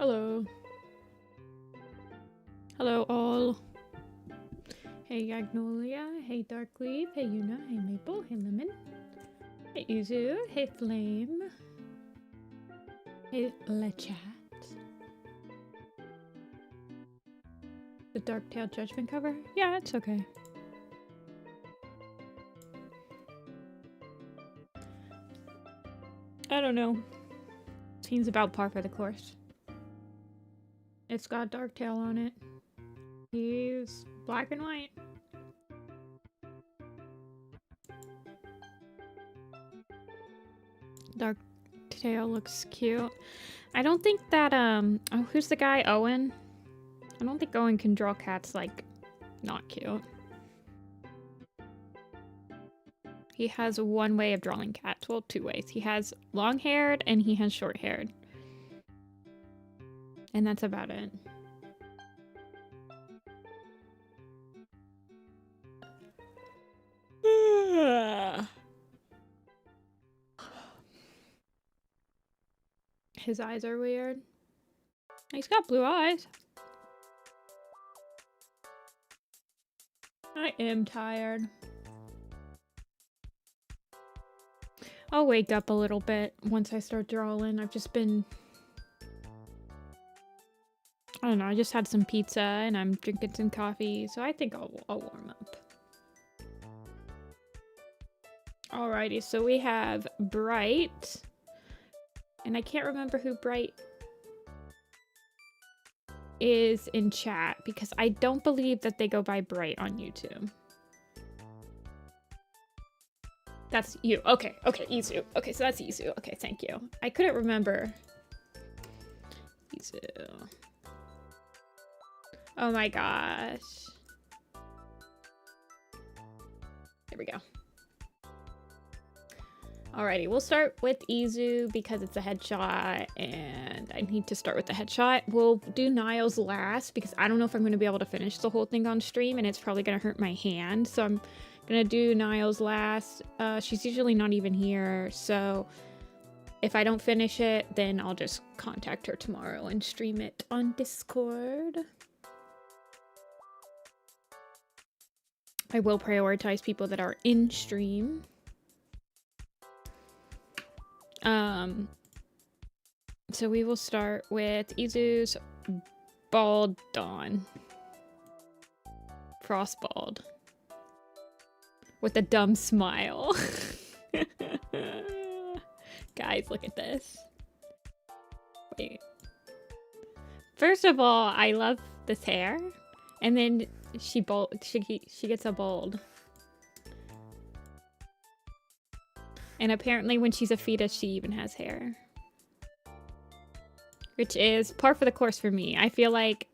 Hello. Hello all. Hey Agnolia, hey Darkleaf, hey Yuna, hey Maple, hey Lemon, hey Yuzu, hey Flame, hey Lechat. The Darktail Judgment cover? Yeah, it's okay. I don't know. Seems about par for the course. It's got Darktail on it. He's black and white. Darktail looks cute. I don't think that, oh, who's the guy? Owen? I don't think Owen can draw cats, like, not cute. He has one way of drawing cats. Well, two ways. He has long-haired and he has short-haired. And that's about it. His eyes are weird. He's got blue eyes. I am tired. I'll wake up a little bit once I start drawing. I've just been... I don't know, I just had some pizza and I'm drinking some coffee, so I think I'll warm up. Alrighty, so we have Bright. And I can't remember who Bright is in chat because I don't believe that they go by Bright on YouTube. That's you. Okay, okay, Izu. Okay, so that's Izu. Okay, thank you. I couldn't remember. Izu. Oh my gosh. There we go. Alrighty, we'll start with Izu because it's a headshot and I need to start with the headshot. We'll do Niles last because I don't know if I'm going to be able to finish the whole thing on stream and it's probably going to hurt my hand. So I'm going to do Niles last. She's usually not even here. So if I don't finish it, then I'll just contact her tomorrow and stream it on Discord. I will prioritize people that are in stream. So we will start with Izu's Bald Dawn. Frostbald. With a dumb smile. Guys, look at this. Wait. First of all, I love this hair. And then she gets a bald. And apparently when she's a fetus, she even has hair. Which is par for the course for me. I feel like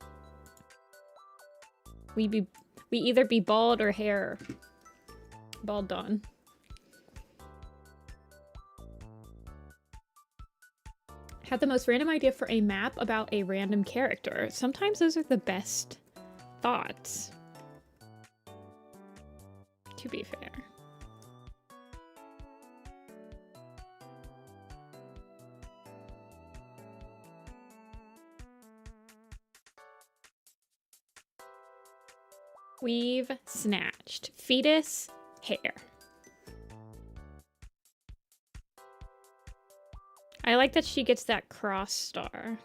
we either be bald or hair. Bald Dawn. Had the most random idea for a map about a random character. Sometimes those are the best thoughts. To be fair. We've snatched. Fetus, hair. I like that she gets that cross star.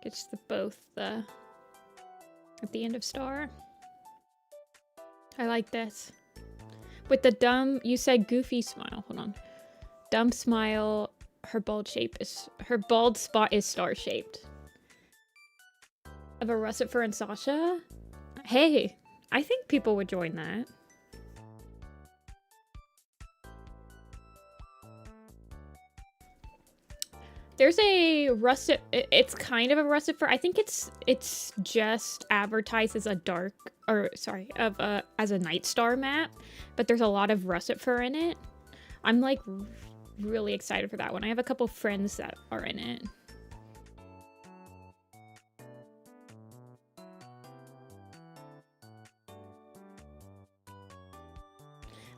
Gets both at the end of star. I like this. With the dumb, you said goofy smile. Hold on. Dumb smile, her bald spot is star shaped. Of a russet fur and Sasha? Hey, I think people would join that. There's a russet, it's kind of a russet fur. I think it's just advertised as a dark, or sorry, as a night star map, but there's a lot of russet fur in it. I'm like really excited for that one. I have a couple friends that are in it.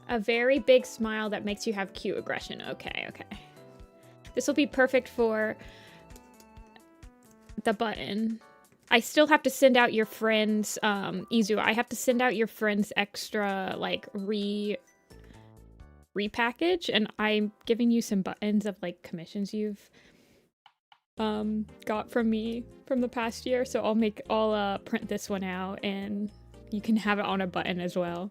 A very big smile that makes you have cute aggression. Okay, okay. This will be perfect for the button. I still have to send out your friends, Izu, I have to send out your friends extra, like, repackage, and I'm giving you some buttons of, like, commissions you've, got from me from the past year, so I'll print this one out, and you can have it on a button as well.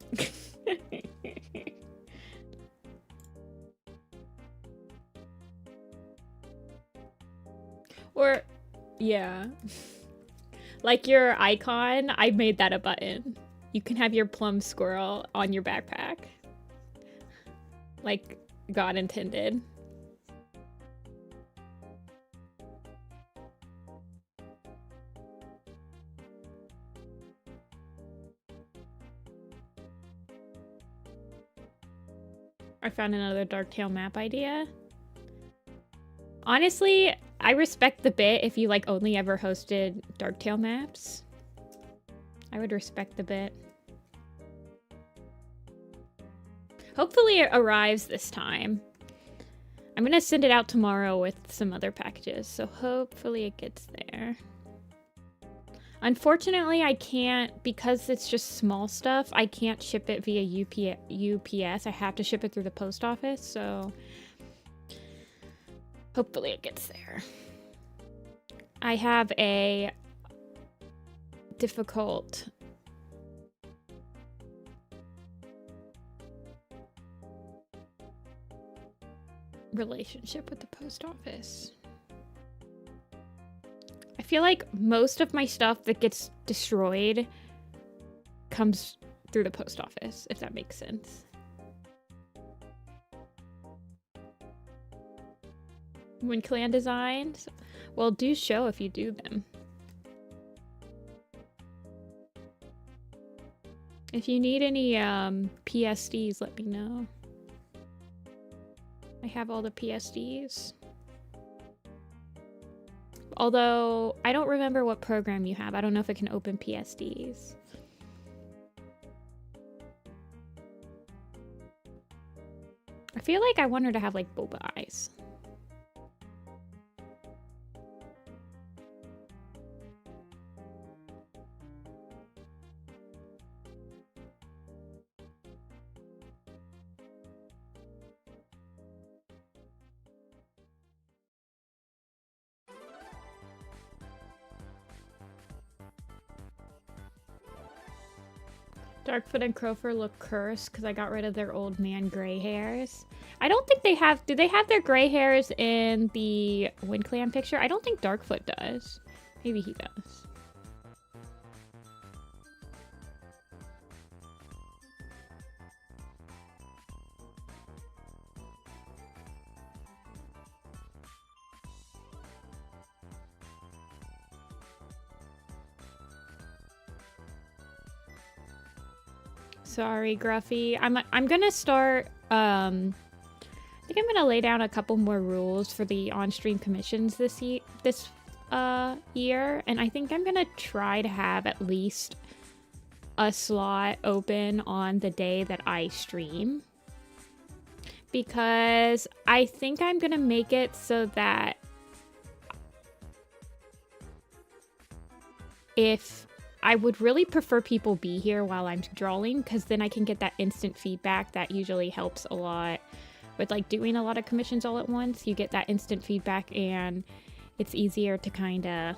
Or, yeah. Like your icon, I made that a button. You can have your plum squirrel on your backpack. Like God intended. I found another Darktail map idea. Honestly, I respect the bit if you like only ever hosted Darktail maps. I would respect the bit. Hopefully it arrives this time. I'm gonna send it out tomorrow with some other packages, so hopefully it gets there. Unfortunately, I can't, because it's just small stuff, I can't ship it via UPS. I have to ship it through the post office, so hopefully it gets there. I have a difficult relationship with the post office. I feel like most of my stuff that gets destroyed comes through the post office, if that makes sense. When clan designs, well, do show if you do them. If you need any PSDs, let me know. I have all the PSDs. Although, I don't remember what program you have. I don't know if it can open PSDs. I feel like I want her to have, like, boba eyes. Darkfoot and Crowfur look cursed because I got rid of their old man gray hairs. I don't think they have... Do they have their gray hairs in the Wind Clan picture? I don't think Darkfoot does. Maybe he does. Sorry, Gruffy. I'm gonna start, I think I'm gonna lay down a couple more rules for the on-stream commissions this year, and I think I'm gonna try to have at least a slot open on the day that I stream. Because I think I'm gonna make it so that if... I would really prefer people be here while I'm drawing, because then I can get that instant feedback that usually helps a lot with like doing a lot of commissions all at once. You get that instant feedback and it's easier to kind of,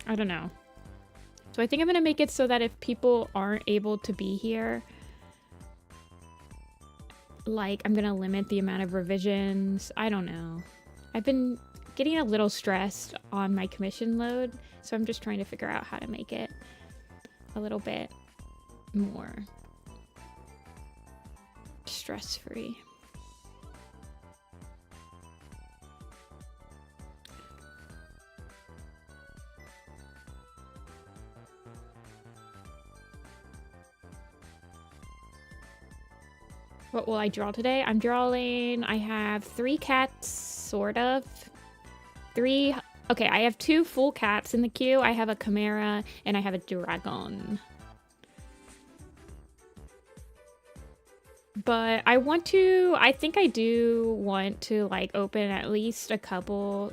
I don't know. So I think I'm going to make it so that if people aren't able to be here, like I'm going to limit the amount of revisions. I don't know. I've been getting a little stressed on my commission load, so I'm just trying to figure out how to make it a little bit more stress-free. What will I draw today? I'm drawing, I have 3 cats, sort of. 3, okay, I have 2 full cats in the queue. I have a chimera and I have a dragon. But I want to, I think I do want to like open at least a couple.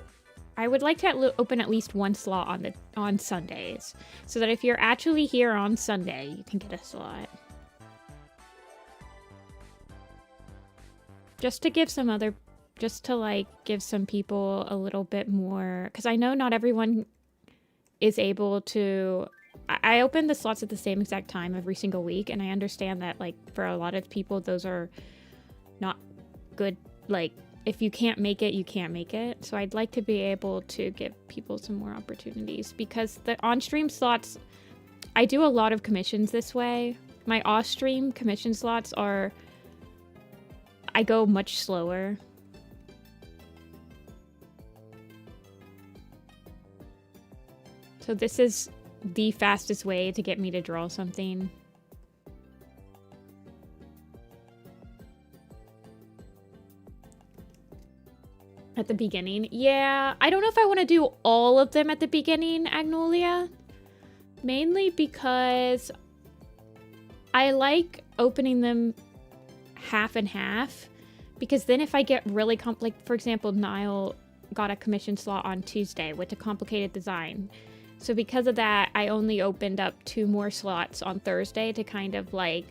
I would like to open at least one slot on Sundays, so that if you're actually here on Sunday, you can get a slot. Just to give some other, just to like give some people a little bit more, because I know not everyone is able to. I open the slots at the same exact time every single week, and I understand that like for a lot of people those are not good. Like if you can't make it, you can't make it. So I'd like to be able to give people some more opportunities, because the on-stream slots, I do a lot of commissions this way. My off-stream commission slots are, I go much slower. So this is the fastest way to get me to draw something. At the beginning. Yeah, I don't know if I want to do all of them at the beginning, Agnolia. Mainly because I like opening them half and half, because then if I get really like for example, Niall got a commission slot on Tuesday with a complicated design, so because of that I only opened up 2 more slots on Thursday to kind of like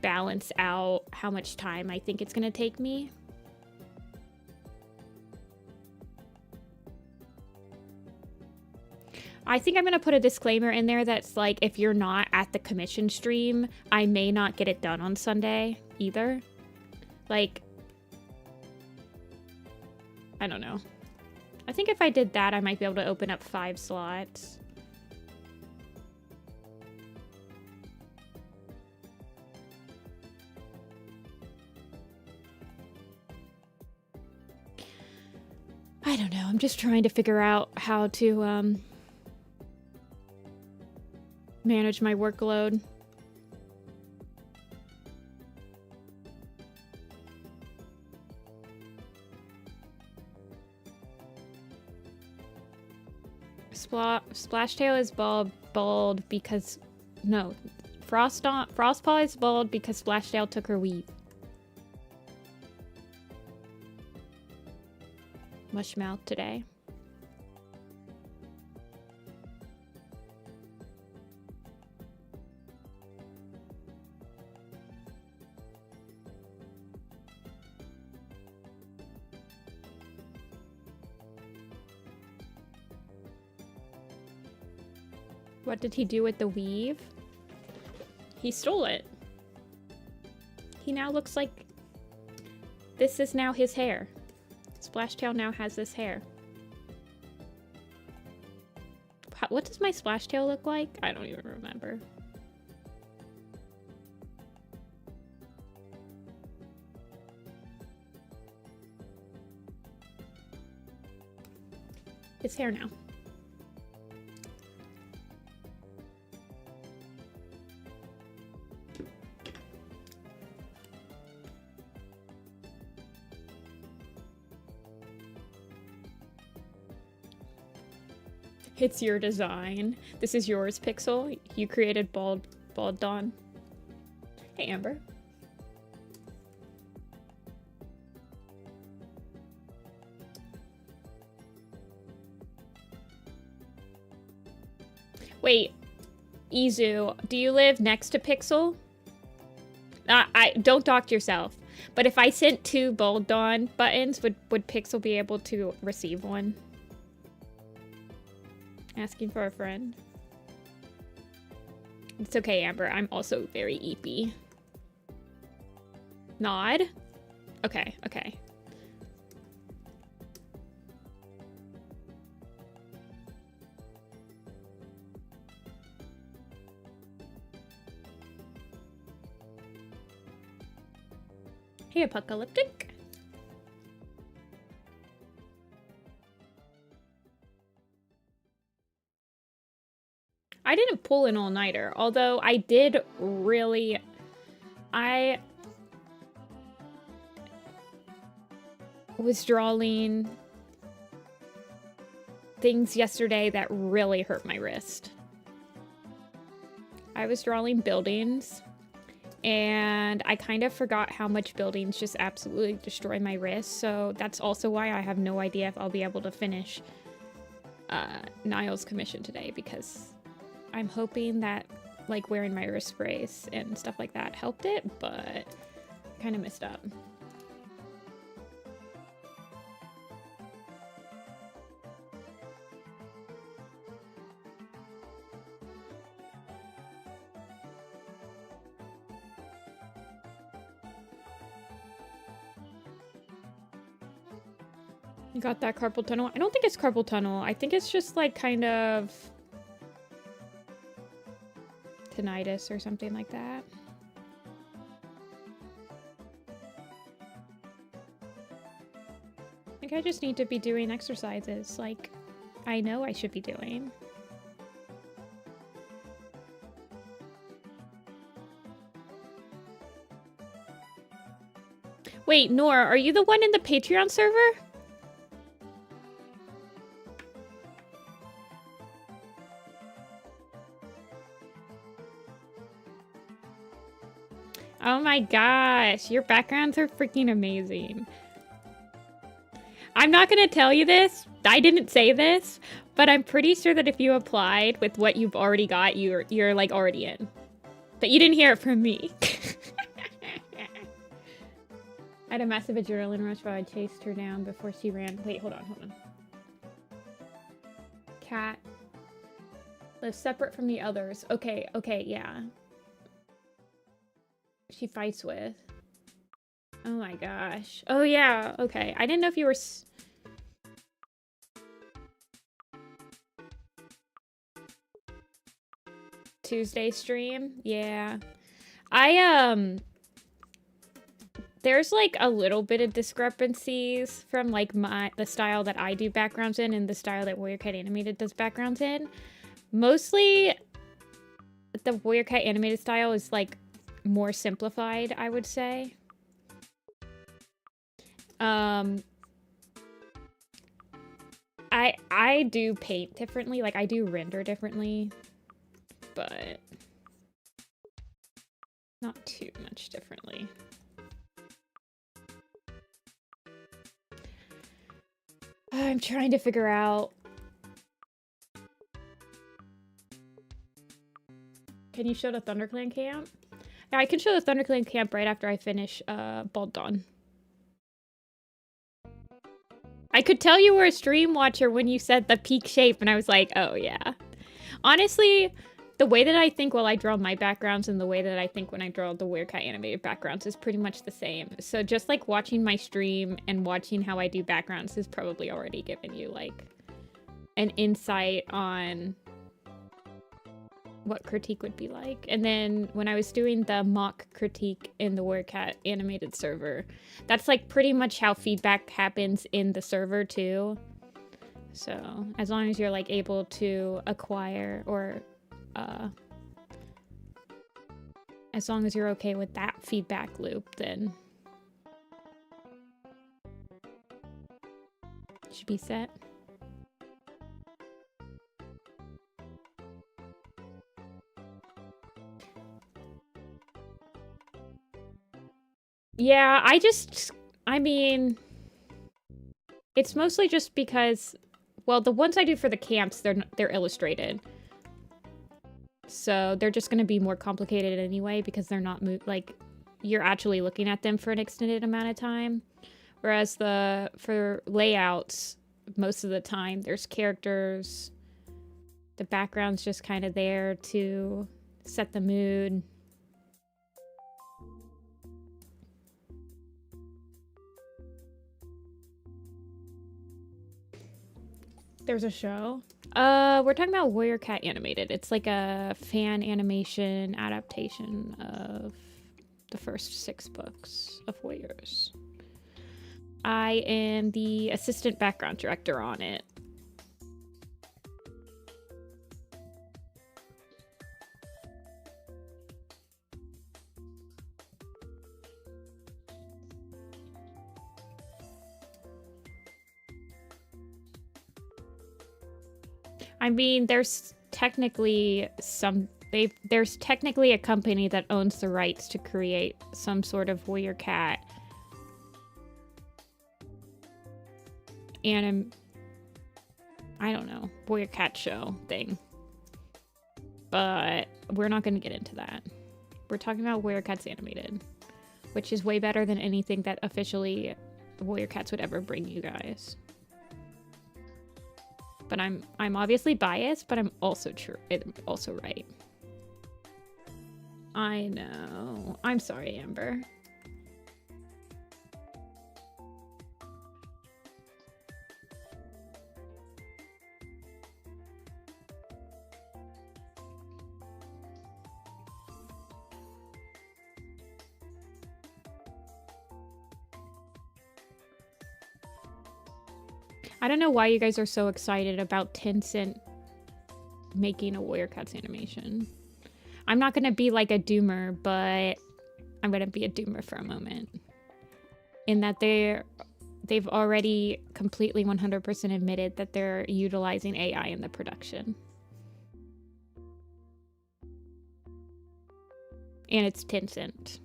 balance out how much time I think it's gonna take me. I think I'm going to put a disclaimer in there that's like, if you're not at the commission stream, I may not get it done on Sunday either. Like, I don't know. I think if I did that, I might be able to open up 5 slots. I don't know. I'm just trying to figure out how to, manage my workload. Splashtail is bald because no, Frostpaw is bald because Splashtail took her weave. Mushmouth today. What did he do with the weave? He stole it. He now looks like... This is now his hair. Splashtail now has this hair. What does my Splashtail look like? I don't even remember. His hair now. It's your design. This is yours, Pixel. You created Bald Dawn. Hey, Amber. Wait, Izu, do you live next to Pixel? I don't dock yourself. But if I sent 2 Bald Dawn buttons, would Pixel be able to receive one? Asking for a friend. It's okay, Amber. I'm also very eepy. Nod? Okay, okay. Hey, Apocalyptic. I didn't pull an all-nighter, although I did really... I was drawing things yesterday that really hurt my wrist. I was drawing buildings, And I kind of forgot how much buildings just absolutely destroy my wrist. So that's also why I have no idea if I'll be able to finish Niall's commission today, because I'm hoping that like wearing my wrist brace and stuff like that helped it, but kind of messed up. You got that carpal tunnel? I don't think it's carpal tunnel. I think it's just like kind of tinnitus or something like that. I think I just need to be doing exercises like I know I should be doing. Wait, Nora, are you the one in the Patreon server? Oh my gosh, your backgrounds are freaking amazing. I'm not gonna tell you this, I didn't say this, but I'm pretty sure that if you applied with what you've already got, you're like already in. But you didn't hear it from me. I had a massive adrenaline rush while I chased her down before she ran. Wait, hold on. Cat lives separate from the others. Okay, yeah. She fights with. Oh my gosh. Oh yeah, okay. I didn't know if you were... Tuesday stream? Yeah. There's like a little bit of discrepancies from like the style that I do backgrounds in and the style that Warrior Cat Animated does backgrounds in. Mostly the Warrior Cat Animated style is like more simplified, I would say. I do paint differently, like I do render differently, but not too much differently. I'm trying to figure out. Can you show the ThunderClan camp? Yeah, I can show the ThunderClan camp right after I finish Bald Dawn. I could tell you were a stream watcher when you said the peak shape, and I was like, oh yeah. Honestly, the way that I think while I draw my backgrounds and the way that I think when I draw the Warrior Cat Animated backgrounds is pretty much the same. So just like watching my stream and watching how I do backgrounds has probably already given you like an insight on what critique would be like. And then when I was doing the mock critique in the Warrior Cat Animated server, that's like pretty much how feedback happens in the server too. So as long as you're like able to acquire or as long as you're okay with that feedback loop, then it should be set. Yeah, I mean, it's mostly just because, well, the ones I do for the camps, they're illustrated. So they're just going to be more complicated anyway because they're not, like, you're actually looking at them for an extended amount of time. Whereas for layouts, most of the time, there's characters. The background's just kind of there to set the mood. There's a show. We're talking about Warrior Cat Animated. It's like a fan animation adaptation of the first 6 books of Warriors. I am the assistant background director on it. I mean, there's technically some There's technically a company that owns the rights to create some sort of warrior cat I don't know, warrior cat show thing. But we're not going to get into that. We're talking about Warrior Cats Animated, which is way better than anything that officially Warrior Cats would ever bring you guys. But I'm obviously biased, but I'm also also right. I know. I'm sorry, Amber. I don't know why you guys are so excited about Tencent making a Warrior Cats animation. I'm not going to be like a doomer, but I'm going to be a doomer for a moment. In that they've already completely 100% admitted that they're utilizing AI in the production. And it's Tencent.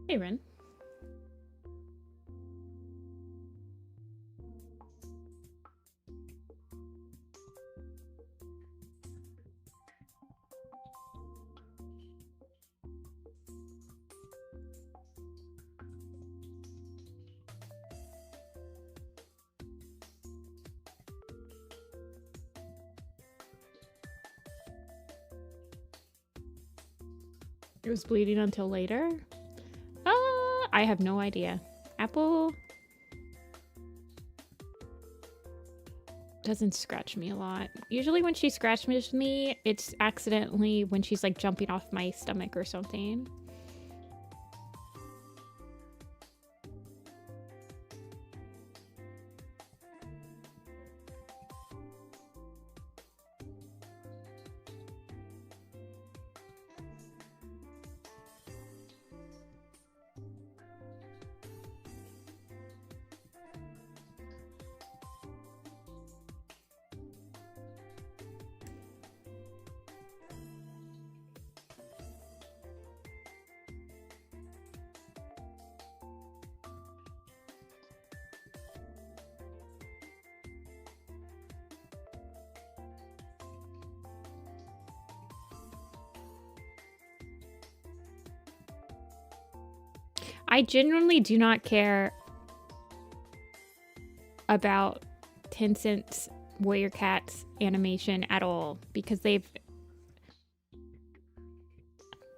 Hey, Ren. It was bleeding until later? I have no idea. Apple doesn't scratch me a lot. Usually when she scratches me, it's accidentally when she's like jumping off my stomach or something. I genuinely do not care about Tencent's Warrior Cats animation at all because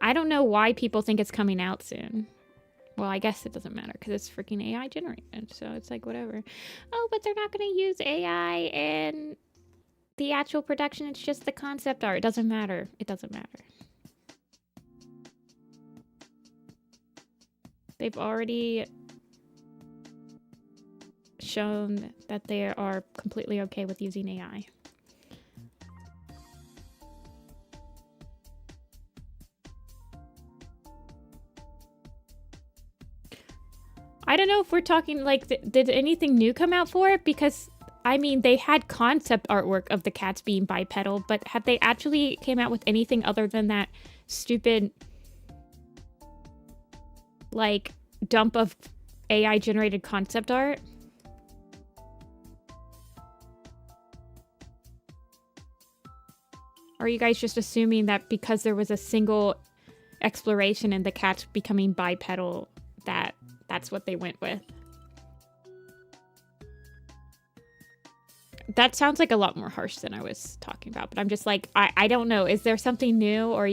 I don't know why people think it's coming out soon. Well, I guess it doesn't matter because it's freaking AI generated, so it's like whatever. Oh, but they're not going to use AI in the actual production. It's just the concept art. It doesn't matter. It doesn't matter. They've already shown that they are completely okay with using AI. I don't know if we're talking like, did anything new come out for it? Because, I mean, they had concept artwork of the cats being bipedal, but have they actually came out with anything other than that stupid, like, dump of AI generated concept art? Or are you guys just assuming that because there was a single exploration in the cats becoming bipedal, that's what they went with? That sounds like a lot more harsh than I was talking about, but I'm just like, I don't know. Is there something new, or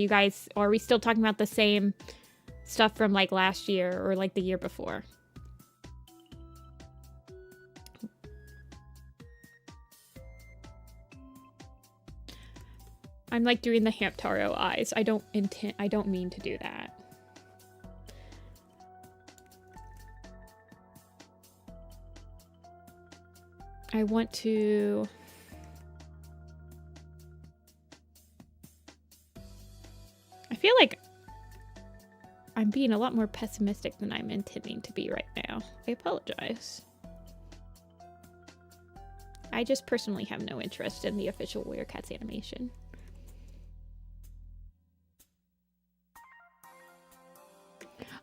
are we still talking about the same stuff from like last year or like the year before? I'm like doing the Hamtaro eyes. I don't mean to do that. I want to... I feel like I'm being a lot more pessimistic than I'm intending to be right now. I apologize. I just personally have no interest in the official Warrior Cats animation.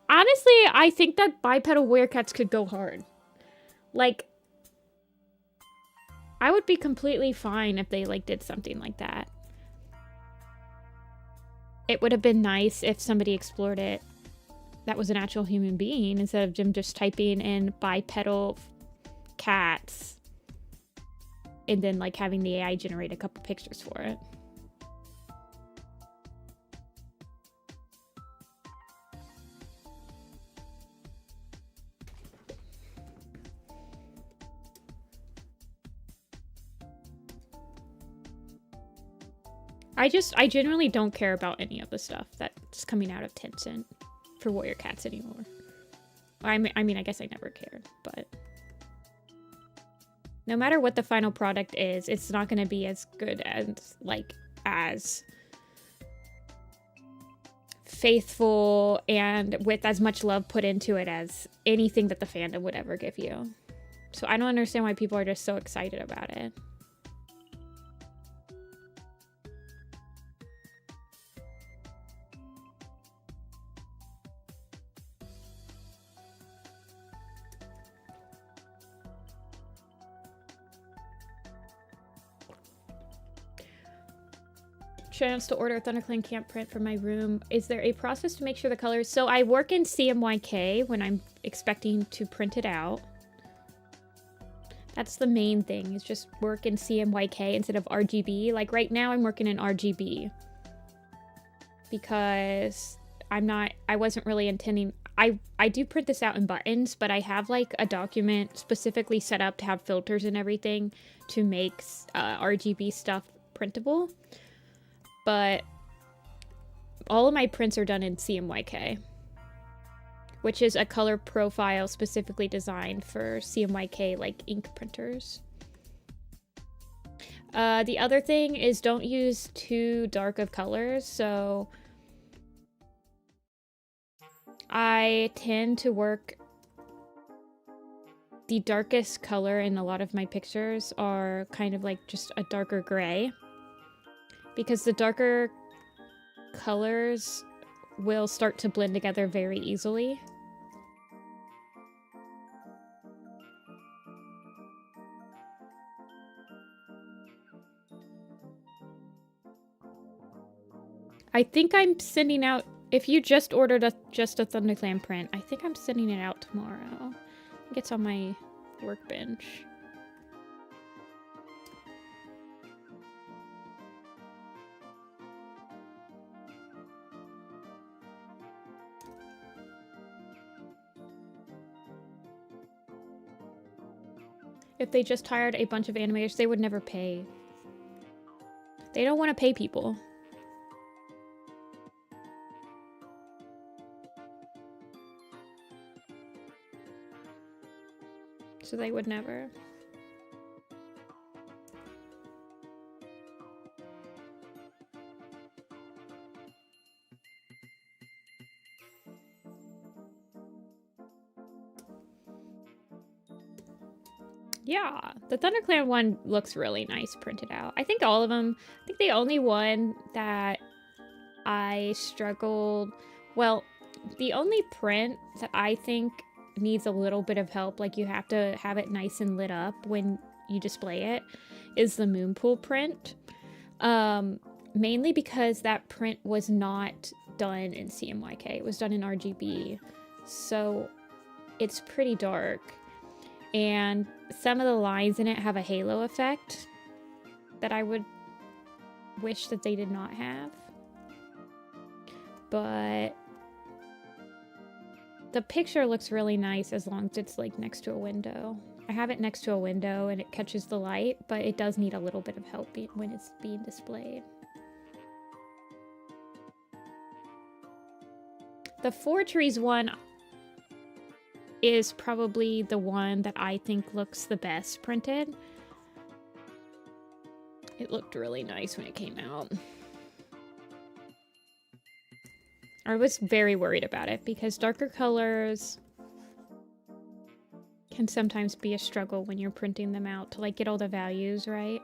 Honestly, I think that bipedal Warrior Cats could go hard. Like, I would be completely fine if they, like, did something like that. It would have been nice if somebody explored it that was an actual human being instead of Jim just typing in bipedal cats and then, like, having the AI generate a couple pictures for it. I generally don't care about any of the stuff that's coming out of Tencent for Warrior Cats anymore. I mean, I guess I never cared, but no matter what the final product is, it's not going to be as good as, like, as faithful and with as much love put into it as anything that the fandom would ever give you. So I don't understand why people are just so excited about it. Chance to order a ThunderClan camp print for my room. Is there a process to make sure the colors... So I work in CMYK when I'm expecting to print it out. That's the main thing, is just work in CMYK instead of RGB. Like right now I'm working in RGB. Because I wasn't really intending... I do print this out in buttons, but I have like a document specifically set up to have filters and everything to make RGB stuff printable. But all of my prints are done in CMYK, which is a color profile specifically designed for CMYK, like ink printers. The other thing is don't use too dark of colors. So I tend to work... The darkest color in a lot of my pictures are kind of like just a darker gray. Because the darker colors will start to blend together very easily. I think I'm sending out... If you just ordered just a ThunderClan print, I think I'm sending it out tomorrow. I think it's on my workbench. If they just hired a bunch of animators, they would never pay. They don't want to pay people. So they would never. Yeah, the ThunderClan one looks really nice printed out. I think all of them. I think the only one that I struggled... Well, the only print that I think needs a little bit of help, like you have to have it nice and lit up when you display it, is the Moonpool print. Mainly because that print was not done in CMYK. It was done in RGB. So it's pretty dark. And some of the lines in it have a halo effect that I would wish that they did not have. But the picture looks really nice as long as it's like next to a window. I have it next to a window and it catches the light, but it does need a little bit of help when it's being displayed. The Four Trees one is probably the one that I think looks the best printed. It looked really nice when it came out. I was very worried about it because darker colors can sometimes be a struggle when you're printing them out to like get all the values right.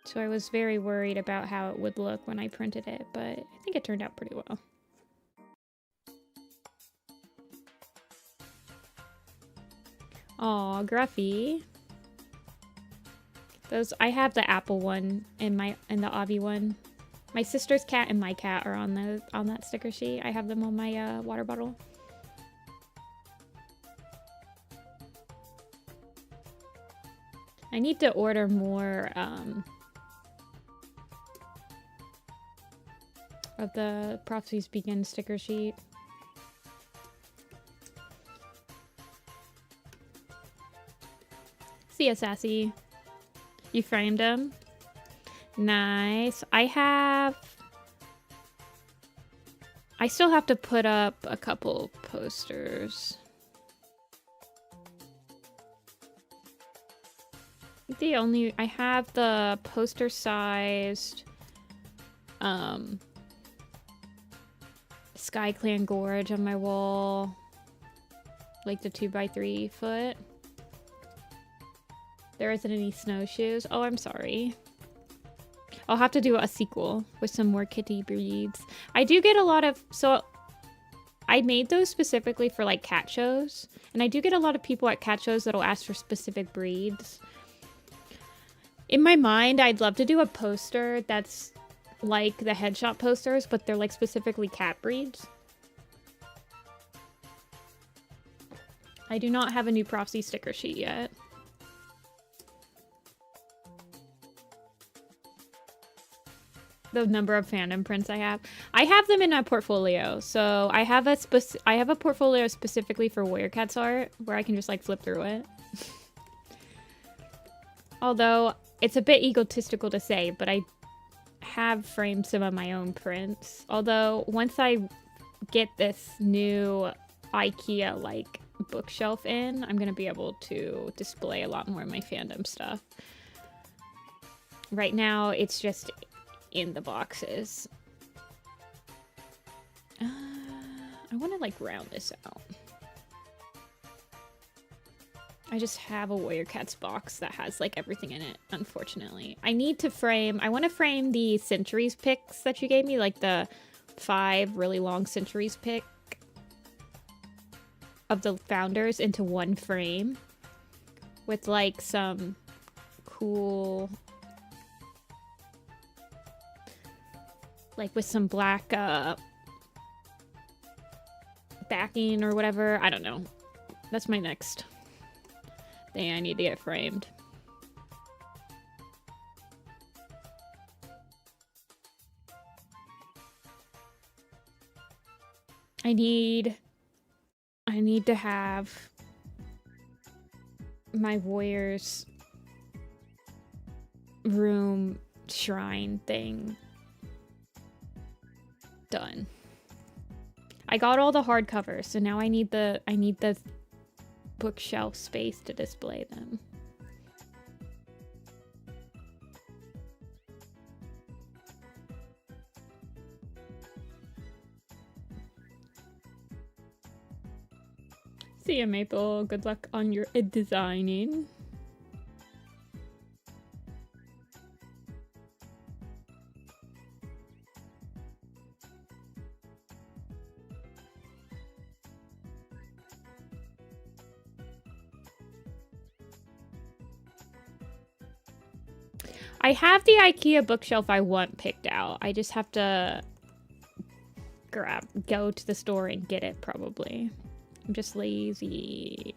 So I was very worried about how it would look when I printed it, but I think it turned out pretty well. Aw, Gruffy. Those, I have the apple one and the Avi one. My sister's cat and my cat are on that sticker sheet. I have them on my water bottle. I need to order more of the Prophecies Begin sticker sheet. See ya, Sassy. You framed them? Nice. I still have to put up a couple posters. I have the poster sized Sky Clan Gorge on my wall. Like the 2x3 foot. There isn't any snowshoes. Oh, I'm sorry. I'll have to do a sequel with some more kitty breeds. I do get a lot of... So, I made those specifically for, like, cat shows. And I do get a lot of people at cat shows that'll ask for specific breeds. In my mind, I'd love to do a poster that's like the headshot posters, but they're, like, specifically cat breeds. I do not have a new Prophecy sticker sheet yet. The number of fandom prints I have them in a portfolio. So I have a portfolio specifically for Warrior Cats art where I can just like flip through it. Although it's a bit egotistical to say, but I have framed some of my own prints. Although once I get this new IKEA like bookshelf in, I'm gonna be able to display a lot more of my fandom stuff. Right now it's just in the boxes. I want to like round this out. I just have a Warrior Cats box that has like everything in it, unfortunately. I need to frame, I want to frame the Centuries picks that you gave me, like the 5 really long Centuries pick of the founders into one frame with like some cool, like with some black backing or whatever. I don't know. That's my next thing I need to get framed. I need to have my Warriors room shrine thing done. I got all the hardcovers, so now I need the bookshelf space to display them. See ya, Maple. Good luck on your designing. I have the IKEA bookshelf I want picked out. I just have to go to the store and get it, probably. I'm just lazy.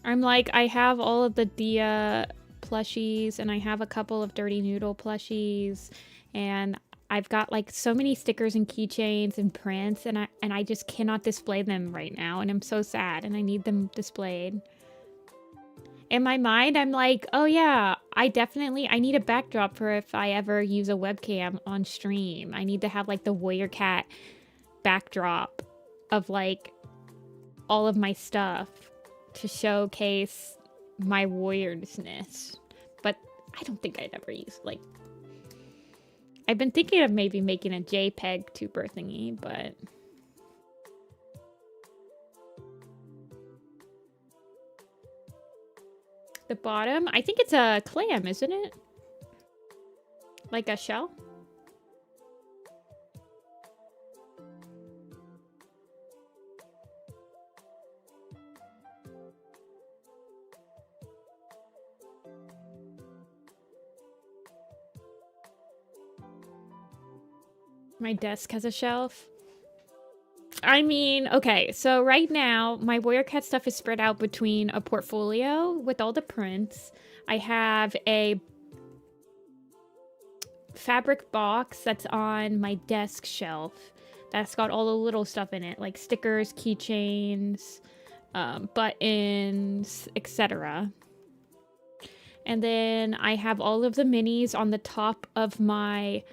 I'm like, I have all of the Dia plushies, and I have a couple of Dirty Noodle plushies, and I've got like so many stickers and keychains and prints, and I just cannot display them right now, and I'm so sad, and I need them displayed. In my mind, I'm like, oh yeah, I need a backdrop for if I ever use a webcam on stream. I need to have like the Warrior Cat backdrop of like all of my stuff to showcase my warriorsness. But I don't think I'd ever use, like... I've been thinking of maybe making a JPEG tuber thingy, but... The bottom? I think it's a clam, isn't it? Like a shell? My desk has a shelf. I mean, okay, so right now, my Warrior Cat stuff is spread out between a portfolio with all the prints. I have a fabric box that's on my desk shelf. That's got all the little stuff in it, like stickers, keychains, buttons, etc. And then I have all of the minis on the top of my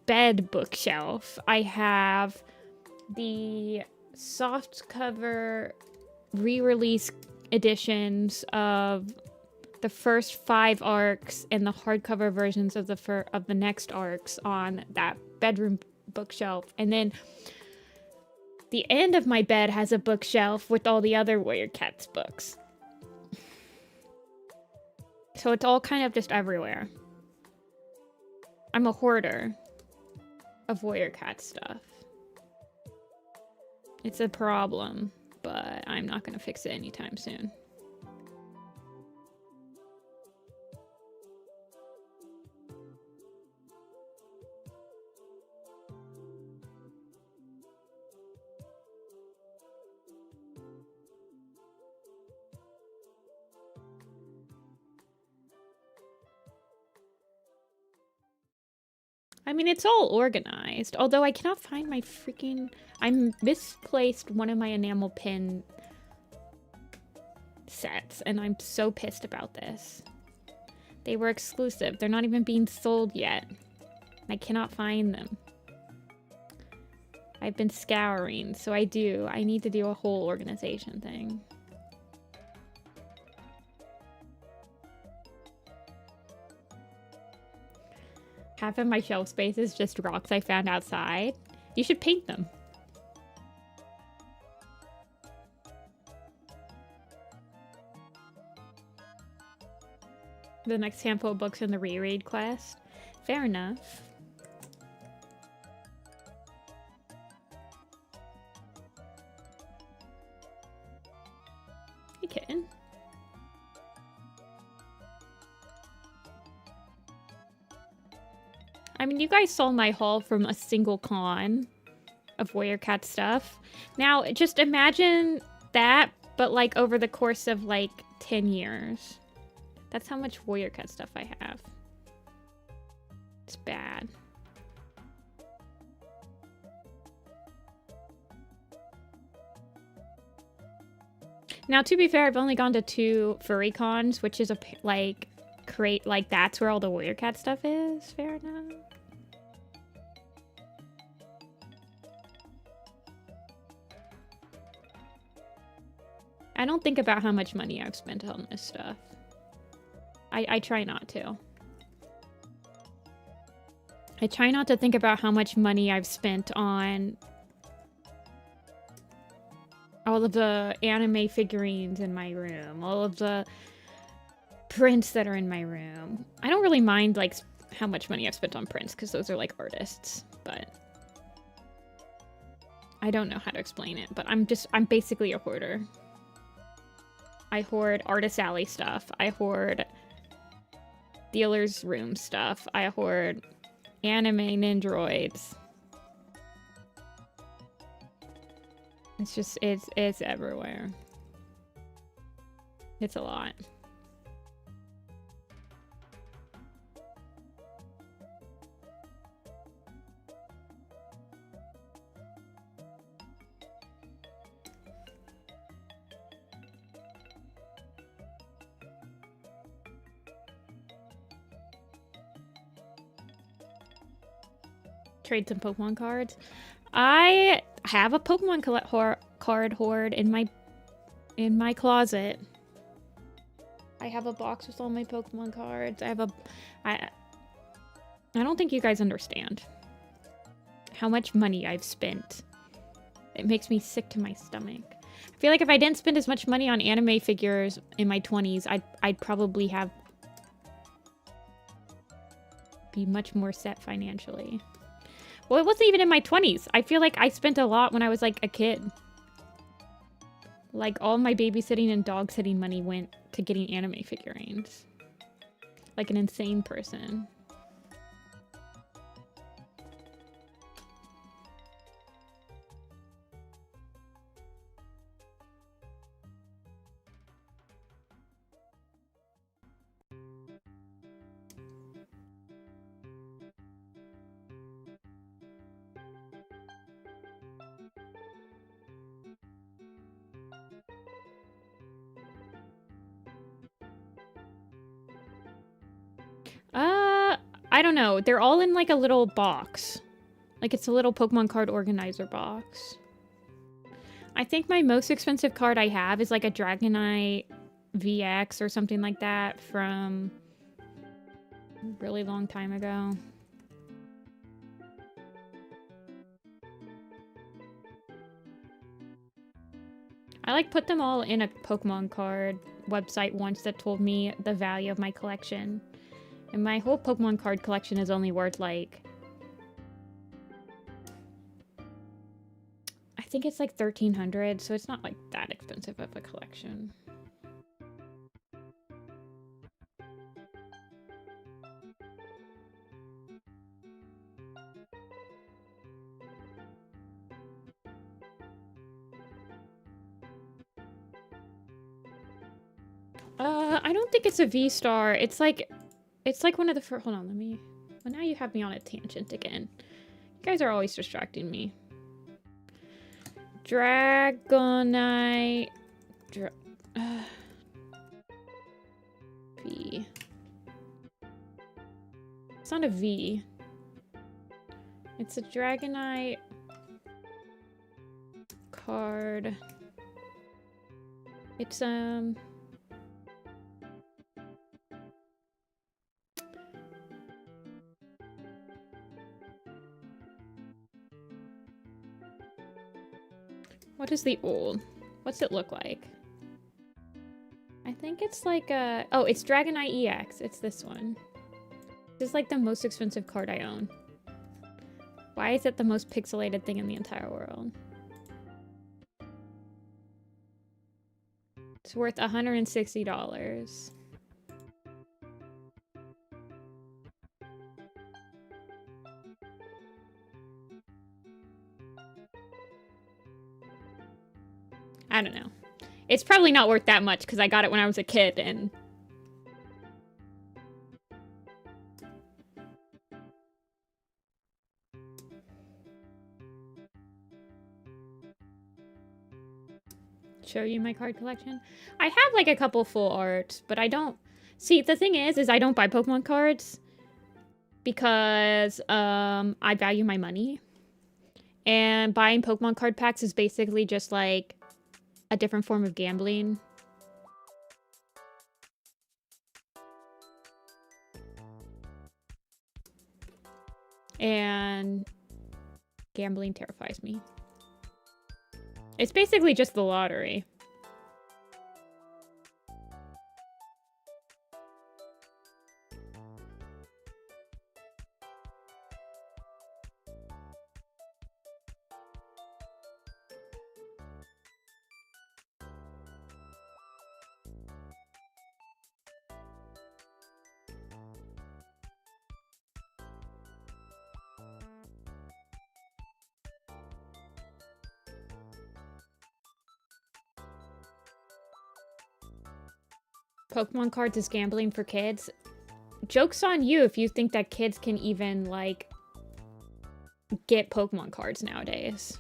bed bookshelf. I have the soft cover re-release editions of the first 5 arcs and the hardcover versions of the next arcs on that bedroom bookshelf. And then the end of my bed has a bookshelf with all the other Warrior Cats books. So it's all kind of just everywhere. I'm a hoarder of Warrior Cat stuff. It's a problem, but I'm not going to fix it anytime soon. I mean, it's all organized, although I cannot find my freaking... I misplaced one of my enamel pin sets, and I'm so pissed about this. They were exclusive. They're not even being sold yet. I cannot find them. I've been scouring, so I need to do a whole organization thing. Half of my shelf space is just rocks I found outside. You should paint them. The next handful of books in the reread quest. Fair enough. Hey, kitten. I mean, you guys saw my haul from a single con of Warrior Cat stuff. Now, just imagine that, but like over the course of like 10 years. That's how much Warrior Cat stuff I have. It's bad. Now, to be fair, I've only gone to 2 furry cons, which is a like create like that's where all the Warrior Cat stuff is. Fair enough. I don't think about how much money I've spent on this stuff. I try not to. I try not to think about how much money I've spent on all of the anime figurines in my room, all of the prints that are in my room. I don't really mind like how much money I've spent on prints because those are like artists, but I don't know how to explain it, but I'm basically a hoarder. I hoard Artist Alley stuff. I hoard Dealer's Room stuff. I hoard anime Nindroids. It's just, it's everywhere. It's a lot. Trade some Pokemon cards. I I have a Pokemon card hoard in my closet. I have a box with all my Pokemon cards. I don't think you guys understand how much money I've spent. It makes me sick to my stomach. I feel like if I didn't spend as much money on anime figures in my 20s, I'd probably be much more set financially. Well, it wasn't even in my 20s. I feel like I spent a lot when I was like a kid. Like all my babysitting and dog sitting money went to getting anime figurines. Like an insane person. I don't know. They're all in like a little box. Like it's a little Pokemon card organizer box. I think my most expensive card I have is like a Dragonite VX or something like that from a really long time ago. I like put them all in a Pokemon card website once that told me the value of my collection. And my whole Pokemon card collection is only worth like... I think it's like $1,300, so it's not like that expensive of a collection. I don't think it's a V-Star. It's like one of the first... Hold on, let me... Well, now you have me on a tangent again. You guys are always distracting me. Dragonite... V. It's not a V. It's a Dragonite card. It's, what is the old? What's it look like? I think it's like a... Oh, it's Dragonite EX. It's this one. This is like the most expensive card I own. Why is it the most pixelated thing in the entire world? It's worth $160. I don't know. It's probably not worth that much because I got it when I was a kid and... Show you my card collection. I have like a couple full arts, but I don't... See, the thing is I don't buy Pokemon cards because I value my money. And buying Pokemon card packs is basically just like a different form of gambling. And gambling terrifies me. It's basically just the lottery. Pokemon cards is gambling for kids. Joke's on you if you think that kids can even, like, get Pokemon cards nowadays.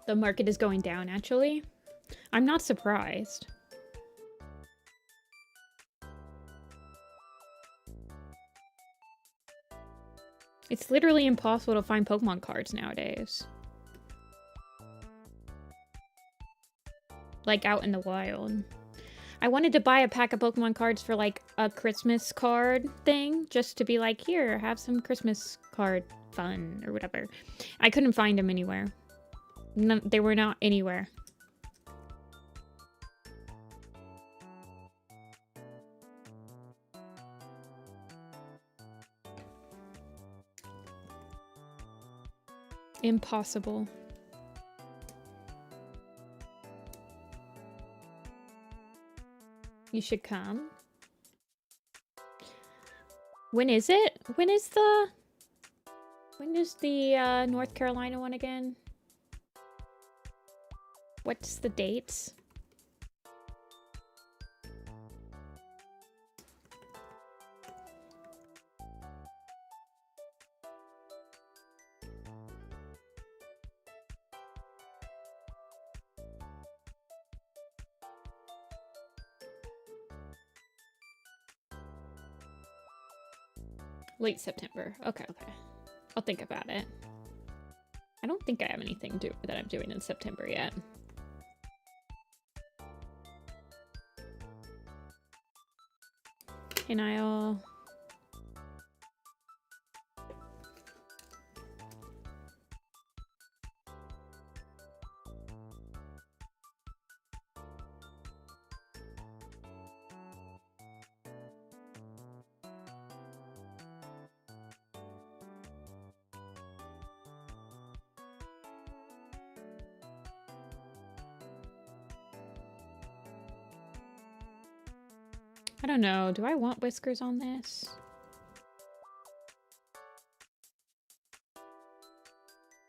The market is going down, actually. I'm not surprised. It's literally impossible to find Pokemon cards nowadays. Like out in the wild. I wanted to buy a pack of Pokemon cards for like a Christmas card thing, just to be like, here, have some Christmas card fun or whatever. I couldn't find them anywhere. No, they were not anywhere. Impossible. You should come. When is it? When is the North Carolina one again? What's the dates? Late September. Okay, okay. I'll think about it. I don't think I have anything that I'm doing in September yet. Hey, Niall. I don't know. Do I want whiskers on this? I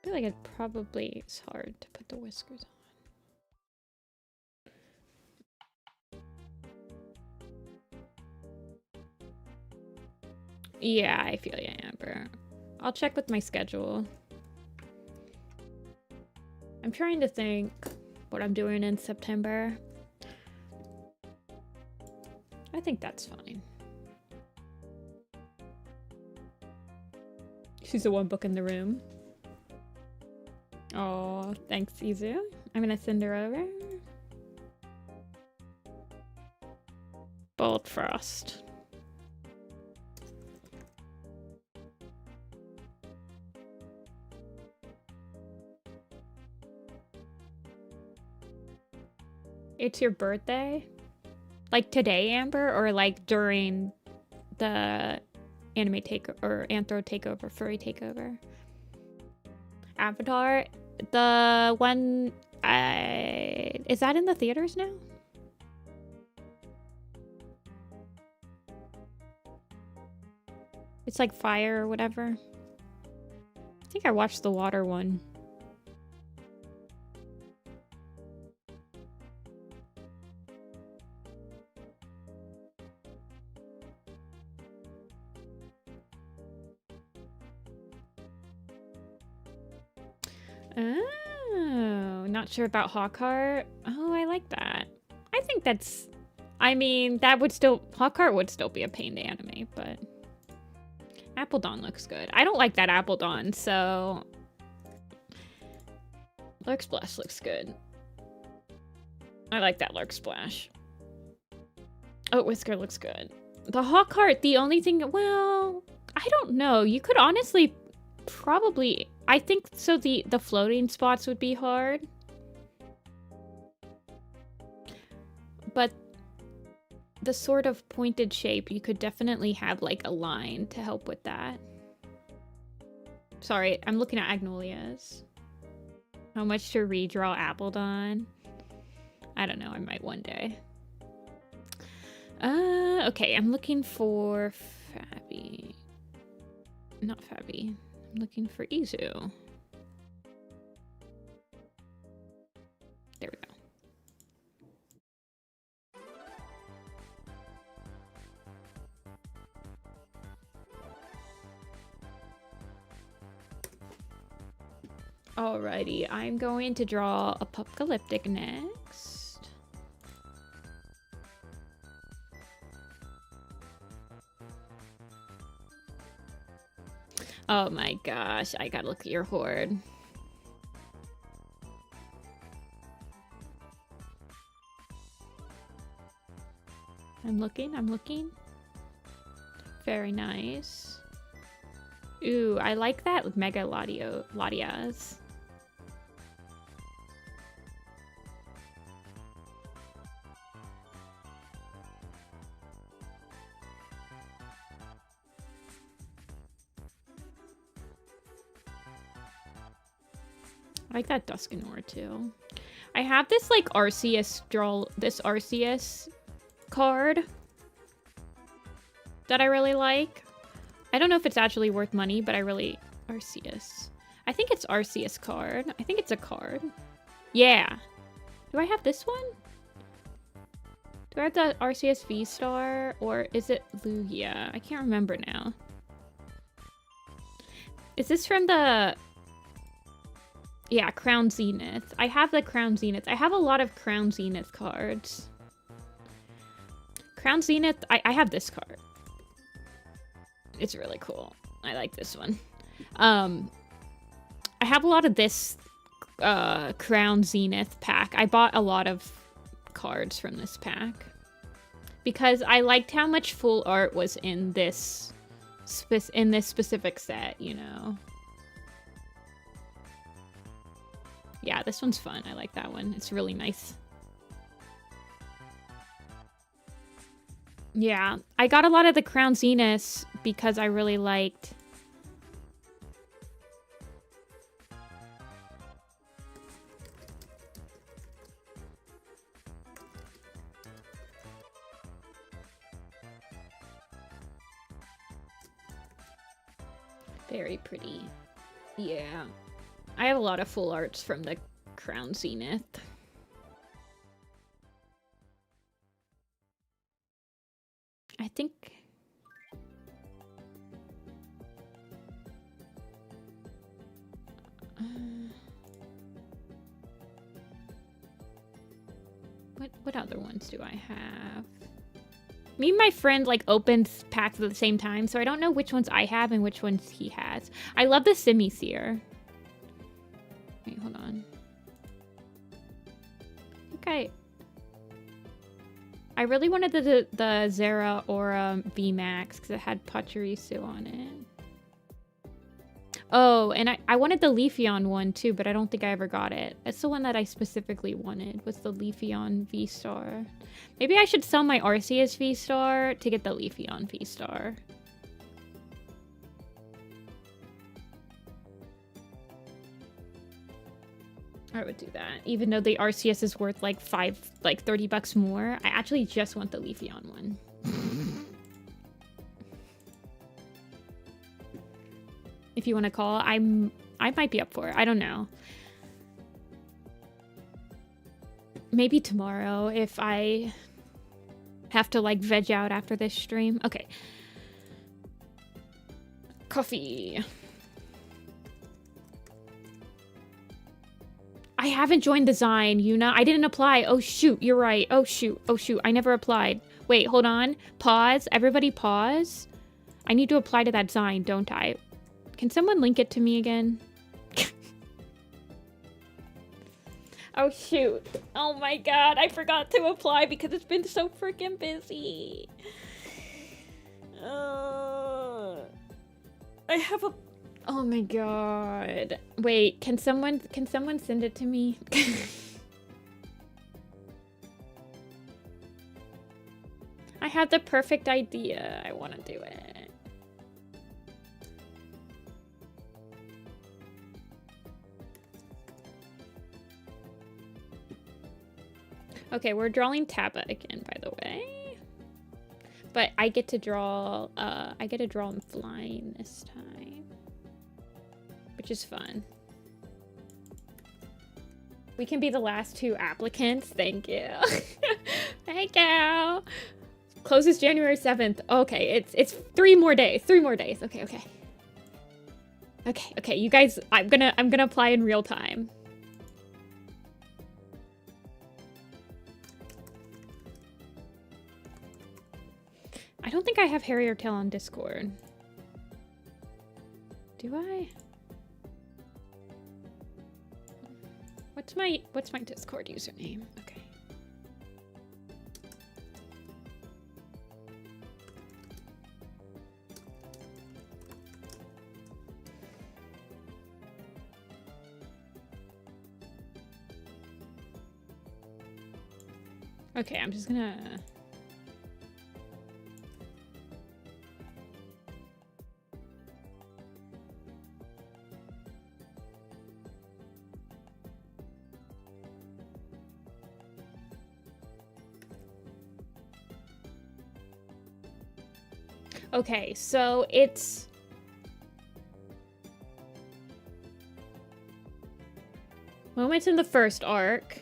feel like it probably is hard to put the whiskers on. Yeah, I feel you, Amber. I'll check with my schedule. I'm trying to think what I'm doing in September. I think that's fine. She's the one book in the room. Oh, thanks, Izu. I'm gonna send her over. Bold Frost. It's your birthday? Like today, Amber, or like during the anime takeover or anthro takeover, furry takeover? Avatar, the one, is that in the theaters now? It's like fire or whatever. I think I watched the water one. Oh, not sure about Hawkheart. Oh, I like that. I think that's, I mean, that would still, Hawkheart would still be a pain to animate, but Appledon looks good. I don't like that Appledon, so Lurk Splash looks good. I like that Lurk Splash. Oh, Whisker looks good. The Hawkheart, the only thing, well, I don't know. You could honestly probably, I think so the floating spots would be hard. But the sort of pointed shape, you could definitely have like a line to help with that. Sorry, I'm looking at Agnolias. How much to redraw Appledon? I don't know, I might one day. Okay, I'm looking for Fabby. Not Fabby. I'm looking for Izu. There we go. Alrighty, I'm going to draw Apocalyptic next. Oh my gosh, I gotta look at your horde. I'm looking. Very nice. Ooh, I like that with Mega Latias. I like that Duskanor too. I have this like Arceus card that I really like. I don't know if it's actually worth money, but I really... Arceus. I think it's Arceus card. I think it's a card. Yeah. Do I have this one? Do I have the Arceus V-Star? Or is it Lugia? I can't remember now. Is this from the... Yeah, Crown Zenith. I have the Crown Zenith. I have a lot of Crown Zenith cards. Crown Zenith, I have this card. It's really cool. I like this one. I have a lot of this Crown Zenith pack. I bought a lot of cards from this pack because I liked how much full art was in this specific set, you know. Yeah, this one's fun. I like that one. It's really nice. Yeah, I got a lot of the Crown Zenith because I really liked... Very pretty. Yeah. I have a lot of full arts from the Crown Zenith. I think... What other ones do I have? Me and my friend like opened packs at the same time, so I don't know which ones I have and which ones he has. I love the Simisear. Wait, hold on. Okay. I really wanted the Zera Aura VMAX because it had Pachirisu on it. Oh, and I wanted the Leafeon one too, but I don't think I ever got it. That's the one that I specifically wanted, was the Leafeon V-Star. Maybe I should sell my Arceus V-Star to get the Leafeon V-Star. I would do that. Even though the Arceus is worth like 30 bucks more, I actually just want the Leafeon one. If you want to call, I might be up for it. I don't know. Maybe tomorrow if I have to like veg out after this stream. Okay. Coffee. I haven't joined the Zine, Yuna. I didn't apply. Oh shoot, you're right. Oh shoot. Oh shoot, I never applied. Wait, hold on. Pause. Everybody pause. I need to apply to that Zine, don't I? Can someone link it to me again? Oh shoot. Oh my god, I forgot to apply because it's been so freaking busy. I have a... Oh my god. Wait, can someone send it to me? I had the perfect idea. I want to do it. Okay, we're drawing Taba again, by the way. But I get to draw him flying this time. Which is fun. We can be the last two applicants. Thank you. Thank you. Closes January 7th. Okay, it's 3 more days. 3 more days. Okay, okay. Okay, you guys, I'm gonna apply in real time. I don't think I have Harrier Tail on Discord. Do I? What's my Discord username? Okay. Okay, I'm just gonna... Okay, so it's... Moments in the first arc.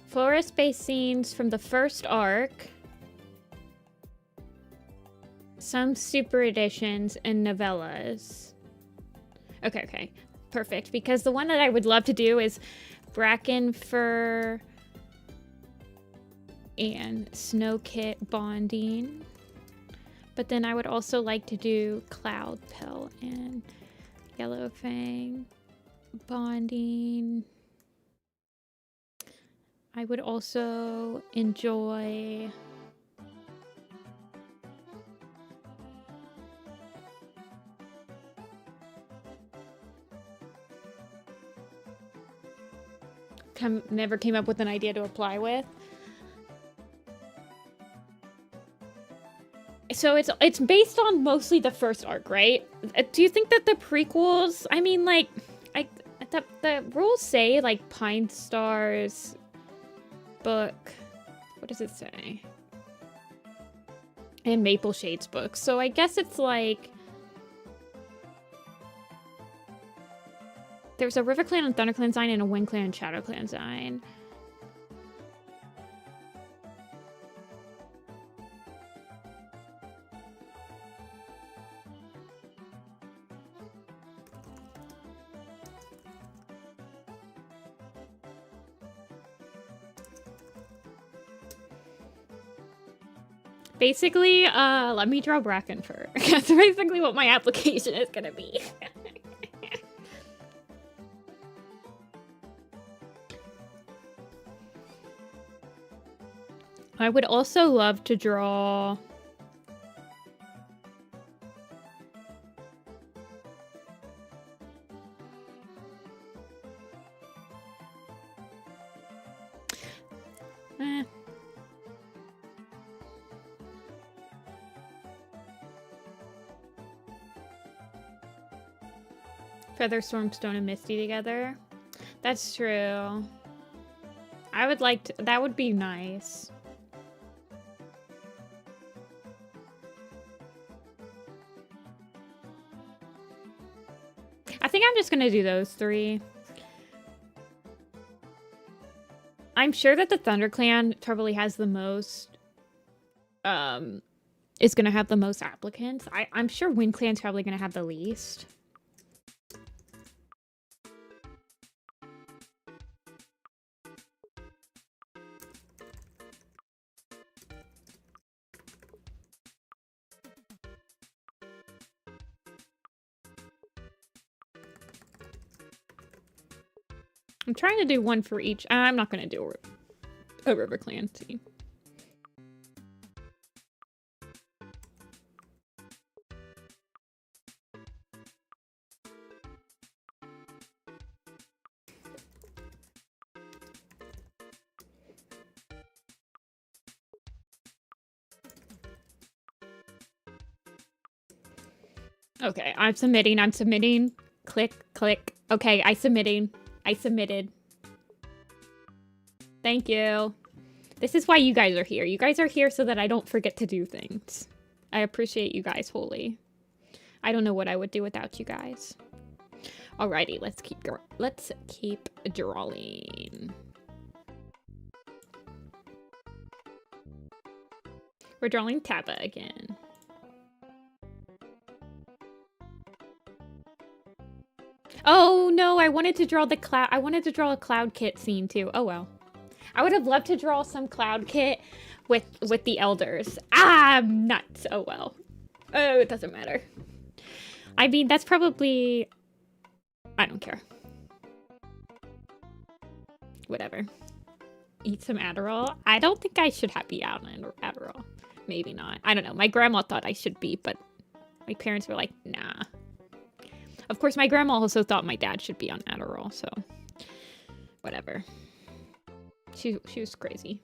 Forest-based scenes from the first arc. Some super editions and novellas. Okay. Perfect. Because the one that I would love to do is Bracken Fur and Snow Kit bonding. But then I would also like to do Cloud Pell and Yellow Fang bonding. I would also enjoy never came up with an idea to apply with. So it's based on mostly the first arc, right? Do you think that the prequels, I mean, like, the rules say, like, Pine Star's book, what does it say? And Maple Shade's book. So I guess it's like, there's a River Clan and Thunder Clan sign and a Wind Clan and Shadow Clan sign. Basically, let me draw Bracken Fur. That's basically what my application is gonna be. I would also love to draw... Featherstorm, Stone, and Misty together. That's true. I would like to... That would be nice. I think I'm just gonna do those three. I'm sure that the Thunder Clan probably has the most... is gonna have the most applicants. I'm sure Wind Clan's probably gonna have the least. I'm trying to do one for each. I'm not going to do a River Clan team. Okay, I'm submitting. Click, click. Okay, I submitted. Thank you. This is why you guys are here. You guys are here so that I don't forget to do things. I appreciate you guys wholly. I don't know what I would do without you guys. Alrighty, let's keep drawing. We're drawing Tappa again. Oh no, I wanted to draw the cloud. I wanted to draw a cloud kit scene too. Oh well. I would have loved to draw some cloud kit with the elders. Ah, I'm nuts. Oh well. Oh, it doesn't matter. I mean, that's probably... I don't care. Whatever. Eat some Adderall. I don't think I should be out on Adderall. Maybe not. I don't know. My grandma thought I should be, but my parents were like, nah. Of course, my grandma also thought my dad should be on Adderall, so whatever. She was crazy.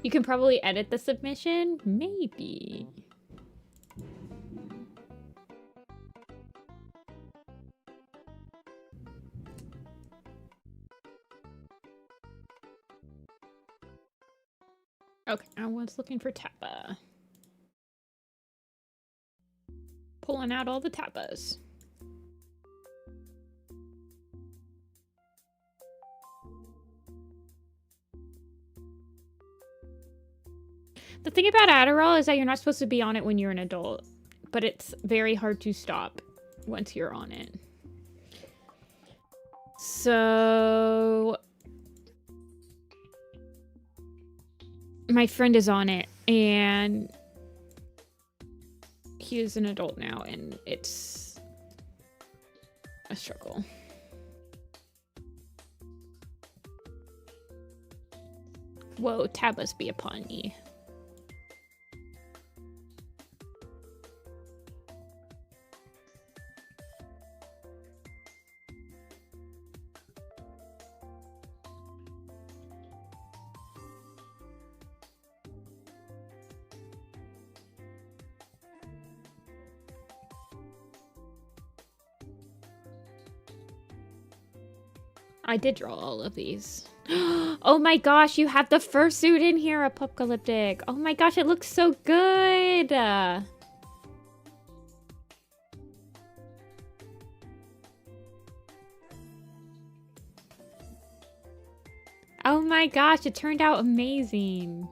You can probably edit the submission? Maybe. Okay, I was looking for Tappa. Pulling out all the Tappas. The thing about Adderall is that you're not supposed to be on it when you're an adult, but it's very hard to stop once you're on it. So my friend is on it, and he is an adult now, and it's a struggle. Whoa, Tabbas be upon ye. I did draw all of these. Oh my gosh, you have the fursuit in here, Apocalyptic. Oh my gosh, it looks so good. Oh my gosh, it turned out amazing.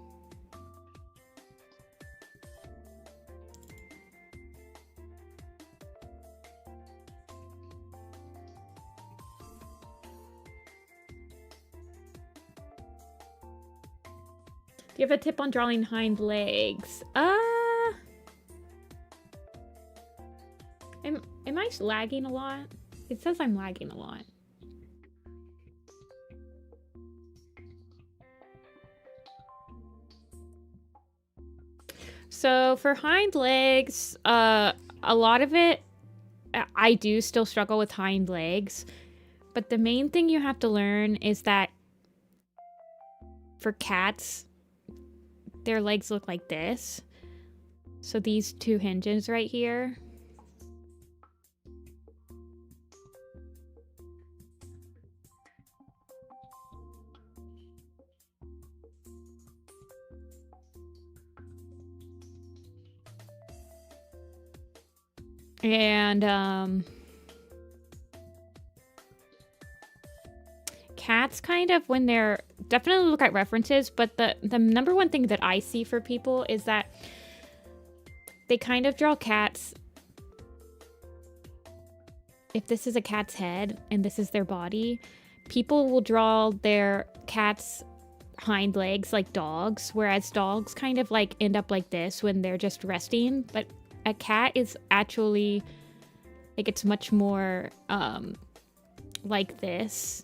Do you have a tip on drawing hind legs? Am I lagging a lot? It says I'm lagging a lot. So for hind legs, a lot of it, I do still struggle with hind legs. But the main thing you have to learn is that for cats, their legs look like this. So these two hinges right here. And cats kind of, when they're, definitely look at references, but the number one thing that I see for people is that they kind of draw cats. If this is a cat's head and this is their body, people will draw their cat's hind legs like dogs, whereas dogs kind of like end up like this when they're just resting, but a cat is actually like, it's much more like this.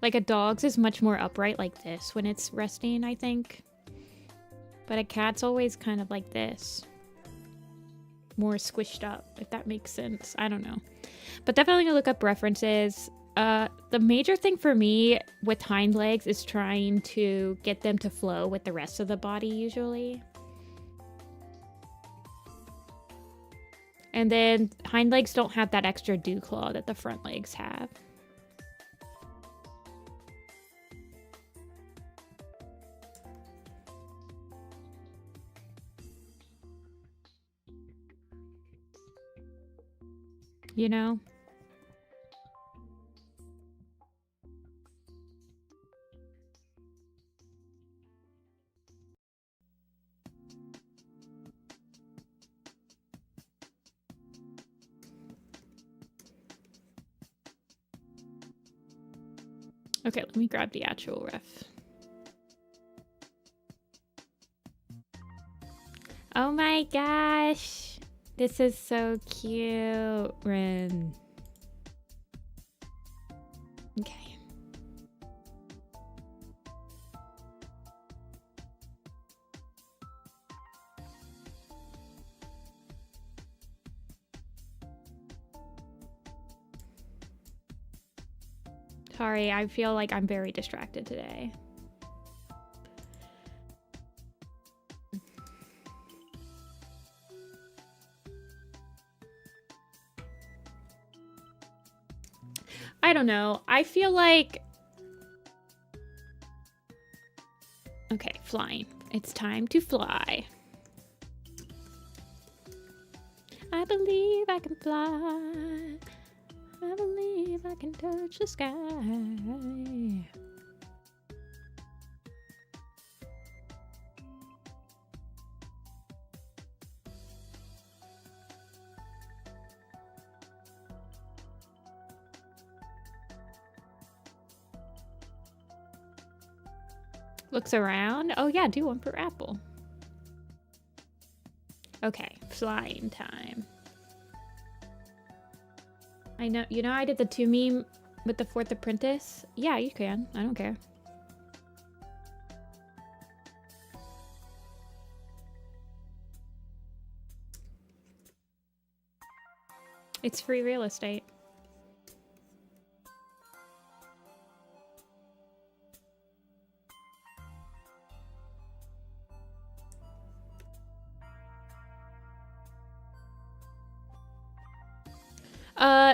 Like a dog's is much more upright like this when it's resting, I think. But a cat's always kind of like this. More squished up, if that makes sense. I don't know. But definitely look up references. The major thing for me with hind legs is trying to get them to flow with the rest of the body usually. And then hind legs don't have that extra dew claw that the front legs have. you know? Okay, let me grab the actual ref. Oh my gosh. This is so cute, Rin. Okay. Sorry, I feel like I'm very distracted today. I don't know. I feel like... Okay, flying. It's time to fly. I believe I can fly. I believe I can touch the sky. Looks around. Oh yeah, do one per apple. Okay, flying time. I know, you know I did the 2 meme with the 4th apprentice? Yeah, you can. I don't care. It's free real estate.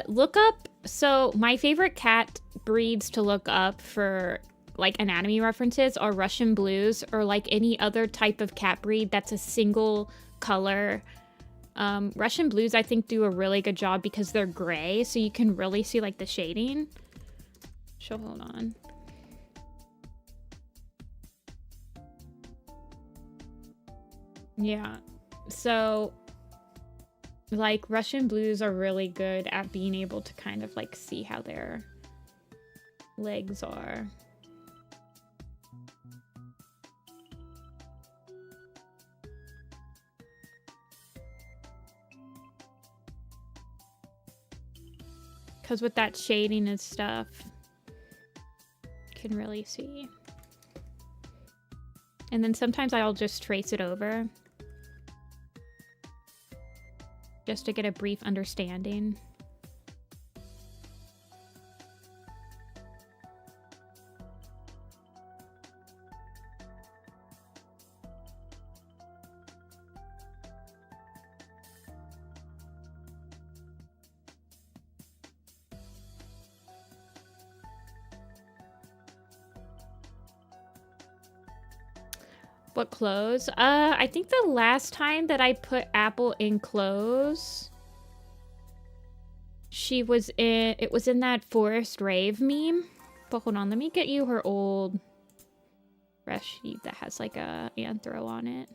Look up, so my favorite cat breeds to look up for like anatomy references are Russian blues or like any other type of cat breed that's a single color. Russian blues I think do a really good job because they're gray, so you can really see like the shading. So hold on. Yeah, so like Russian blues are really good at being able to kind of like see how their legs are. Because with that shading and stuff, you can really see. And then sometimes I'll just trace it over just to get a brief understanding. What clothes? I think the last time that I put Apple in clothes, she was in, it was in that Forest Rave meme. But hold on, let me get you her old ref sheet that has like a anthro on it.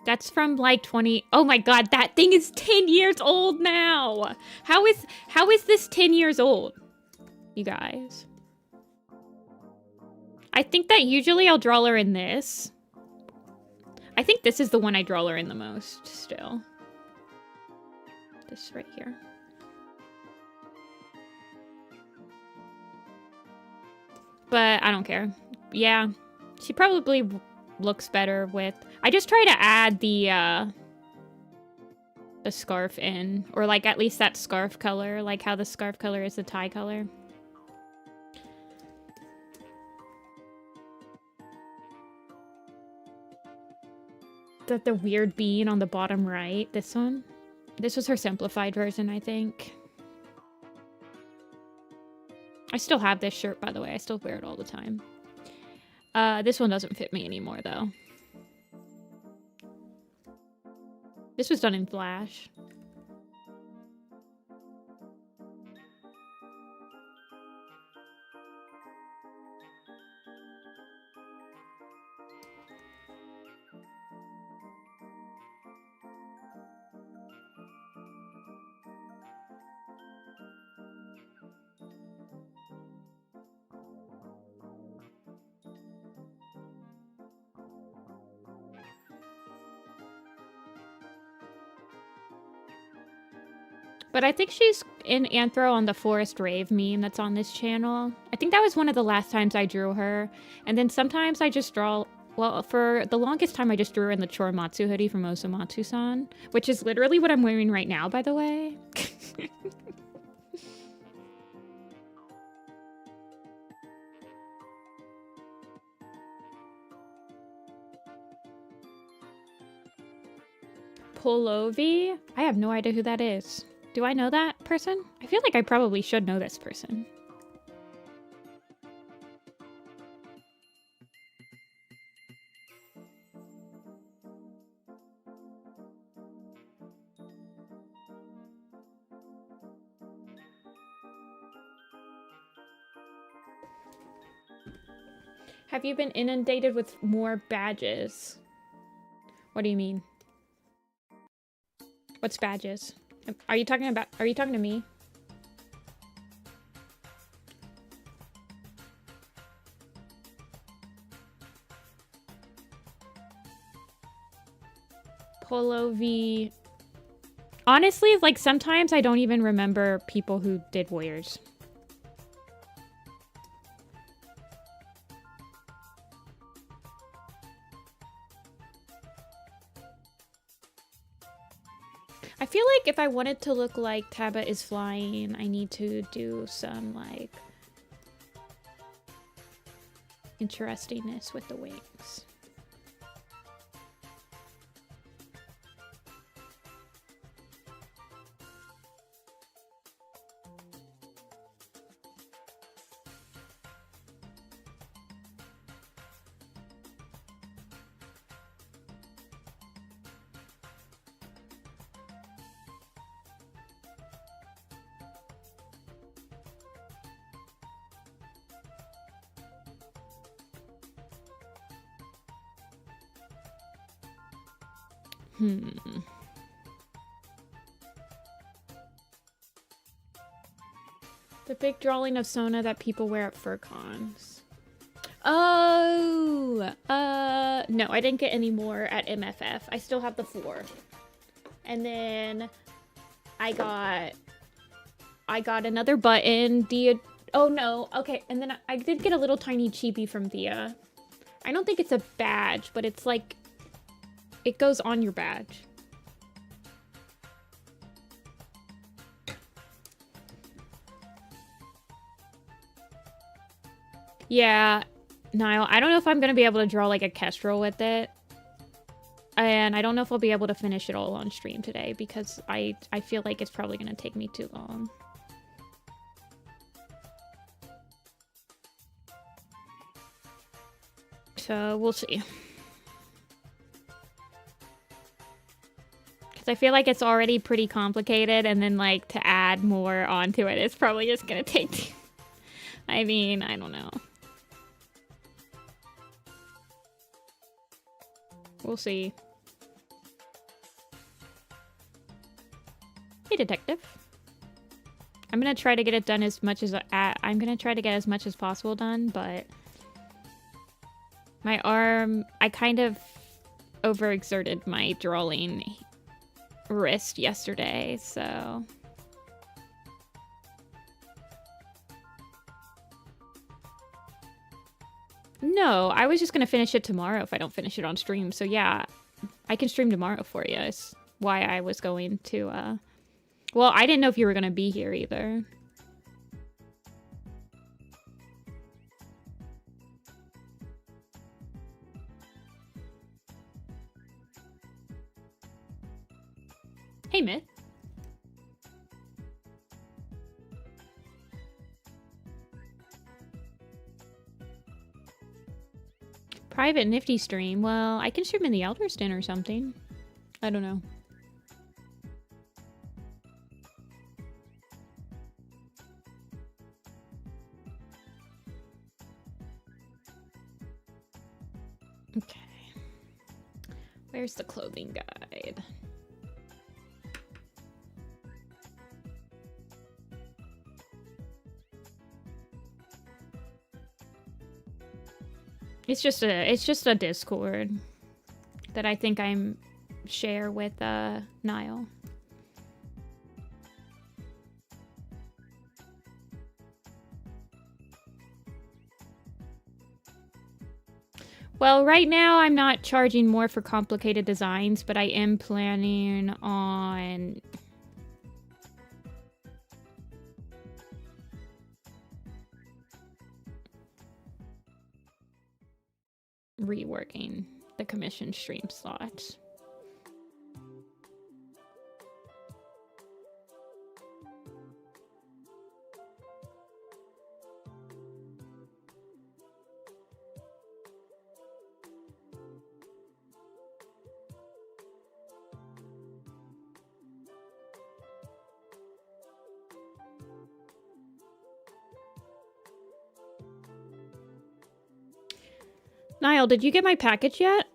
That's from like 20. Oh my god, that thing is 10 years old now. How is this 10 years old? You guys. I think that usually I'll draw her in this. I think this is the one I draw her in the most still. This right here. But I don't care. Yeah, she probably looks better with... I just try to add the scarf in, or like at least that scarf color, like how the scarf color is the tie color. The weird bean on the bottom right, this one. This was her simplified version, I think. I still have this shirt, by the way. I still wear it all the time. This one doesn't fit me anymore, though. This was done in Flash. But I think she's in Anthro on the Forest Rave meme that's on this channel. I think that was one of the last times I drew her. And then sometimes I just draw... Well, for the longest time, I just drew her in the Choromatsu hoodie from Osamatsu-san, which is literally what I'm wearing right now, by the way. Polovi? I have no idea who that is. Do I know that person? I feel like I probably should know this person. Have you been inundated with more badges? What do you mean? What's badges? Are you talking to me? Polo V. Honestly, like sometimes I don't even remember people who did Warriors. I feel like if I wanted to look like Taba is flying, I need to do some, like, interestingness with the wings. The big drawing of Sona that people wear at fur cons. Oh! No, I didn't get any more at MFF. I still have the 4. And then I got another button. Oh no, okay. And then I did get a little tiny chibi from Thea. I don't think it's a badge, but it's like, it goes on your badge. Yeah, Niall, I don't know if I'm going to be able to draw like a Kestrel with it. And I don't know if I'll be able to finish it all on stream today because I feel like it's probably going to take me too long. So we'll see. Because I feel like it's already pretty complicated, and then like to add more onto it, it's probably just going to take... I mean, I don't know. We'll see. Hey, detective. I'm gonna try to get it done as much as I'm gonna try to get as much as possible done, but my arm, I kind of overexerted my drawing wrist yesterday, so No, I was just gonna finish it tomorrow if I don't finish it on stream. So yeah, I can stream tomorrow for you. Is why I was going to, well, I didn't know if you were gonna be here either. Hey, Myth. Private Nifty stream. Well, I can stream in the Elderston or something. I don't know. Okay. Where's the clothing guide? It's just a Discord that I think I'm share with Niall. Well, right now I'm not charging more for complicated designs, but I am planning on reworking the commission stream slots. Niall, did you get my package yet?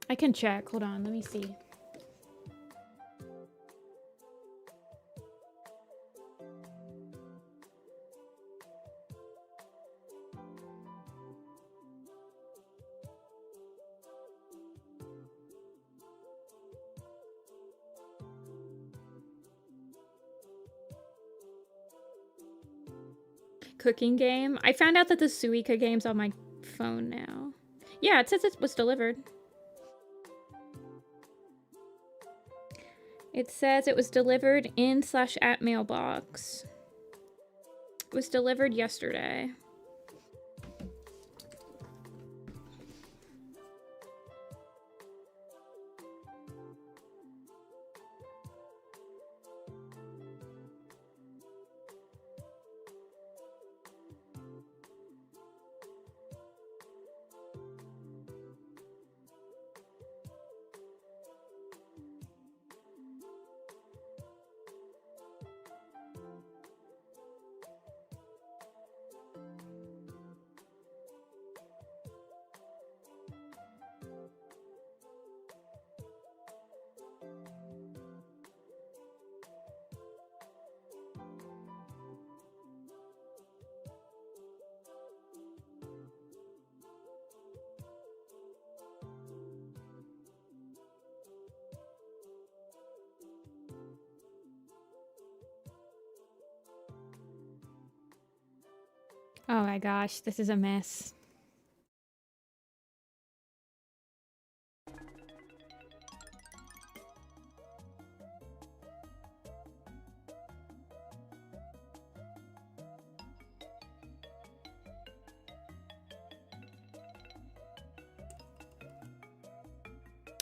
I can check. Hold on, let me see. Cooking game. I found out that the Suica game's on my phone now. Yeah, it says it was delivered. It says it was delivered in/at mailbox. It was delivered yesterday. Oh my gosh, this is a mess.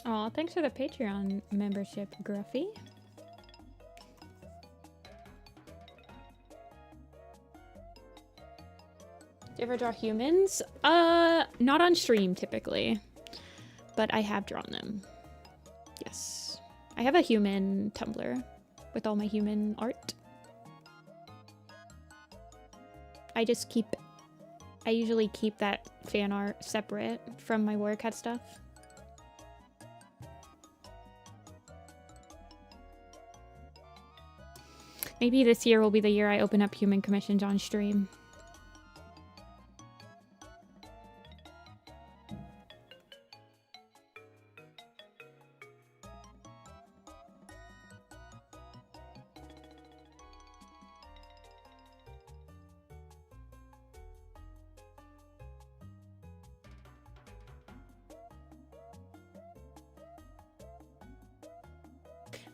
Aw, thanks for the Patreon membership, Gruffy. Do you ever draw humans? Not on stream typically, but I have drawn them. Yes. I have a human Tumblr with all my human art. I usually keep that fan art separate from my Warrior Cat stuff. Maybe this year will be the year I open up human commissions on stream.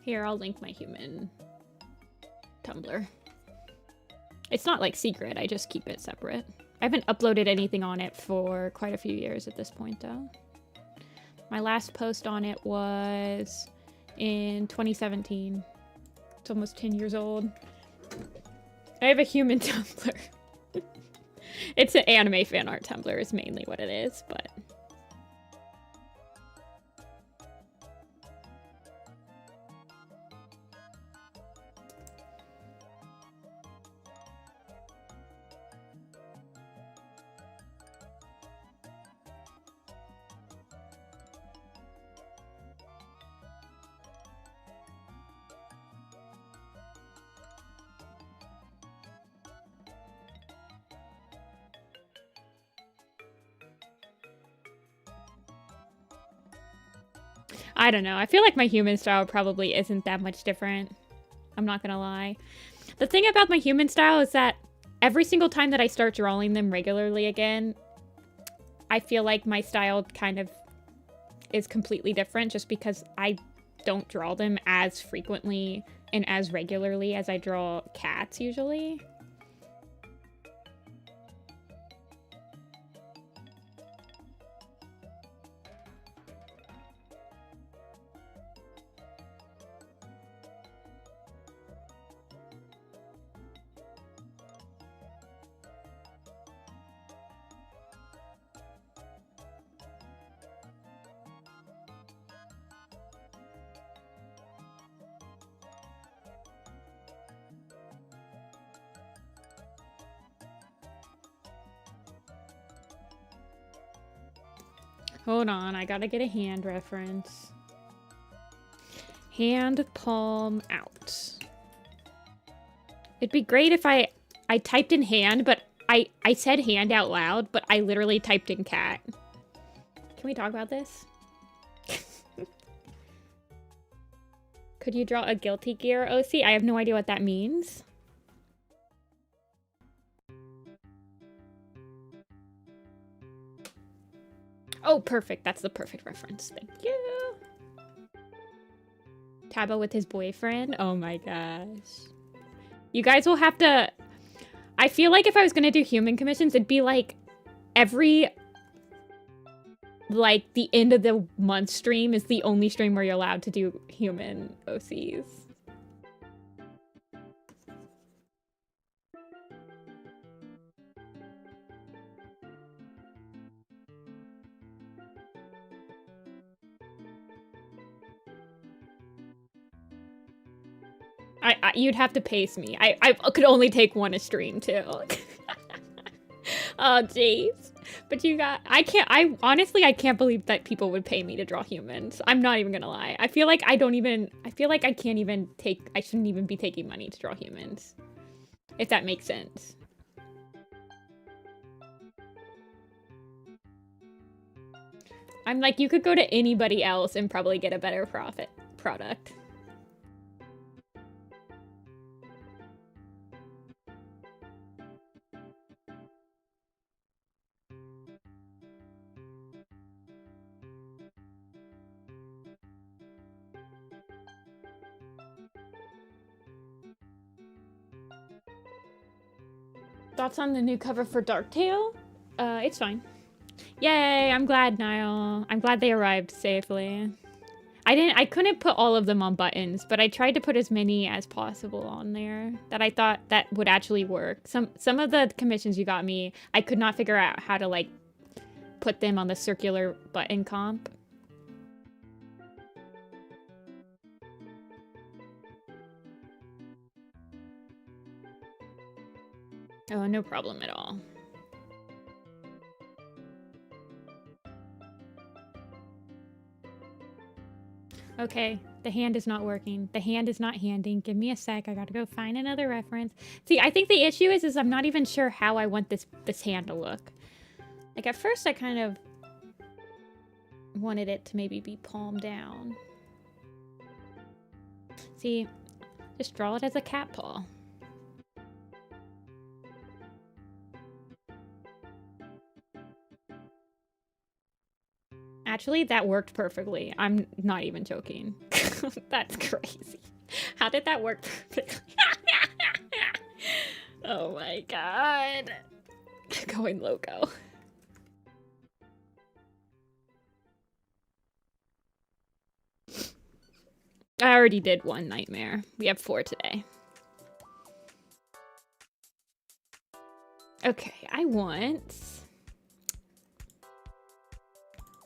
Here, I'll link my human Tumblr. It's not like secret, I just keep it separate. I haven't uploaded anything on it for quite a few years at this point though. My last post on it was in 2017. It's almost 10 years old. I have a human Tumblr. It's an anime fan art Tumblr is mainly what it is, but... I don't know. I feel like my human style probably isn't that much different. I'm not gonna lie. The thing about my human style is that every single time that I start drawing them regularly again, I feel like my style kind of is completely different just because I don't draw them as frequently and as regularly as I draw cats usually. Hold on, I gotta get a hand reference. Hand palm out. It'd be great if I typed in hand, but I said hand out loud, but I literally typed in cat. Can we talk about this? Could you draw a Guilty Gear OC? I have no idea what that means. Oh, perfect. That's the perfect reference. Thank you. Tabo with his boyfriend. Oh my gosh. You guys will have to... I feel like if I was going to do human commissions, it'd be like every... Like, the end of the month stream is the only stream where you're allowed to do human OCs. You'd have to pace me. I could only take one a stream, too. Oh, jeez. But you got... honestly, I can't believe that people would pay me to draw humans. I'm not even gonna lie. I feel like I can't even take... I shouldn't even be taking money to draw humans. If that makes sense. I'm like, you could go to anybody else and probably get a better product. Thoughts on the new cover for Darktail? It's fine. Yay, I'm glad, Niall. I'm glad they arrived safely. I couldn't put all of them on buttons, but I tried to put as many as possible on there that I thought that would actually work. Some of the commissions you got me, I could not figure out how to, like, put them on the circular button comp. Oh, no problem at all. Okay, the hand is not working. The hand is not handing. Give me a sec. I gotta go find another reference. See, I think the issue is I'm not even sure how I want this hand to look. Like, at first I kind of wanted it to maybe be palm down. See, just draw it as a cat paw. Actually, that worked perfectly. I'm not even joking. That's crazy. How did that work perfectly? Oh my god. Going loco. I already did one nightmare. We have 4 today. Okay, I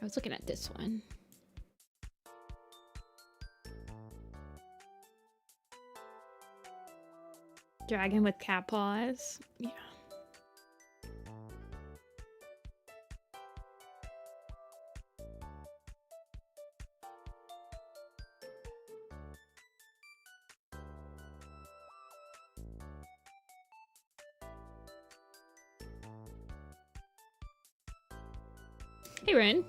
was looking at this one. Dragon with cat paws. Yeah. Hey, Rin.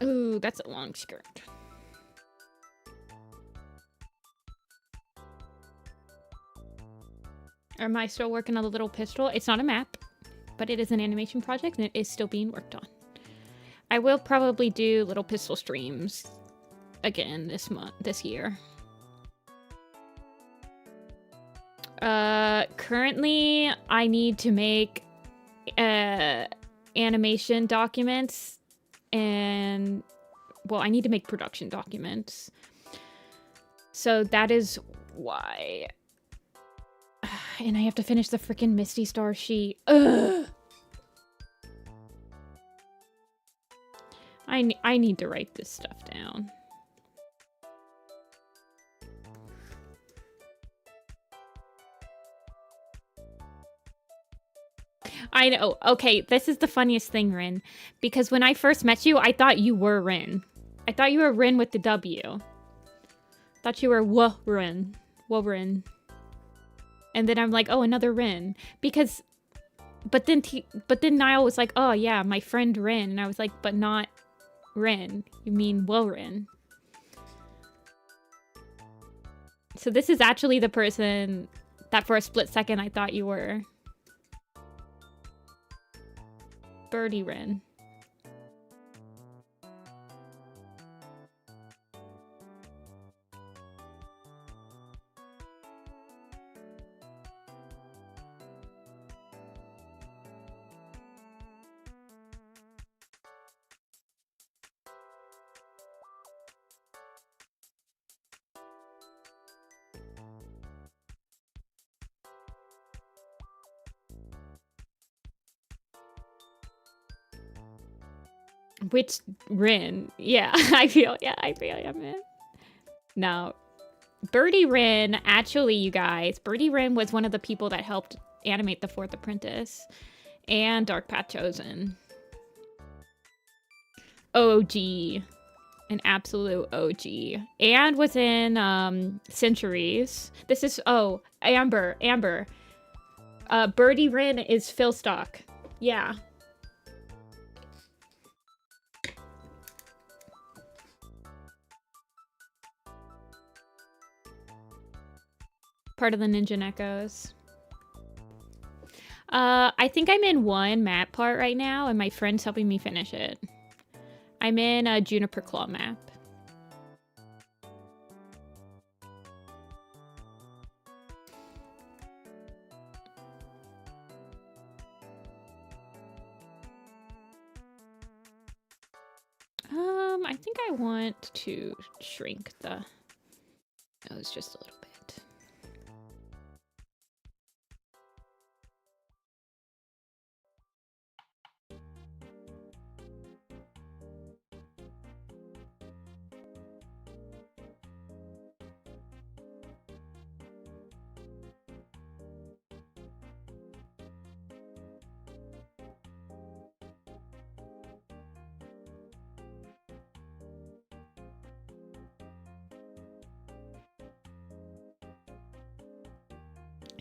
Ooh, that's a long skirt. Am I still working on the little pistol? It's not a map, but it is an animation project and it is still being worked on. I will probably do little pistol streams again this year. Currently I need to make animation documents and well, I need to make production documents. So that is why. And I have to finish the freaking Misty Star sheet. Ugh. I need to write this stuff down. I know. Okay, this is the funniest thing, Rin. Because when I first met you, I thought you were Rin. I thought you were Rin with the W. Thought you were Rin. Rin. And then I'm like, oh, another Rin. Because, but then Niall was like, oh yeah, my friend Rin. And I was like, but not Rin. You mean Rin. So this is actually the person that for a split second I thought you were. Birdie Rin. Which Rin? Yeah, I feel yeah, man. No. Birdie Rin, actually, you guys, Birdie Rin was one of the people that helped animate The Fourth Apprentice and Dark Path Chosen. OG. An absolute OG. And was in Centuries. This is, oh, Amber. Birdie Rin is Philstock. Yeah. Part of the Ninja Echoes. I think I'm in one map part right now, and my friend's helping me finish it. I'm in a Juniper Claw map. I think I want to shrink the nose just a little bit.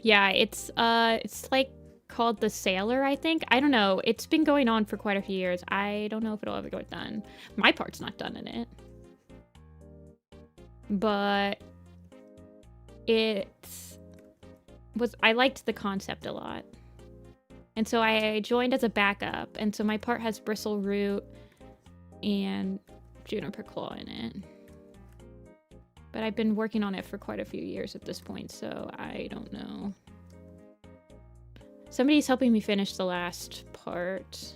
Yeah, it's like called The Sailor, I think. I don't know. It's been going on for quite a few years. I don't know if it'll ever get done. My part's not done in it. But it's I liked the concept a lot. And so I joined as a backup. And so my part has bristle root and juniper claw in it. But I've been working on it for quite a few years at this point, so I don't know. Somebody's helping me finish the last part.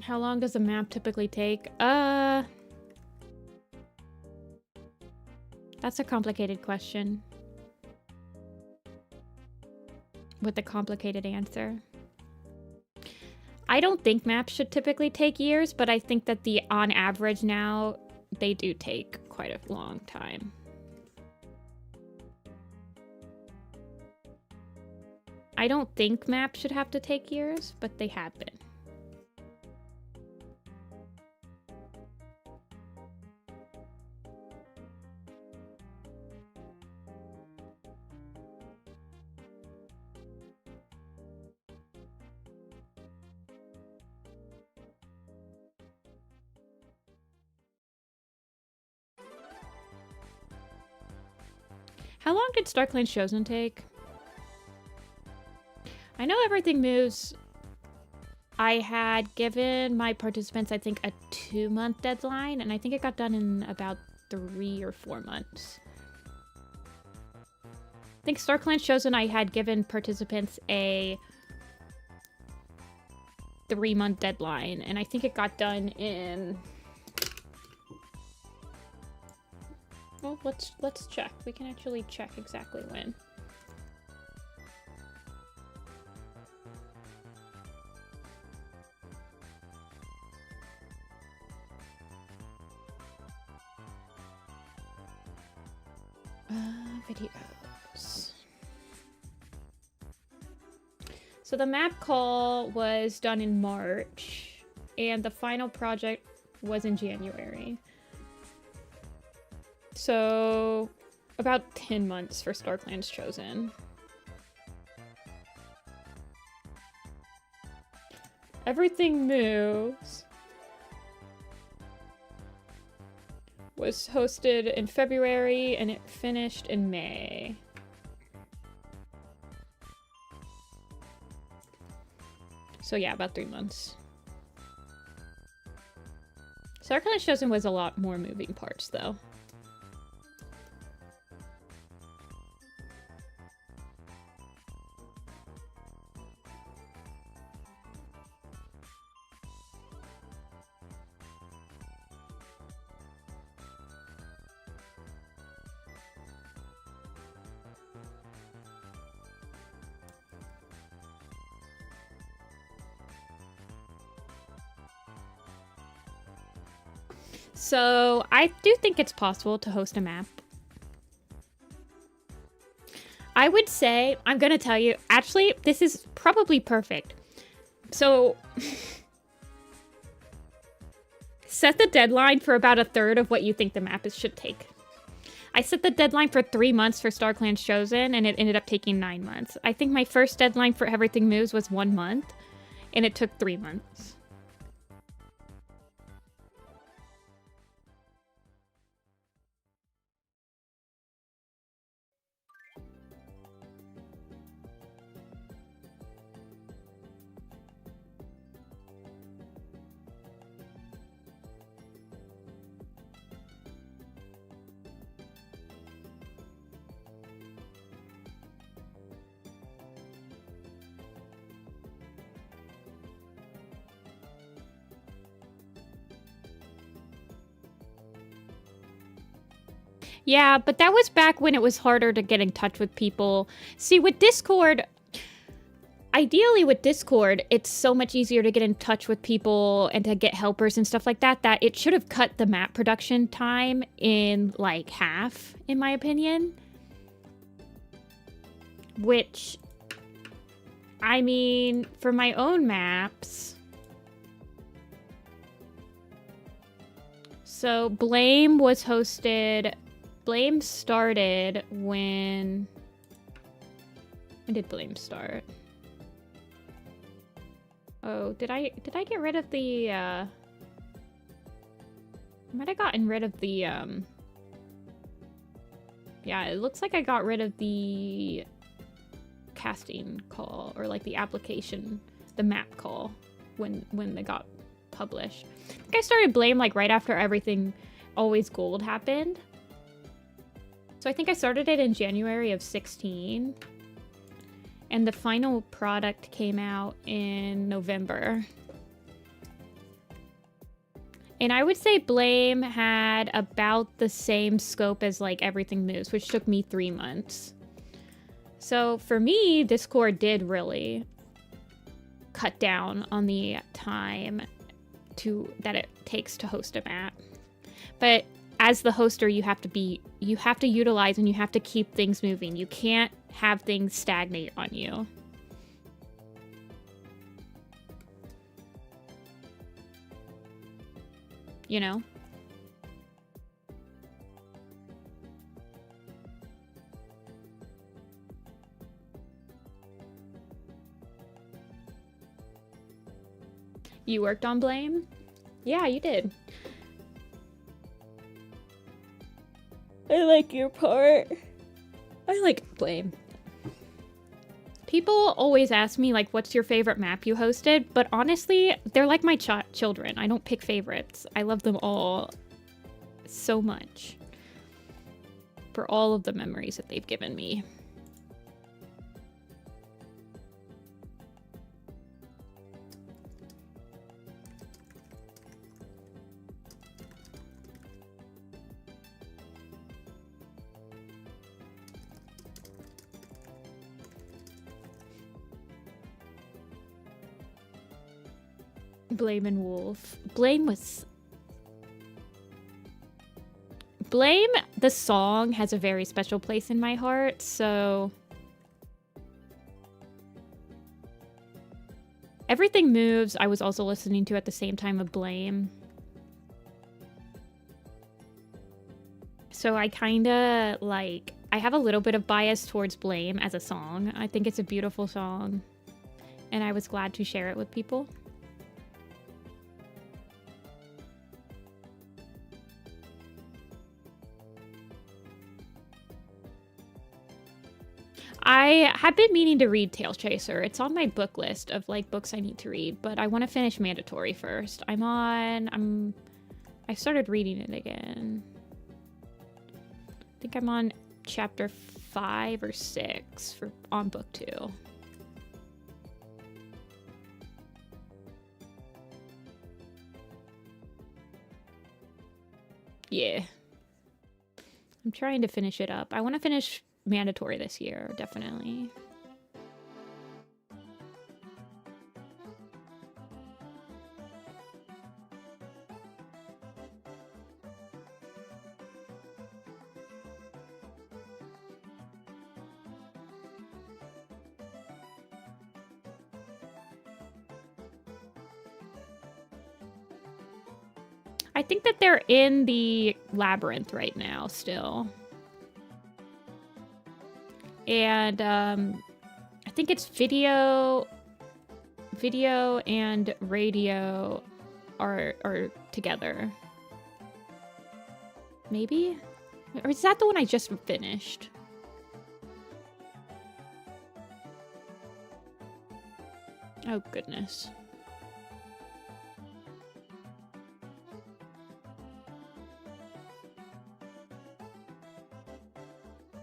How long does a map typically take? That's a complicated question. With a complicated answer. I don't think maps should typically take years, but I think that on average now, they do take quite a long time. I don't think maps should have to take years, but they have been. How long did StarClan's Chosen take? I know Everything Moves. I had given my participants, I think, a 2-month deadline, and I think it got done in about 3 or 4 months. I think StarClan's Chosen, I had given participants a 3-month deadline, and I think it got done in... Well, let's check. We can actually check exactly when. Videos. So the map call was done in March, and the final project was in January. So, about 10 months for StarClan's Chosen. Everything Moves was hosted in February, and it finished in May. So yeah, about 3 months. StarClan's Chosen was a lot more moving parts, though. So, I do think it's possible to host a map. I would say, I'm gonna tell you, actually, this is probably perfect. So, set the deadline for about 1/3 of what you think the map should take. I set the deadline for 3 months for StarClan's Chosen, and it ended up taking 9 months. I think my first deadline for Everything Moves was 1 month, and it took 3 months. Yeah, but that was back when it was harder to get in touch with people. See, with Discord, ideally with Discord, it's so much easier to get in touch with people and to get helpers and stuff like that, that it should have cut the map production time in like half, in my opinion. Which, I mean, for my own maps... So, Blame was hosted... Blame started when... When did Blame start? Oh, did I get rid of the, I might have gotten rid of the, yeah, it looks like I got rid of the casting call, or like the application, the map call, when they got published. I think I started Blame like right after everything Always Gold happened. So I think I started it in January of 16. And the final product came out in November. And I would say Blame had about the same scope as like Everything Moves, which took me 3 months. So for me, Discord did really cut down on the time that it takes to host a map. But as the hoster, you have to utilize and you have to keep things moving. You can't have things stagnate on you. You know? You worked on Blame? Yeah, you did. I like your part. I like Blame. People always ask me, like, what's your favorite map you hosted? But honestly, they're like my children. I don't pick favorites. I love them all so much for all of the memories that they've given me. Blame and Wolf. Blame, the song has a very special place in my heart, so... Everything Moves, I was also listening to at the same time of Blame. So I kinda, like... I have a little bit of bias towards Blame as a song. I think it's a beautiful song. And I was glad to share it with people. I have been meaning to read Tail Chaser. It's on my book list of like books I need to read, but I want to finish Mandatory first. I started reading it again. I think I'm on chapter 5 or 6 on book 2. Yeah. I'm trying to finish it up. I want to finish Mandatory this year, definitely. I think that they're in the labyrinth right now still. And I think it's video and radio are together. Maybe? Or is that the one I just finished? Oh, goodness.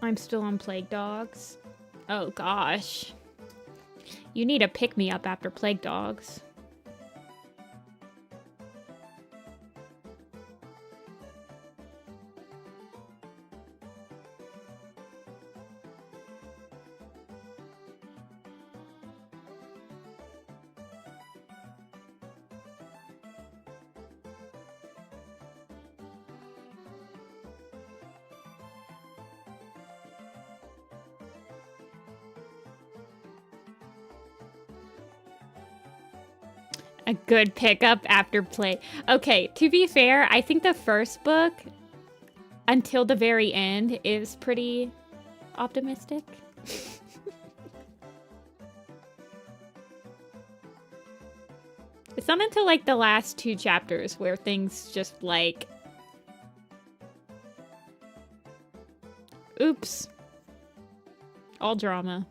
I'm still on Plague Dogs. Oh, gosh. You need a pick-me-up after Plague Dogs. A good pickup after play. Okay, to be fair, I think the first book until the very end is pretty optimistic. It's not until like the last 2 chapters where things just like... Oops. All drama.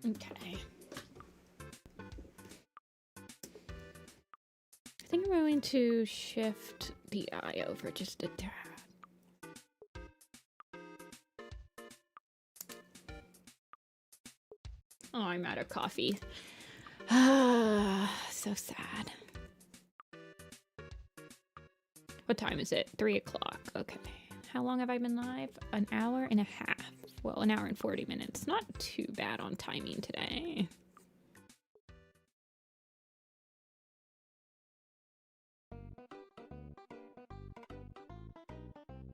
Okay. I think I'm going to shift the eye over just a tad. Oh, I'm out of coffee. Ah, so sad. What time is it? 3 o'clock. Okay. How long have I been live? An hour and a half. Well, an hour and 40 minutes. Not too bad on timing today.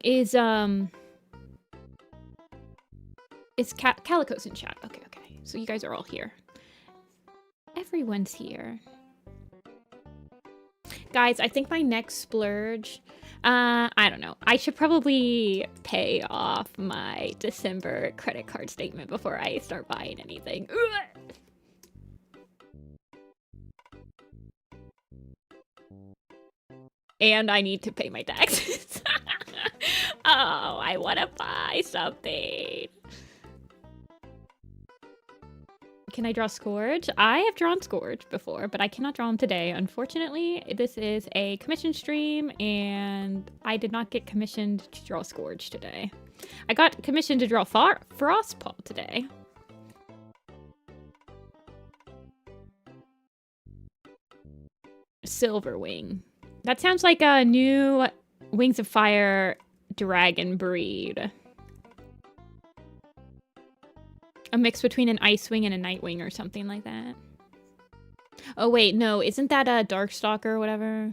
Is Calico's in chat? Okay, okay. So you guys are all here. Everyone's here. Guys, I think my next splurge... I don't know. I should probably pay off my December credit card statement before I start buying anything. And I need to pay my taxes. Oh, I want to buy something. Can I draw Scourge? I have drawn Scourge before, but I cannot draw him today. Unfortunately, this is a commission stream, and I did not get commissioned to draw Scourge today. I got commissioned to draw Frostpaw today. Silverwing. That sounds like a new Wings of Fire dragon breed. A mix between an Icewing and a Nightwing or something like that. Oh wait, no, isn't that a Darkstalker or whatever?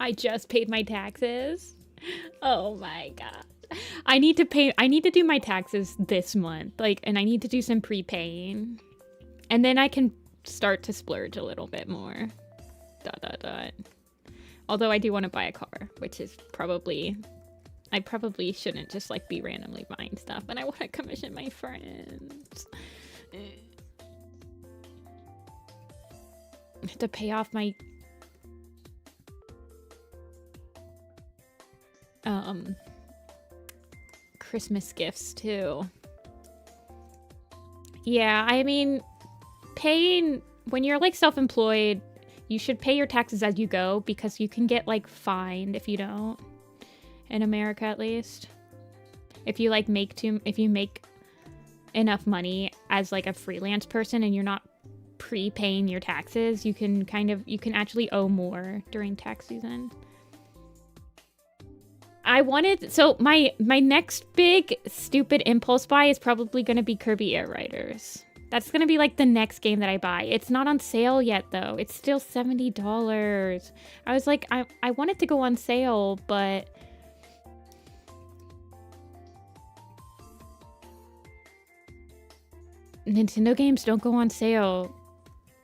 I just paid my taxes. Oh my god. I need to do my taxes this month. Like, and I need to do some prepaying. And then I can start to splurge a little bit more. ... Although I do want to buy a car, which is probably... I probably shouldn't just like be randomly buying stuff, and I want to commission my friends. I have to pay off my... Christmas gifts too. Yeah, I mean, paying when you're like self-employed, you should pay your taxes as you go because you can get like fined if you don't. In America, at least, if you like if you make enough money as like a freelance person and you're not prepaying your taxes, you can actually owe more during tax season. So my next big stupid impulse buy is probably going to be Kirby Air Riders. That's going to be like the next game that I buy. It's not on sale yet though. It's still $70. I was like, I want it to go on sale, but Nintendo games don't go on sale.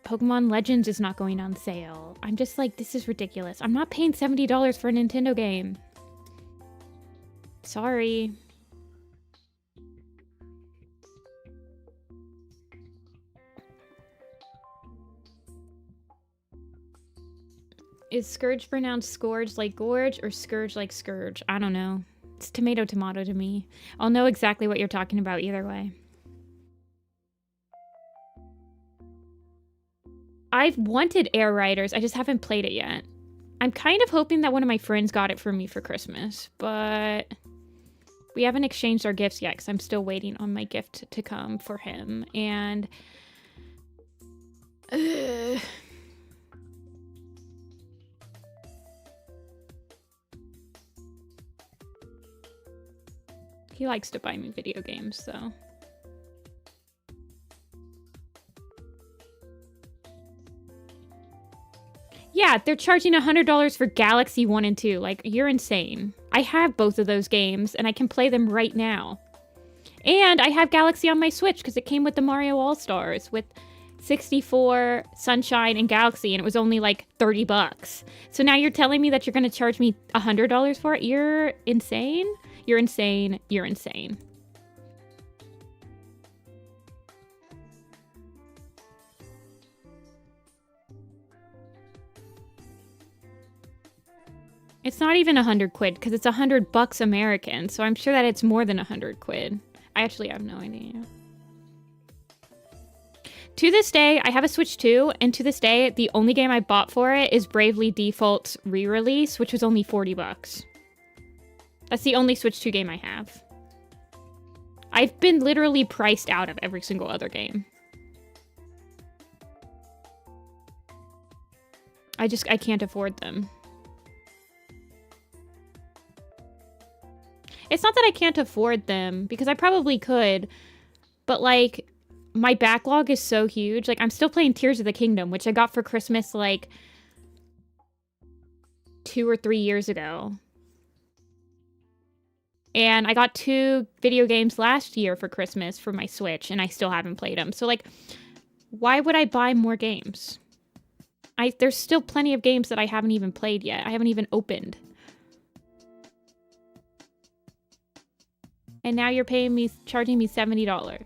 Pokemon Legends is not going on sale. I'm just like, this is ridiculous. I'm not paying $70 for a Nintendo game. Sorry. Is Scourge pronounced Scourge like Gorge or Scourge like Scourge? I don't know. It's tomato to me. I'll know exactly what you're talking about either way. I've wanted Air Riders. I just haven't played it yet. I'm kind of hoping that one of my friends got it for me for Christmas, but we haven't exchanged our gifts yet because I'm still waiting on my gift to come for him. And he likes to buy me video games, so. Yeah, they're charging $100 for Galaxy 1 and 2. Like, you're insane. I have both of those games, and I can play them right now. And I have Galaxy on my Switch, because it came with the Mario All-Stars, with 64, Sunshine, and Galaxy, and it was only like 30 bucks. So now you're telling me that you're going to charge me $100 for it? You're insane? You're insane. You're insane. It's not even 100 quid because it's 100 bucks American, so I'm sure that it's more than 100 quid. I actually have no idea. To this day, I have a Switch 2, and to this day, the only game I bought for it is Bravely Default's re-release, which was only 40 bucks. That's the only Switch 2 game I have. I've been literally priced out of every single other game. I can't afford them. It's not that I can't afford them, because I probably could, but, like, my backlog is so huge. Like, I'm still playing Tears of the Kingdom, which I got for Christmas, like, 2 or 3 years ago. And I got 2 video games last year for Christmas for my Switch, and I still haven't played them. So, like, why would I buy more games? There's still plenty of games that I haven't even played yet. I haven't even opened. And now you're charging me $70.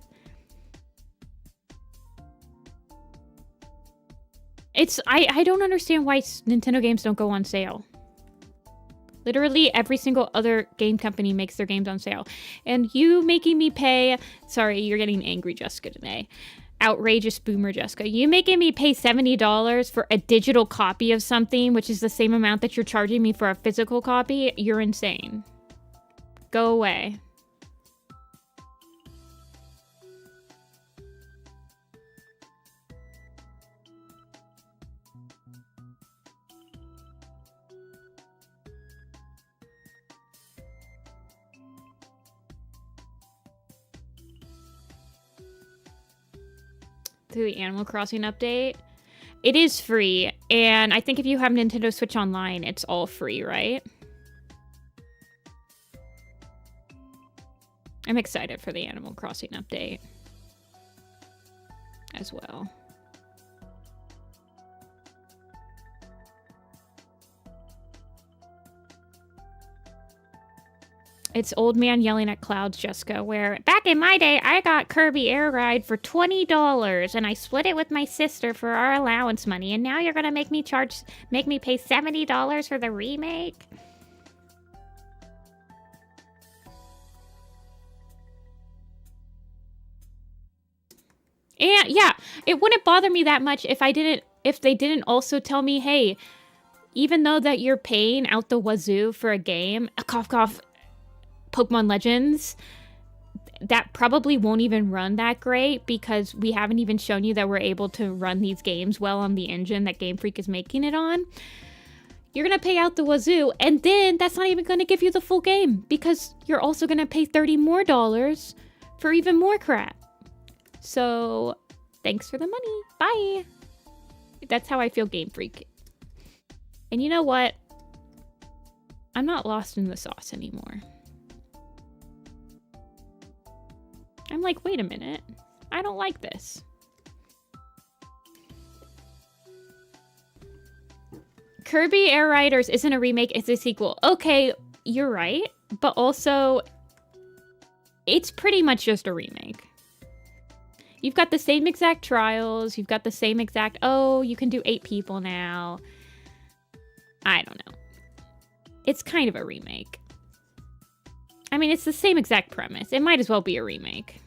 I don't understand why Nintendo games don't go on sale. Literally every single other game company makes their games on sale. And you making me pay, sorry, you're getting angry, Jessica, today. Outrageous boomer, Jessica. You making me pay $70 for a digital copy of something, which is the same amount that you're charging me for a physical copy? You're insane. Go away. Through the Animal Crossing update. It is free, and I think if you have Nintendo Switch Online, it's all free, right? I'm excited for the Animal Crossing update as well. It's old man yelling at clouds, Jessica, where back in my day, I got Kirby Air Ride for $20 and I split it with my sister for our allowance money. And now you're going to make me pay $70 for the remake? And yeah, it wouldn't bother me that much if they didn't also tell me, hey, even though that you're paying out the wazoo for a game, cough, cough, Pokemon Legends, that probably won't even run that great because we haven't even shown you that we're able to run these games well on the engine that Game Freak is making it on. You're going to pay out the wazoo, and then that's not even going to give you the full game because you're also going to pay $30 more for even more crap. So, thanks for the money. Bye. That's how I feel, Game Freak. And you know what? I'm not lost in the sauce anymore. I'm like, wait a minute. I don't like this. Kirby Air Riders isn't a remake, it's a sequel. Okay, you're right. But also, it's pretty much just a remake. You've got the same exact trials. You've got the same exact, oh, you can do 8 people now. I don't know. It's kind of a remake. I mean, it's the same exact premise. It might as well be a remake.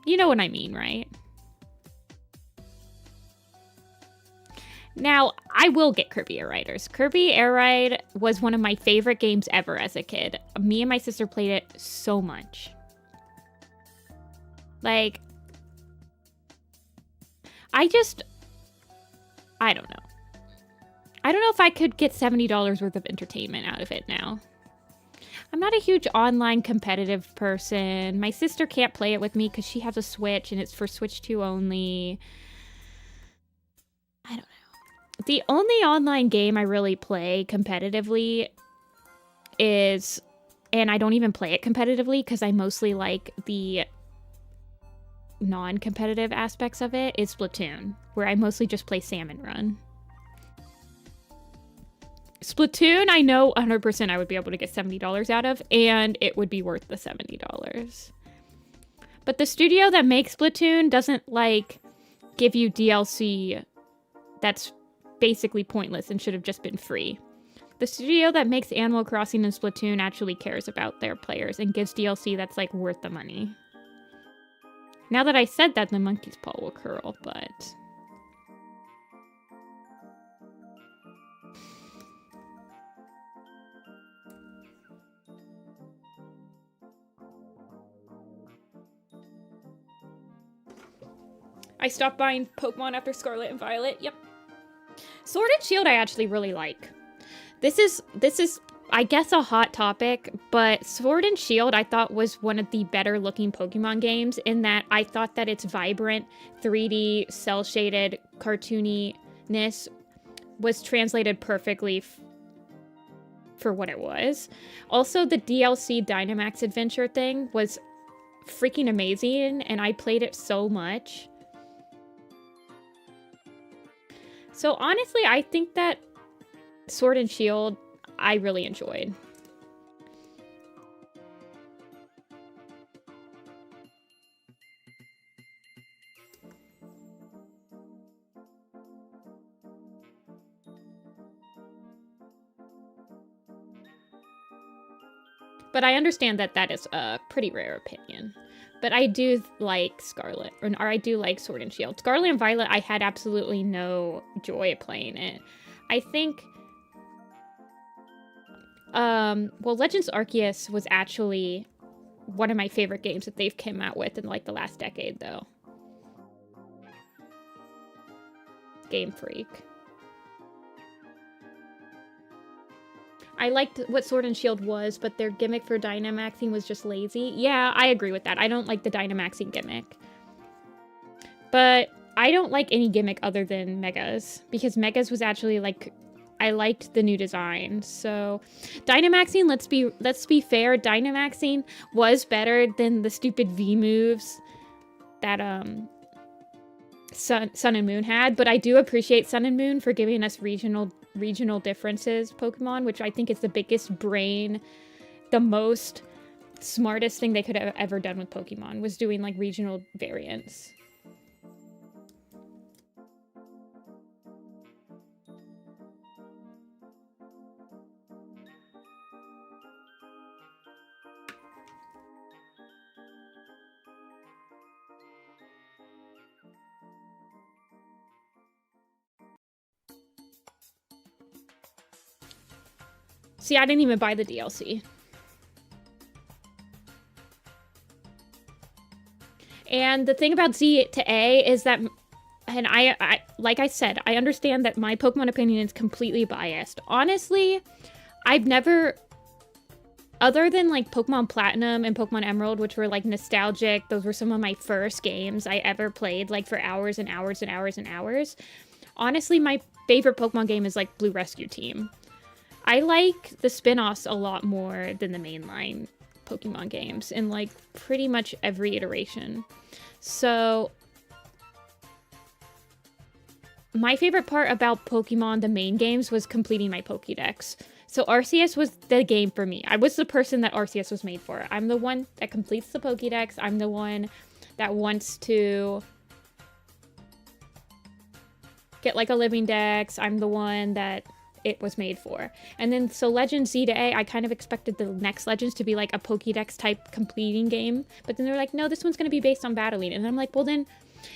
You know what I mean, right? Now, I will get Kirby Air Riders. Kirby Air Ride was one of my favorite games ever as a kid. Me and my sister played it so much. Like, I don't know. I don't know if I could get $70 worth of entertainment out of it now. I'm not a huge online competitive person. My sister can't play it with me because she has a Switch and it's for Switch 2 only. I don't know. The only online game I really play competitively is, and I don't even play it competitively because I mostly like the non-competitive aspects of it, is Splatoon, where I mostly just play Salmon Run. Splatoon, I know 100% I would be able to get $70 out of, and it would be worth the $70. But the studio that makes Splatoon doesn't, like, give you DLC that's basically pointless and should have just been free. The studio that makes Animal Crossing and Splatoon actually cares about their players and gives DLC that's, like, worth the money. Now that I said that, the monkey's paw will curl, but... I stopped buying Pokemon after Scarlet and Violet. Yep. Sword and Shield I actually really like. This is I guess a hot topic, but Sword and Shield I thought was one of the better looking Pokemon games in that I thought that its vibrant 3D cell shaded cartooniness was translated perfectly for what it was. Also, the DLC Dynamax Adventure thing was freaking amazing and I played it so much. So honestly, I think that Sword and Shield, I really enjoyed. But I understand that that is a pretty rare opinion. But I do like Scarlet, or I do like Sword and Shield. Scarlet and Violet, I had absolutely no joy playing it. I think, well, Legends Arceus was actually one of my favorite games that they've come out with in, like, the last decade, though. Game Freak. I liked what Sword and Shield was, but their gimmick for Dynamaxing was just lazy. Yeah, I agree with that. I don't like the Dynamaxing gimmick. But I don't like any gimmick other than Megas, because Megas was actually, like, I liked the new design. So Dynamaxing, let's be fair, Dynamaxing was better than the stupid V moves that Sun and Moon had, but I do appreciate Sun and Moon for giving us regional differences Pokemon, which I think is the biggest brain, the most smartest thing they could have ever done with Pokemon, was doing, like, regional variants. See, I didn't even buy the DLC. And the thing about Z to A is that, and I like I said, I understand that my Pokemon opinion is completely biased. Honestly, I've never, other than, like, Pokemon Platinum and Pokemon Emerald, which were, like, nostalgic, those were some of my first games I ever played, like, for hours and hours and hours and hours. Honestly, my favorite Pokemon game is, like, Blue Rescue Team. I like the spin-offs a lot more than the mainline Pokemon games in, like, pretty much every iteration. So my favorite part about Pokemon, the main games, was completing my Pokédex. So Arceus was the game for me. I was the person that Arceus was made for. I'm the one that completes the Pokédex. I'm the one that wants to get, like, a living dex. I'm the one that it was made for. And then, so Legends Z to A, I kind of expected the next Legends to be, like, a Pokédex type completing game. But then they're like, no, this one's going to be based on battling. And I'm like, well then,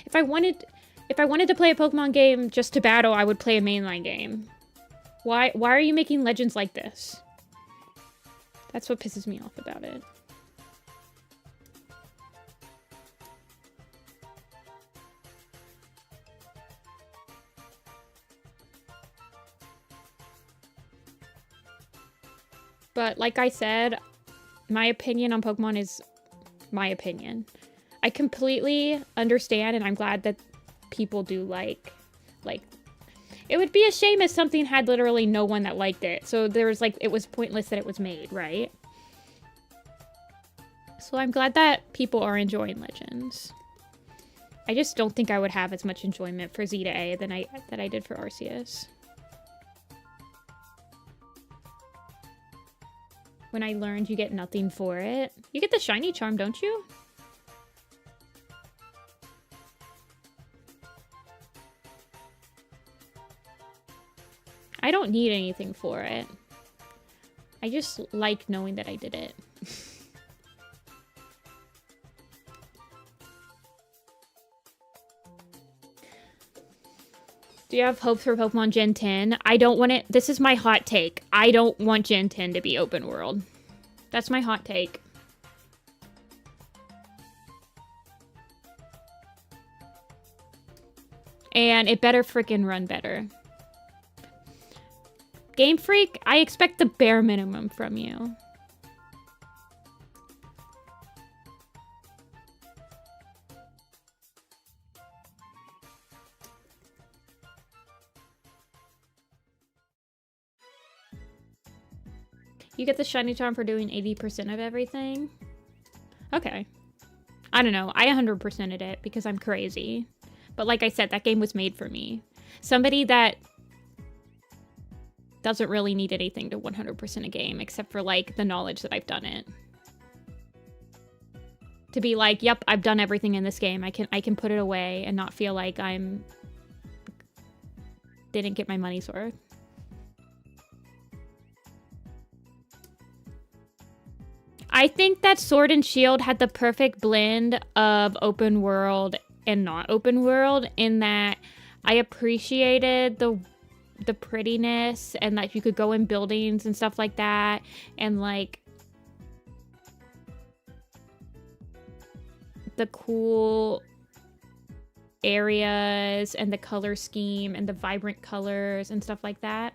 if I wanted If I wanted to play a Pokemon game just to battle, I would play a mainline game. Why are you making Legends like this? That's what pisses me off about it. But like I said, my opinion on Pokemon is my opinion. I completely understand, and I'm glad that people do like, it would be a shame if something had literally no one that liked it. So there was like, it was pointless that it was made, right? So I'm glad that people are enjoying Legends. I just don't think I would have as much enjoyment for Z to A than I did for Arceus. When I learned you get nothing for it. You get the shiny charm, don't you? I don't need anything for it. I just like knowing that I did it. Do you have hopes for Pokemon Gen 10? I don't want it. This is my hot take. I don't want Gen 10 to be open world. That's my hot take. And it better freaking run better. Game Freak, I expect the bare minimum from you. You get the shiny charm for doing 80% of everything? Okay. I don't know. I 100%ed it because I'm crazy. But like I said, that game was made for me. Somebody that doesn't really need anything to 100% a game except for like the knowledge that I've done it. To be like, yep, I've done everything in this game. I can put it away and not feel like didn't get my money's worth. I think that Sword and Shield had the perfect blend of open world and not open world in that I appreciated the prettiness and that you could go in buildings and stuff like that, and like the cool areas and the color scheme and the vibrant colors and stuff like that.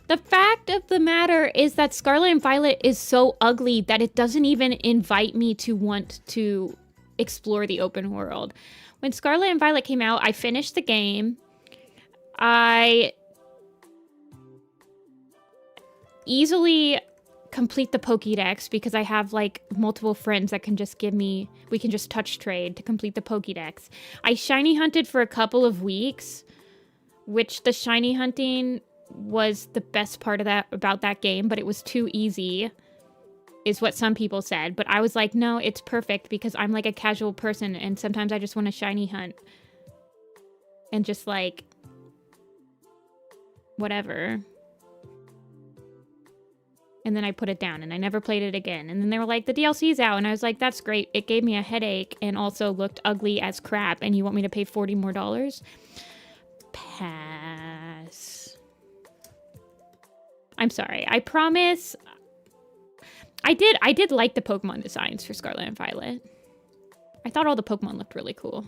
The fact of the matter is that Scarlet and Violet is so ugly that it doesn't even invite me to want to explore the open world. When Scarlet and Violet came out, I finished the game. I easily complete the Pokédex because I have like multiple friends that can just we can just touch trade to complete the Pokédex. I shiny hunted for a couple of weeks, which the shiny hunting was the best part of about that game, but it was too easy, is what some people said. But I was like, no, it's perfect because I'm like a casual person and sometimes I just want to shiny hunt and just like whatever. And then I put it down and I never played it again. And then they were like, the DLC's out. And I was like, that's great. It gave me a headache and also looked ugly as crap. And you want me to pay $40 more? Pass. I'm sorry. I promise. I did like the Pokemon designs for Scarlet and Violet. I thought all the Pokemon looked really cool.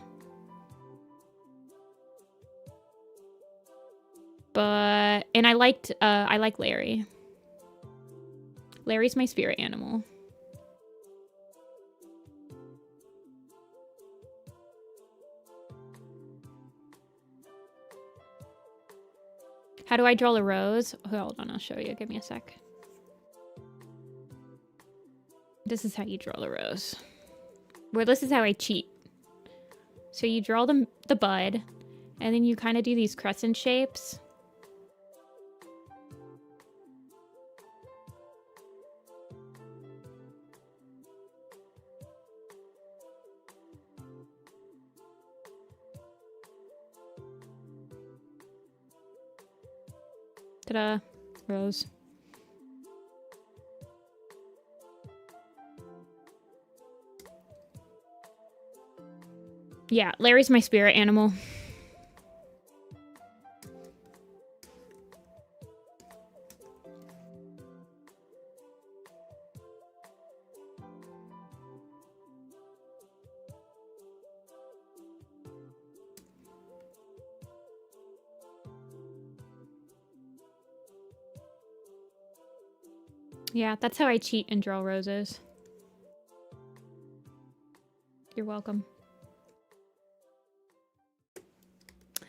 But, and I like Larry. Larry's my spirit animal. How do I draw a rose? Hold on, I'll show you. Give me a sec. This is how you draw the rose. Well, this is how I cheat. So you draw the bud, and then you kind of do these crescent shapes. Ta-da. Rose. Yeah, Larry's my spirit animal. Yeah, that's how I cheat and draw roses. You're welcome.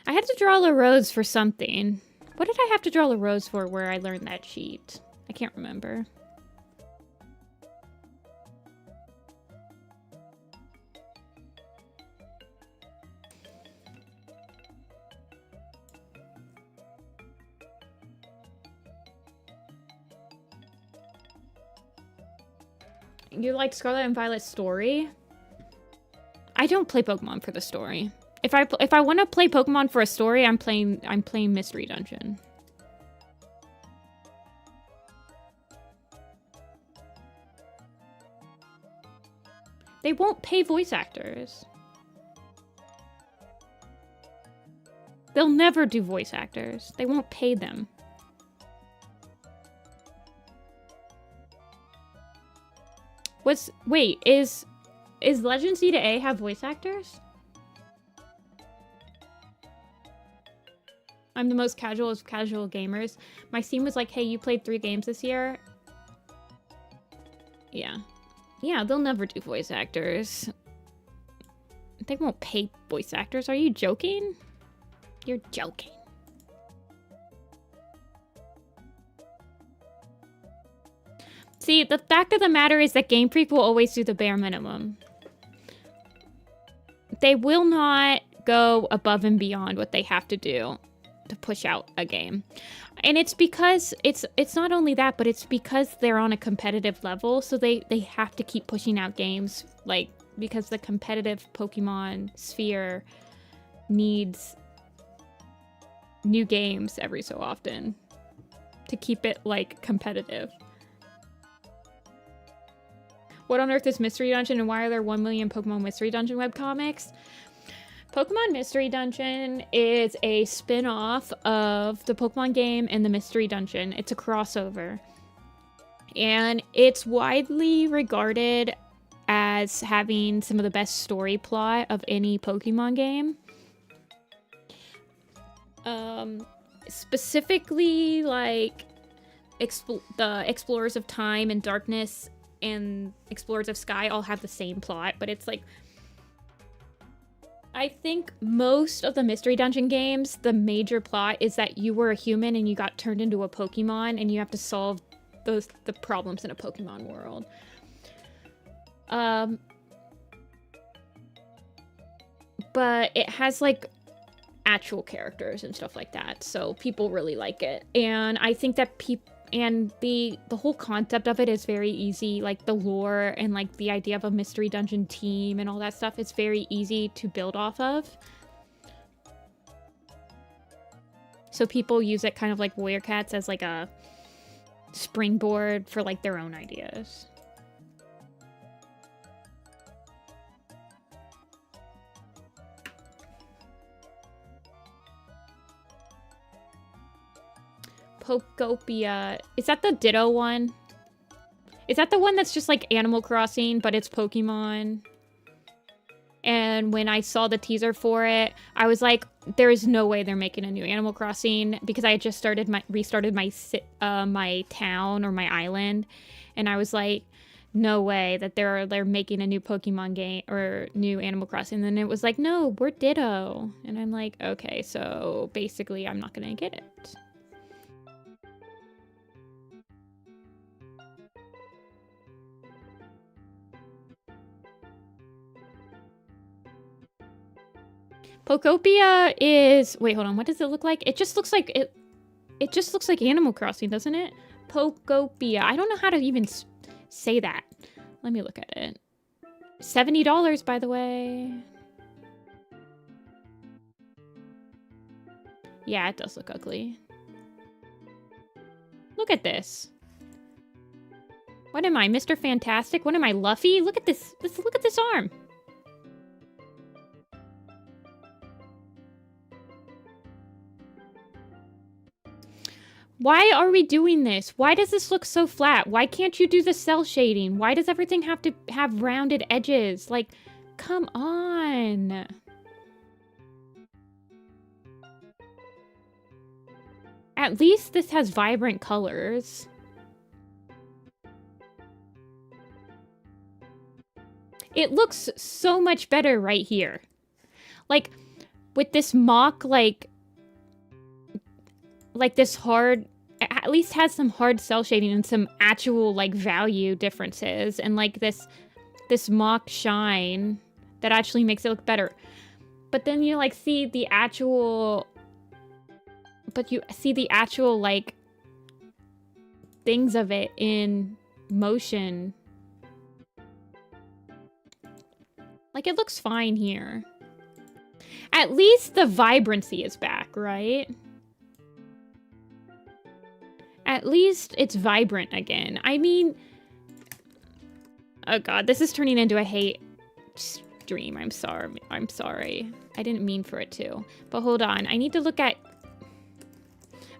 I had to draw a rose for something. What did I have to draw a rose for where I learned that cheat? I can't remember. You like Scarlet and Violet's story? I don't play Pokemon for the story. If I want to play Pokemon for a story, I'm playing Mystery Dungeon. They won't pay voice actors. They'll never do voice actors. They won't pay them. Wait, is Legend C to A have voice actors? I'm the most casual of casual gamers. My team was like, hey, you played 3 games this year? Yeah. Yeah, they'll never do voice actors. They won't pay voice actors. Are you joking? You're joking. See, the fact of the matter is that Game Freak will always do the bare minimum. They will not go above and beyond what they have to do to push out a game. And it's because it's not only that, but it's because they're on a competitive level, so they have to keep pushing out games, like, because the competitive Pokemon sphere needs new games every so often to keep it, like, competitive. What on earth is Mystery Dungeon, and why are there 1 million Pokemon Mystery Dungeon webcomics? Pokemon Mystery Dungeon is a spin-off of the Pokemon game and the Mystery Dungeon. It's a crossover. And it's widely regarded as having some of the best story plot of any Pokemon game. Specifically, like, the Explorers of Time and Darkness and Explorers of Sky all have the same plot, but it's like, I think most of the Mystery Dungeon games, the major plot is that you were a human and you got turned into a Pokemon and you have to solve the problems in a Pokemon world. But it has, like, actual characters and stuff like that, so people really like it. And I think that and the whole concept of it is very easy, like the lore and like the idea of a Mystery Dungeon team and all that stuff is very easy to build off of. So people use it kind of like Warrior Cats as like a springboard for like their own ideas. Pokopia. Is that the Ditto one? Is that the one that's just like Animal Crossing, but it's Pokemon? And when I saw the teaser for it, I was like, there is no way they're making a new Animal Crossing, because I had just restarted my town or my island, and I was like, no way that they're making a new Pokemon game or new Animal Crossing. And then it was like, no, we're Ditto. And I'm like, okay, so basically I'm not gonna get it. Pokopia is... Wait, hold on. What does it look like? It just looks like... It just looks like Animal Crossing, doesn't it? Pokopia. I don't know how to even say that. Let me look at it. $70, by the way. Yeah, it does look ugly. Look at this. What am I, Mr. Fantastic? What am I, Luffy? Look at this. Look at this arm. Why are we doing this? Why does this look so flat? Why can't you do the cell shading? Why does everything have to have rounded edges? Like, come on. At least this has vibrant colors. It looks so much better right here. Like, with this mock, like this hard, at least has some hard cell shading and some actual, like, value differences. And, like, this mock shine that actually makes it look better. But then you, like, see the actual... But you see the actual, like, things of it in motion. Like, it looks fine here. At least the vibrancy is back, right? At least it's vibrant again. I mean... Oh god, this is turning into a hate stream. I'm sorry. I didn't mean for it to. But hold on, I need to look at...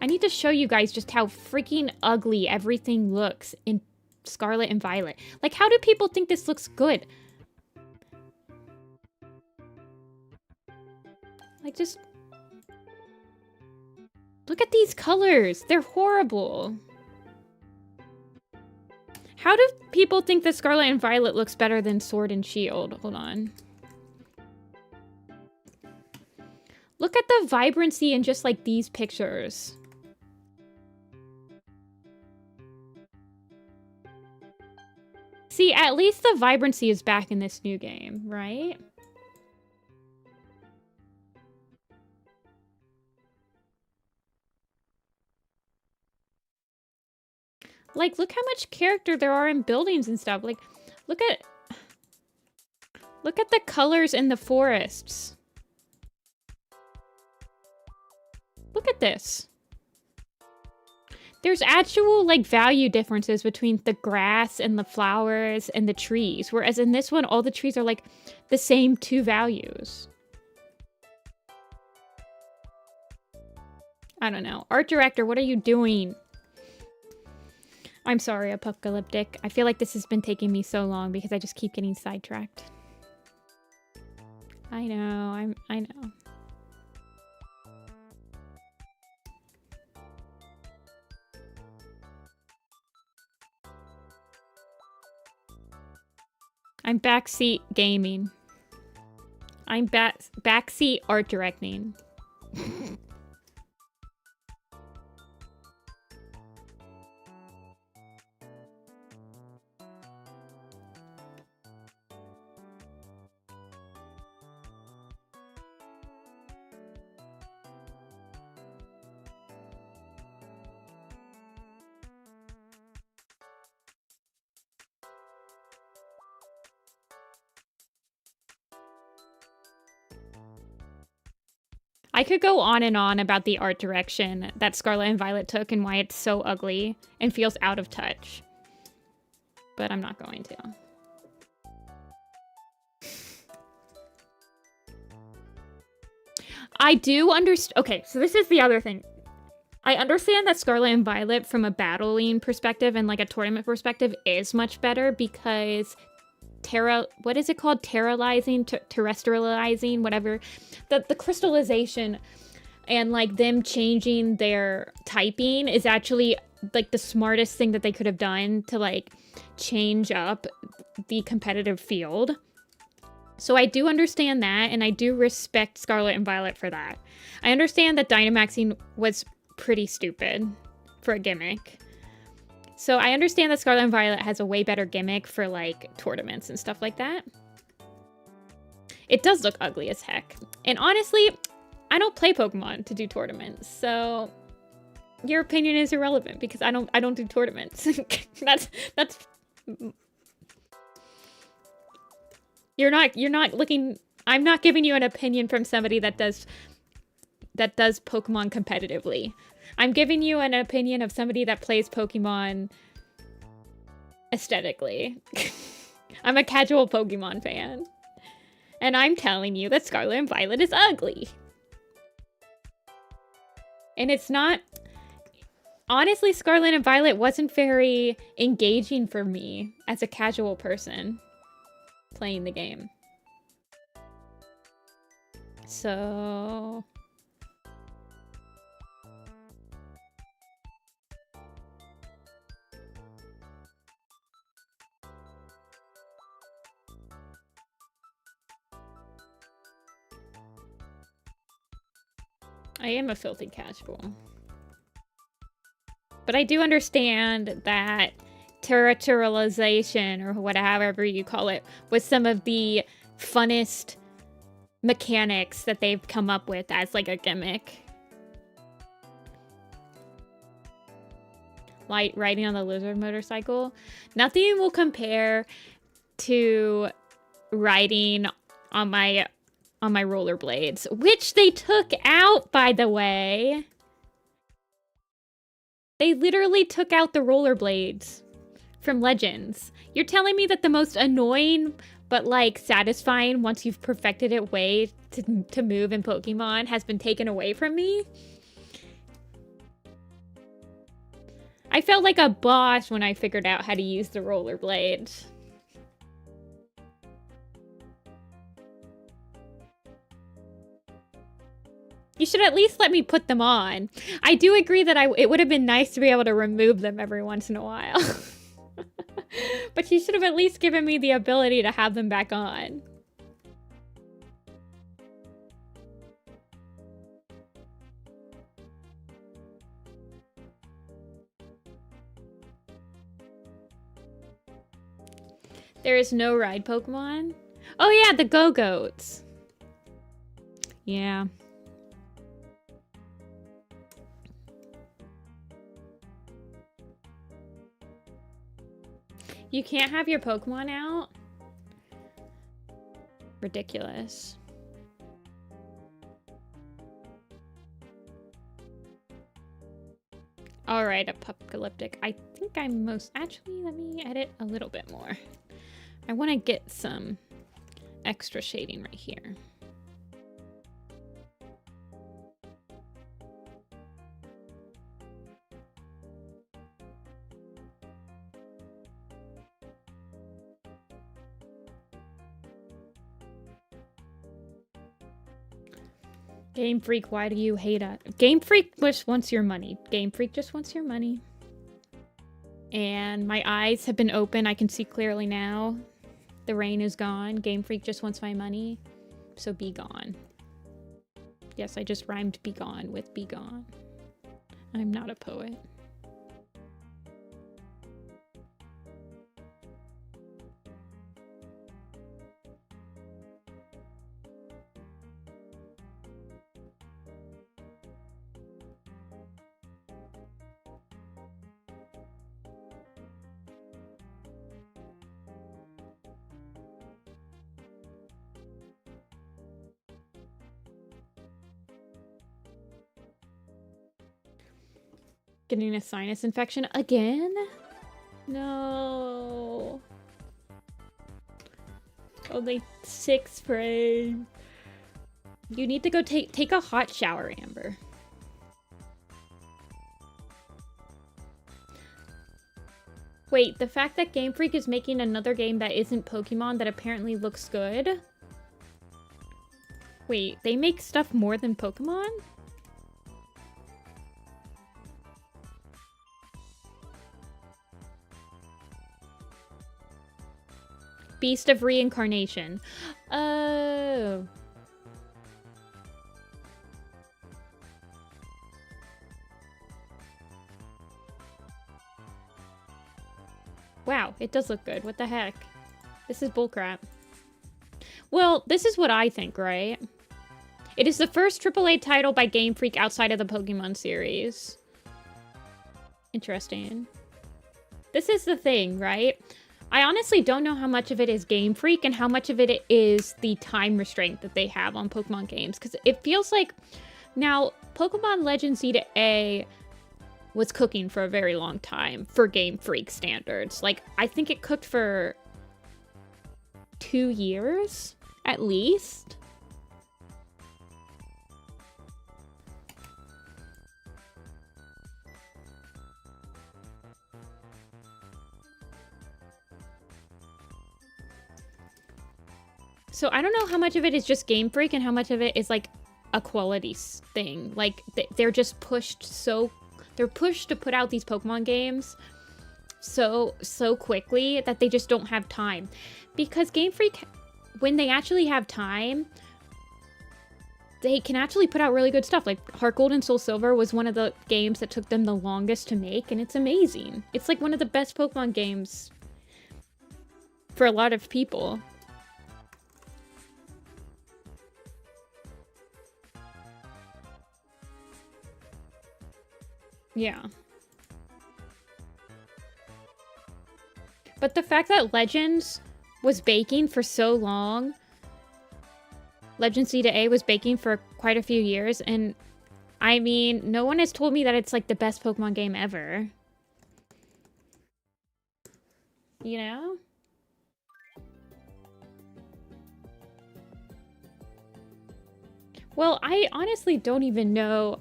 I need to show you guys just how freaking ugly everything looks in Scarlet and Violet. Like, how do people think this looks good? Like, just... Look at these colors. They're horrible. How do people think that Scarlet and Violet looks better than Sword and Shield? Hold on. Look at the vibrancy in just, like, these pictures. See, at least the vibrancy is back in this new game, right? Like, look how much character there are in buildings and stuff. Like, look at the colors in the forests. Look at this. There's actual, like, value differences between the grass and the flowers and the trees. Whereas in this one, all the trees are, like, the same 2 values. I don't know. Art director, what are you doing? I'm sorry, Apocalyptic. I feel like this has been taking me so long because I just keep getting sidetracked. I know. I know. I'm backseat gaming. I'm backseat art directing. I could go on and on about the art direction that Scarlet and Violet took and why it's so ugly and feels out of touch. But I'm not going to. I do understand. Okay, so this is the other thing. I understand that Scarlet and Violet, from a battling perspective and like a tournament perspective, is much better because what is it called? Terrestrializing, whatever. The crystallization and like them changing their typing is actually like the smartest thing that they could have done to like change up the competitive field. So I do understand that, and I do respect Scarlet and Violet for that. I understand that Dynamaxing was pretty stupid for a gimmick. So I understand that Scarlet and Violet has a way better gimmick for like tournaments and stuff like that. It does look ugly as heck. And honestly, I don't play Pokemon to do tournaments, so your opinion is irrelevant because I don't do tournaments. that's You're not looking. I'm not giving you an opinion from somebody that does Pokemon competitively. I'm giving you an opinion of somebody that plays Pokemon aesthetically. I'm a casual Pokemon fan. And I'm telling you that Scarlet and Violet is ugly. And it's not... Honestly, Scarlet and Violet wasn't very engaging for me as a casual person playing the game. So... I am a filthy casual. But I do understand that territorialization, or whatever you call it, was some of the funnest mechanics that they've come up with as like a gimmick. Like riding on the lizard motorcycle. Nothing will compare to riding on my rollerblades, which they took out, by the way. They literally took out the rollerblades from Legends. You're telling me that the most annoying but like satisfying once you've perfected it way to move in Pokemon has been taken away from me? I felt like a boss when I figured out how to use the rollerblades. You should at least let me put them on. I do agree that it would have been nice to be able to remove them every once in a while. But you should have at least given me the ability to have them back on. There is no ride Pokemon? Oh yeah, the Go-Goats. Yeah. You can't have your Pokemon out? Ridiculous. Alright, apocalyptic. I think I'm most... Actually, let me edit a little bit more. I want to get some extra shading right here. Game Freak, why do you hate us? Game Freak just wants your money. Game Freak just wants your money. And my eyes have been open. I can see clearly now. The rain is gone. Game Freak just wants my money. So be gone. Yes, I just rhymed be gone with be gone. I'm not a poet. Getting a sinus infection again? No. Only 6 frames. You need to go take a hot shower, Amber. Wait, the fact that Game Freak is making another game that isn't Pokemon that apparently looks good? Wait, they make stuff more than Pokemon? Beast of Reincarnation. Oh. Wow, it does look good. What the heck? This is bullcrap. Well, this is what I think, right? It is the first AAA title by Game Freak outside of the Pokemon series. Interesting. This is the thing, right? I honestly don't know how much of it is Game Freak and how much of it is the time restraint that they have on Pokemon games. Because it feels like... Now, Pokemon Legends Z-A was cooking for a very long time for Game Freak standards. Like, I think it cooked for 2 years, at least. So I don't know how much of it is just Game Freak and how much of it is like a quality thing. Like they're just pushed they're pushed to put out these Pokemon games so quickly that they just don't have time. Because Game Freak, when they actually have time, they can actually put out really good stuff. Like Heart Gold and Soul Silver was one of the games that took them the longest to make, and it's amazing. It's like one of the best Pokemon games for a lot of people. Yeah. But the fact that Legends was baking for so long, Legends Z-A was baking for quite a few years, and I mean, no one has told me that it's like the best Pokemon game ever. You know? Well, I honestly don't even know.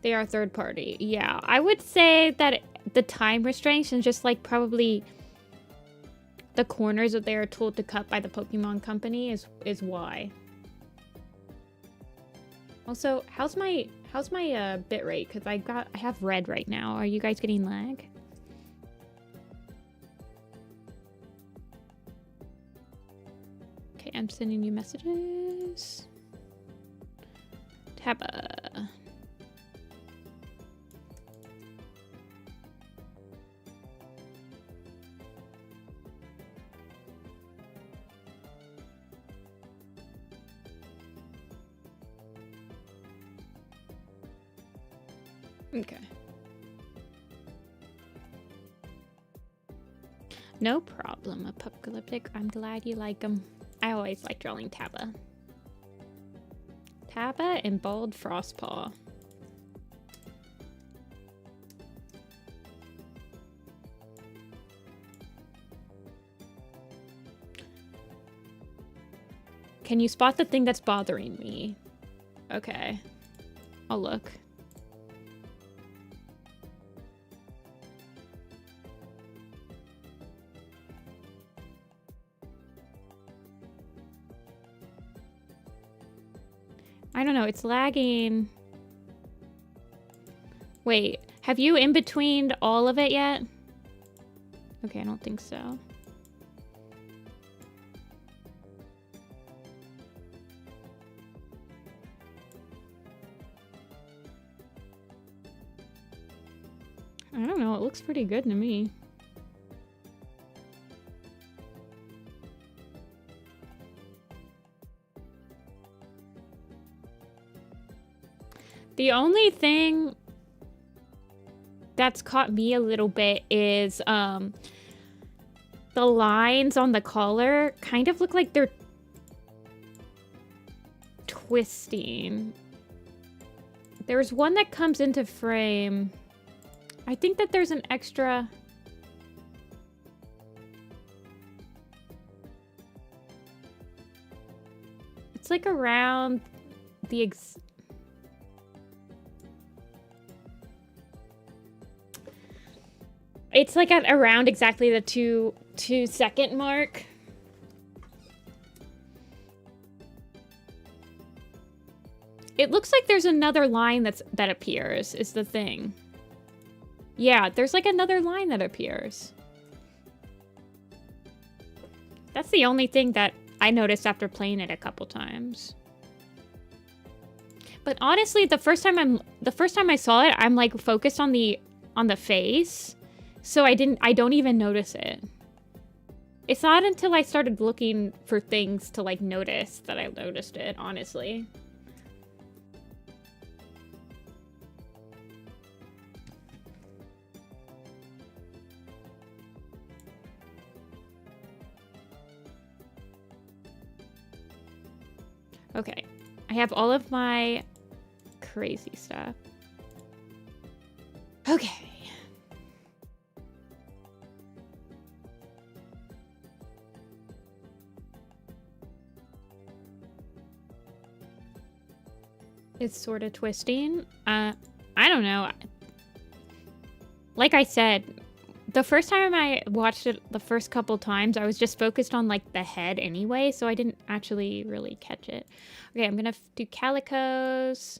They are third party. Yeah, I would say that the time restraints and just like probably the corners that they are told to cut by the Pokemon Company is why. Also, how's my bit rate? Because I have red right now. Are you guys getting lag? Okay, I'm sending you messages. Taba. Okay. No problem, Apocalyptic. I'm glad you like them. I always like drawing Taba. Taba and Bald Frostpaw. Can you spot the thing that's bothering me? Okay. I'll look. I don't know, it's lagging. Wait, have you in betweened all of it yet? Okay, I don't think so. I don't know, it looks pretty good to me. The only thing that's caught me a little bit is the lines on the collar kind of look like they're twisting. There's one that comes into frame. I think that there's an extra... It's like around the It's like at around exactly the 2-second mark. It looks like there's another line that appears, is the thing. Yeah, there's like another line that appears. That's the only thing that I noticed after playing it a couple times. But honestly, the first time I saw it, I'm like focused on the face. So I don't even notice it. It's not until I started looking for things to like notice that I noticed it, honestly. Okay. I have all of my crazy stuff. Okay. It's sort of twisting. I don't know. Like I said, the first time I watched it, the first couple times, I was just focused on like the head anyway, so I didn't actually really catch it. Okay, I'm gonna do calicos,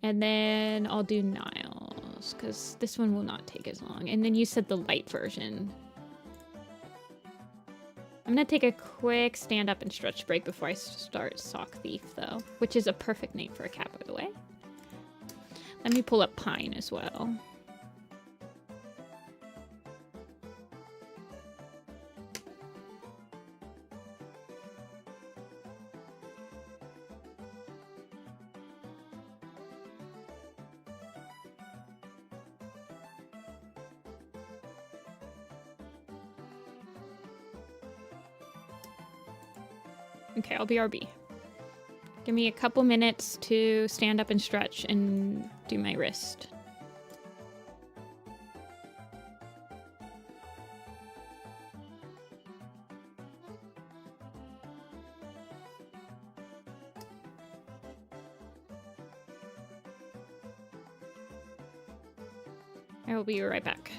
and then I'll do Niles, because this one will not take as long. And then you said the light version. I'm gonna take a quick stand up and stretch break before I start Sock Thief, though, which is a perfect name for a cat, by the way. Let me pull up Pine as well. Okay, I'll BRB. Give me a couple minutes to stand up and stretch and do my wrist. I will be right back.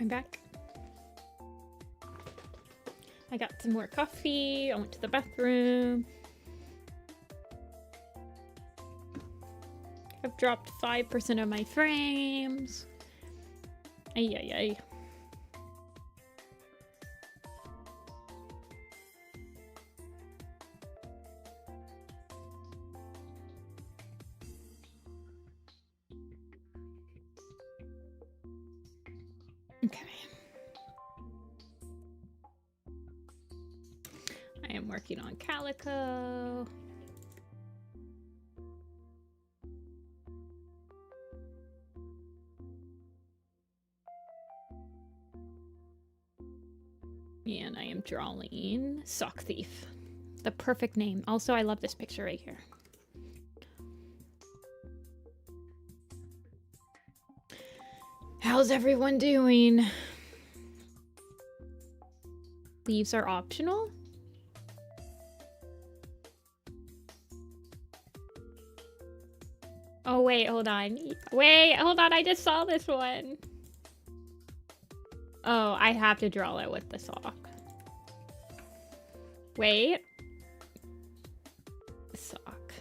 I'm back. I got some more coffee. I went to the bathroom. I've dropped 5% of my frames. Ay, ay, ay. Okay. I am working on Calico. And I am drawing Sock Thief. The perfect name. Also, I love this picture right here. How's everyone doing? Leaves are optional? Oh, wait, hold on. Wait, hold on. I just saw this one. Oh, I have to draw it with the sock. Wait. Sock.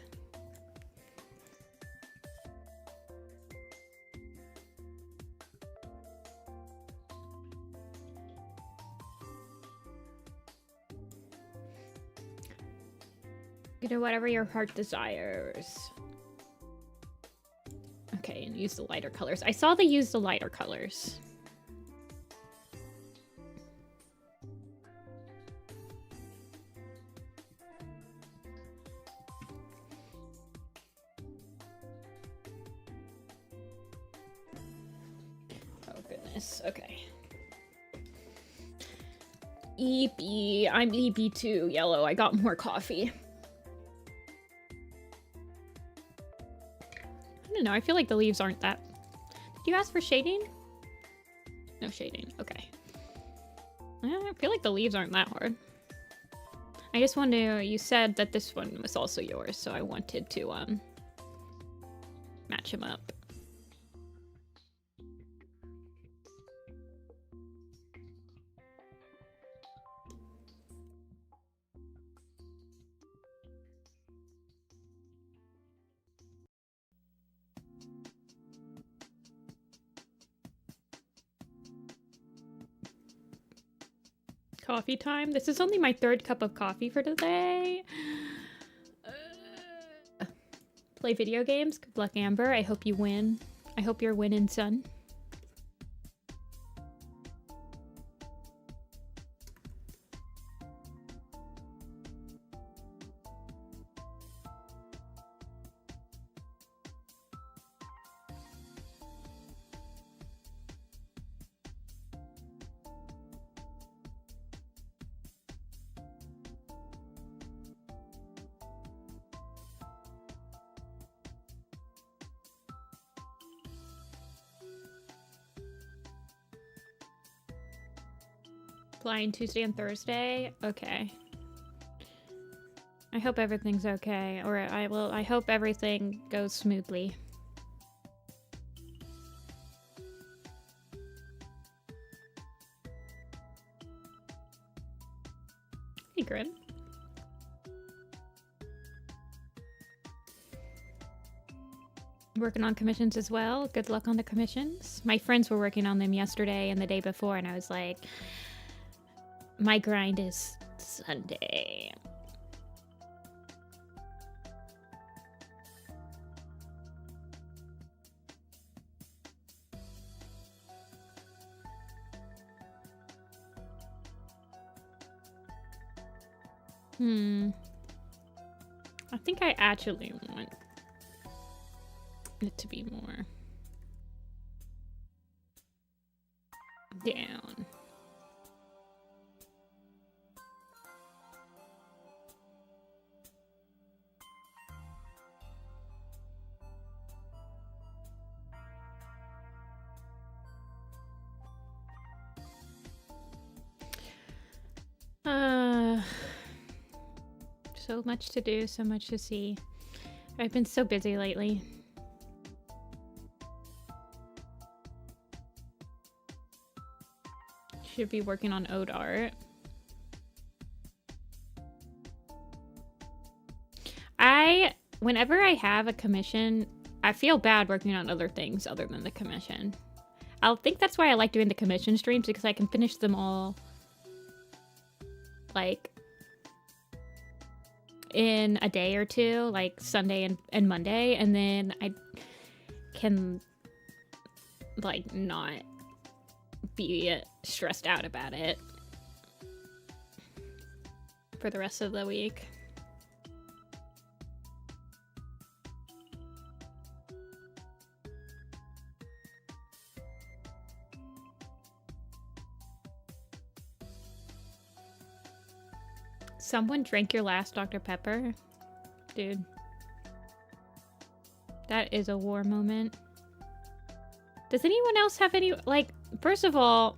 You know, whatever your heart desires. Okay, and use the lighter colors. I saw they use the lighter colors. Oh goodness, okay. EP, I'm EP2, yellow. I got more coffee. I don't know, I feel like the leaves aren't that... Did you ask for shading? No shading, okay. I feel like the leaves aren't that hard. I just wanted to... You said that this one was also yours, so I wanted to, match them up. Coffee time. This is only my 3rd cup of coffee for today. Play video games. Good luck, Amber. I hope you win. I hope you're winning, son. Flying Tuesday and Thursday? Okay. I hope everything's okay, or I hope everything goes smoothly. Hey, Grin. Working on commissions as well. Good luck on the commissions. My friends were working on them yesterday and the day before, and I was like, my grind is Sunday. I think I actually want it to be more down. So much to do, so much to see. I've been so busy lately. should be working on ode art. Whenever I have a commission, I feel bad working on other things other than the commission. I think that's why I like doing the commission streams, because I can finish them all like in a day or two, like Sunday and Monday, and then I can like not be stressed out about it for the rest of the week. Someone drank your last Dr. Pepper? Dude. That is a war moment. Does anyone else have any, like, first of all,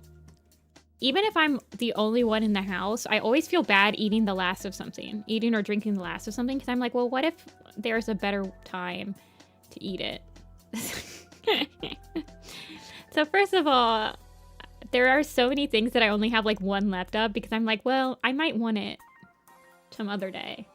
even if I'm the only one in the house, I always feel bad eating the last of something. Eating or drinking the last of something, because I'm like, well, what if there's a better time to eat it? So first of all, there are so many things that I only have like one left of, because I'm like, well, I might want it some other day.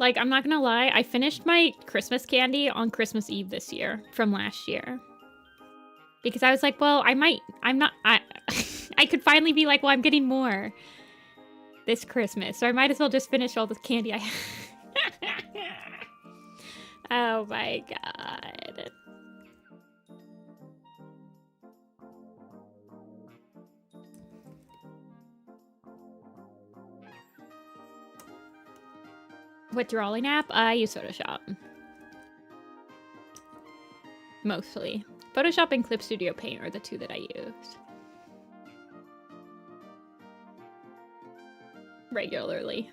Like, I'm not gonna lie, I finished my Christmas candy on Christmas Eve this year from last year. Because I was like, well, I could finally be like, well, I'm getting more this Christmas, so I might as well just finish all the candy I have. Oh my god. Withdrawing app? I use Photoshop. Mostly. Photoshop and Clip Studio Paint are the two that I use regularly.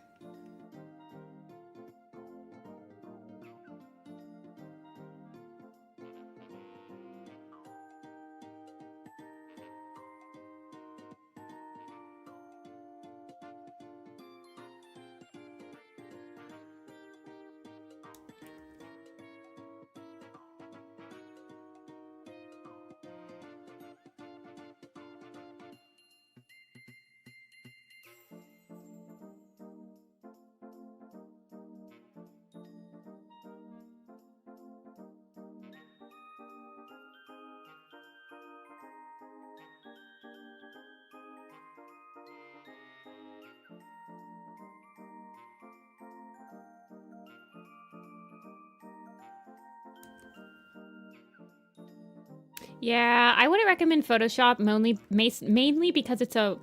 Yeah, I wouldn't recommend Photoshop mainly because it's a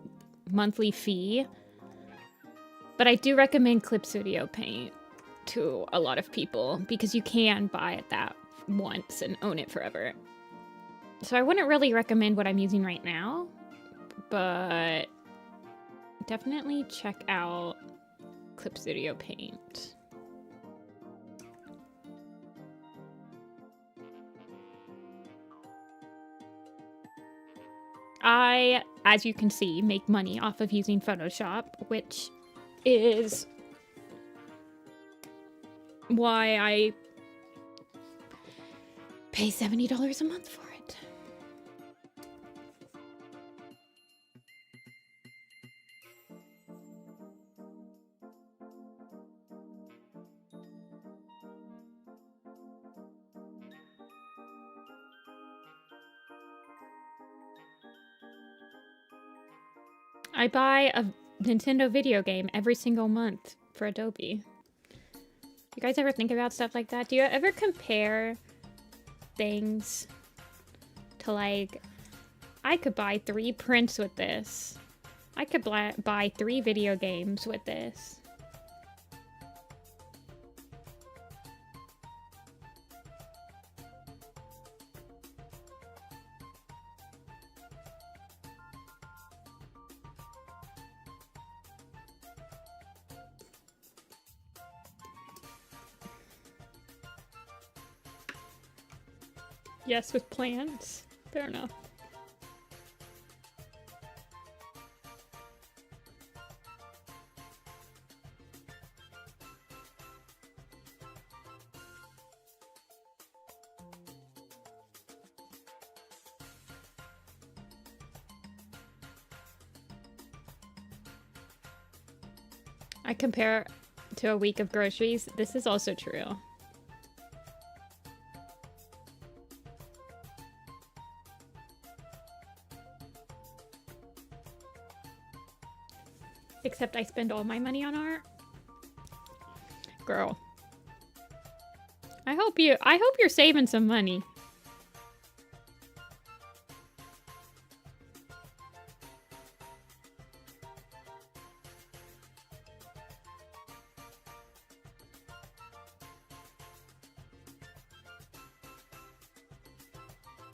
monthly fee. But I do recommend Clip Studio Paint to a lot of people because you can buy it that once and own it forever. So I wouldn't really recommend what I'm using right now, but definitely check out Clip Studio Paint. I, as you can see, make money off of using Photoshop, which is why I pay $70 a month for it. I buy a Nintendo video game every single month for Adobe. You guys ever think about stuff like that? Do you ever compare things to, like, I could buy 3 prints with this. I could buy 3 video games with this. Yes, with plans. Fair enough. I compare to a week of groceries. This is also true. Except I spend all my money on art. Girl. I hope you're saving some money.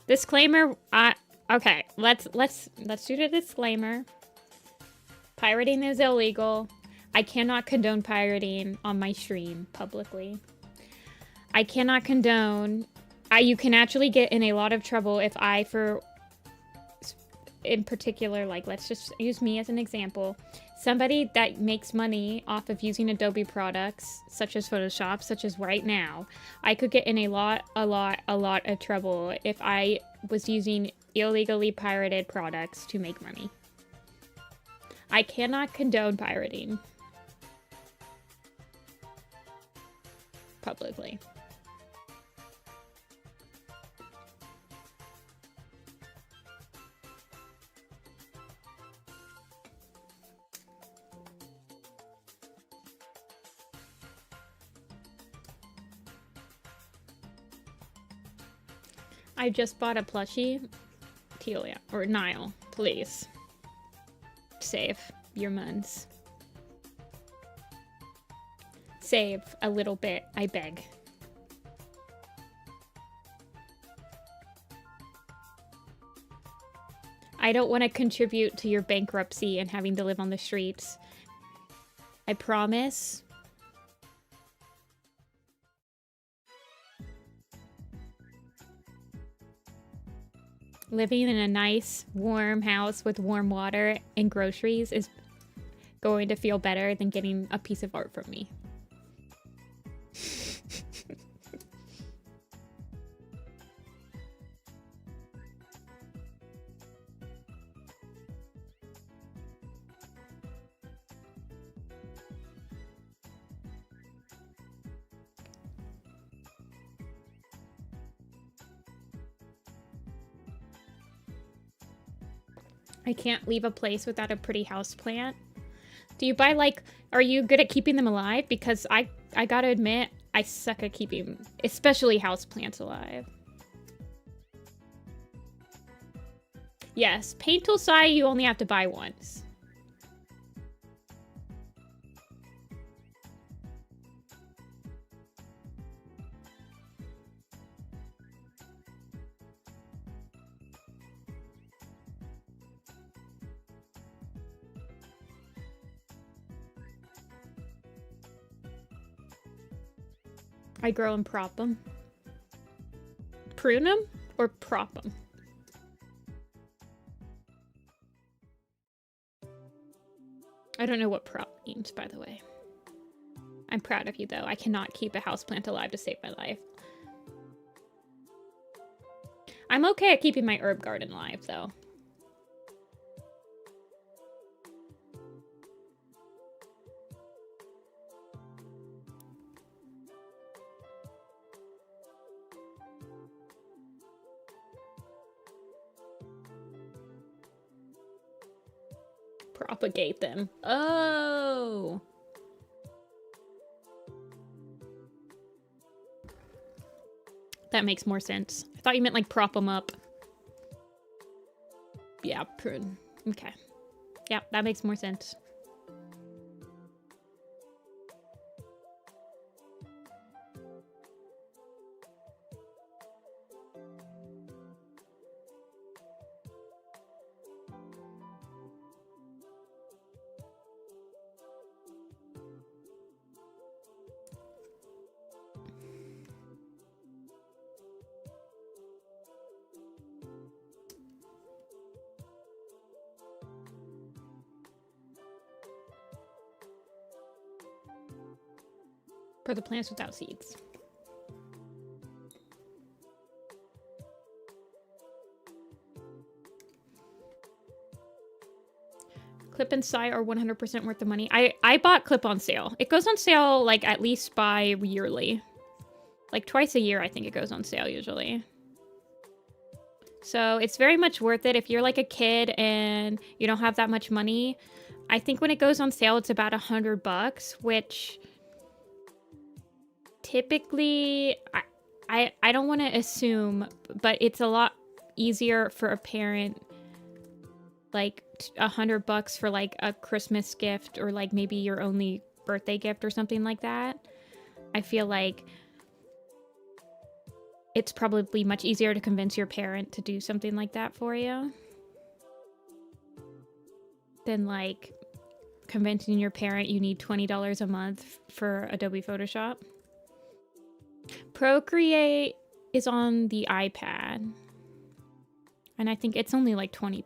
Disclaimer, okay, let's do the disclaimer. Pirating is illegal. I cannot condone pirating on my stream publicly. I cannot condone. You can actually get in a lot of trouble if in particular, like, let's just use me as an example. Somebody that makes money off of using Adobe products, such as Photoshop, such as right now, I could get in a lot of trouble if I was using illegally pirated products to make money. I cannot condone pirating publicly. I just bought a plushie. Telia, or Nile, please. Save your muns. Save a little bit, I beg. I don't want to contribute to your bankruptcy and having to live on the streets. I promise. Living in a nice, warm house with warm water and groceries is going to feel better than getting a piece of art from me. I can't leave a place without a pretty house plant. Do you buy, like, are you good at keeping them alive? Because I gotta admit, I suck at keeping, especially house plants alive. Yes, paint tool sai you only have to buy once. I grow and prop them. Prune them or prop them? I don't know what prop means, by the way. I'm proud of you, though. I cannot keep a houseplant alive to save my life. I'm okay at keeping my herb garden alive, though. Propagate them. Oh! That makes more sense. I thought you meant, like, prop them up. Yeah, prune. Okay. Yeah, that makes more sense. For the plants without seeds. Clip and Sai are 100% worth the money. I bought Clip on sale. It goes on sale like at least bi-yearly. Like twice a year I think it goes on sale usually. So it's very much worth it if you're like a kid and you don't have that much money. I think when it goes on sale it's about $100, which typically I don't want to assume, but it's a lot easier for a parent, like $100 for like a Christmas gift or like maybe your only birthday gift or something like that. I feel like it's probably much easier to convince your parent to do something like that for you than like convincing your parent you need $20 a month for Adobe Photoshop. Procreate is on the iPad, and I think it's only like $20.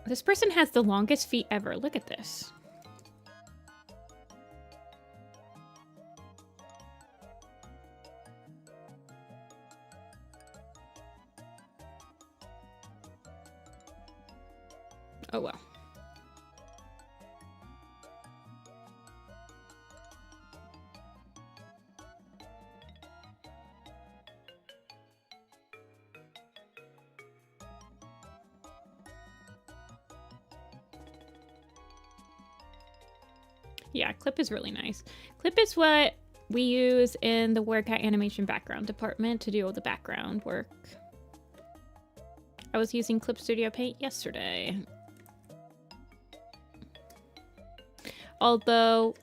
This person has the longest feet ever. Look at this. Oh well. Yeah, Clip is really nice. Clip is what we use in the WordCat animation background department to do all the background work. I was using Clip Studio Paint yesterday. Although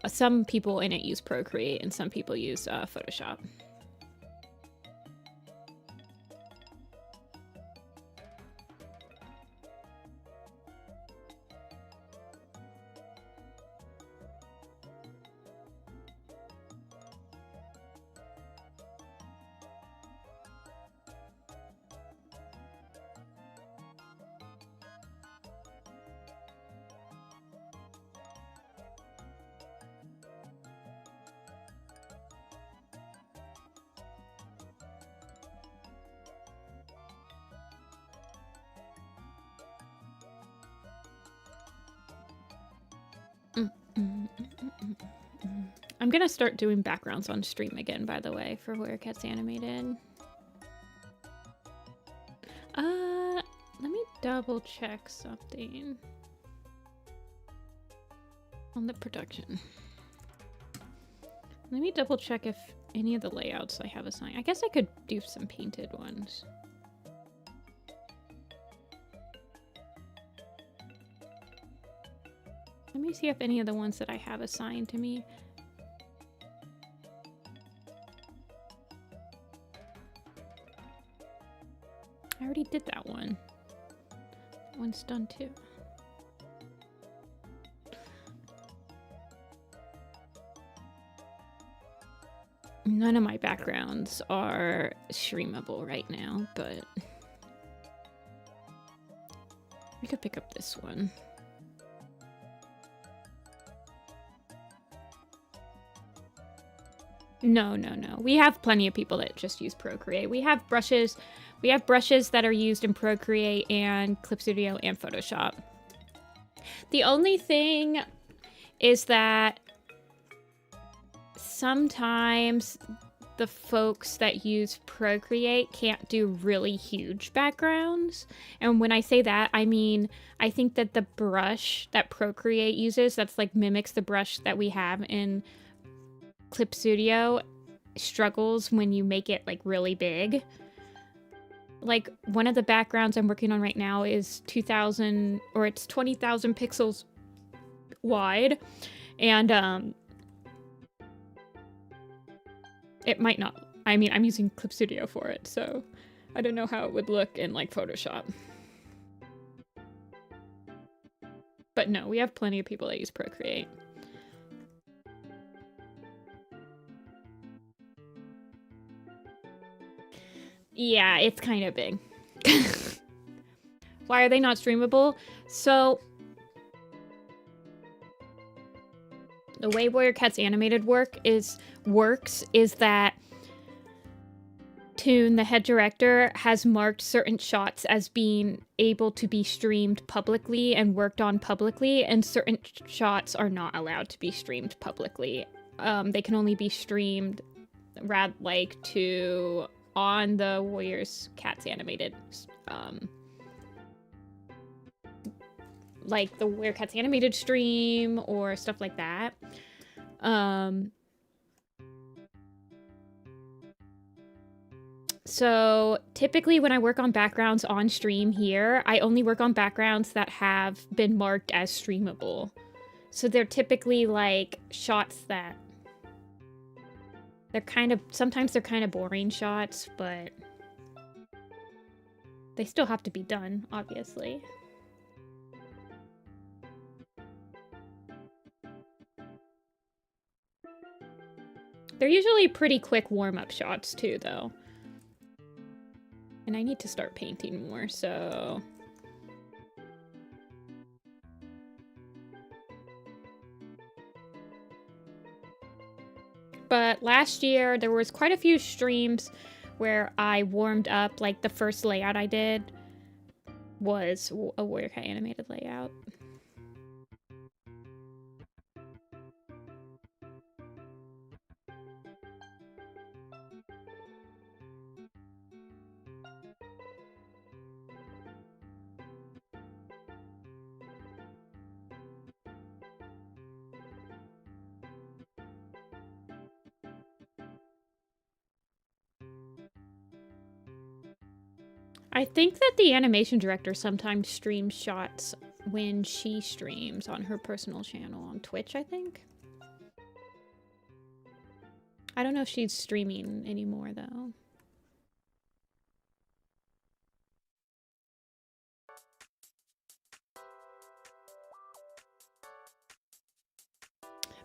some people in it use Procreate and some people use Photoshop. I'm gonna start doing backgrounds on stream again, by the way, for WordCat's animated. Let me double check something on the production. Let me double check if any of the layouts I have assigned. I guess I could do some painted ones. Let me see if any of the ones that I have assigned to me. I already did that one. That one's done too. None of my backgrounds are streamable right now, but we could pick up this one. No. We have plenty of people that just use Procreate. We have brushes that are used in Procreate and Clip Studio and Photoshop. The only thing is that sometimes the folks that use Procreate can't do really huge backgrounds. And when I say that, I mean, I think that the brush that Procreate uses, that's like mimics the brush that we have in Clip Studio, struggles when you make it like really big. like one of the backgrounds I'm working on right now is 2,000 or it's 20,000 pixels wide, and it might not. I mean, I'm using Clip Studio for it, so I don't know how it would look in like Photoshop. But no, we have plenty of people that use Procreate. Yeah, it's kind of big. Why are they not streamable? So the way Warrior Cat's animated works is that Toon, the head director, has marked certain shots as being able to be streamed publicly and worked on publicly, and certain shots are not allowed to be streamed publicly. They can only be streamed on the Warriors Cats animated, like the Warrior Cats animated stream or stuff like that. So typically when I work on backgrounds on stream here, I only work on backgrounds that have been marked as streamable. So they're typically like shots that sometimes they're kind of boring shots, but they still have to be done, obviously. They're usually pretty quick warm-up shots too, though. And I need to start painting more, so... But last year, there was quite a few streams where I warmed up, like the first layout I did was a Warrior Cat animated layout. I think that the animation director sometimes streams shots when she streams on her personal channel on Twitch, I think. I don't know if she's streaming anymore, though.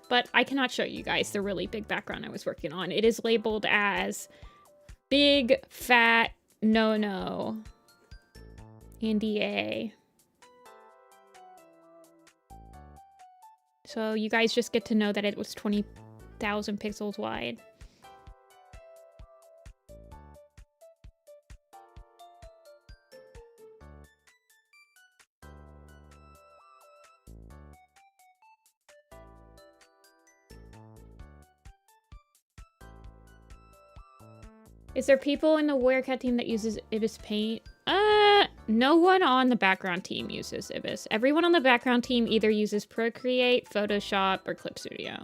But I cannot show you guys the really big background I was working on. It is labeled as Big Fat No NDA. So you guys just get to know that it was 20,000 pixels wide. Is there people in the Warrior Cat team that uses Ibis Paint? No one on the background team uses Ibis. Everyone on the background team either uses Procreate, Photoshop, or Clip Studio.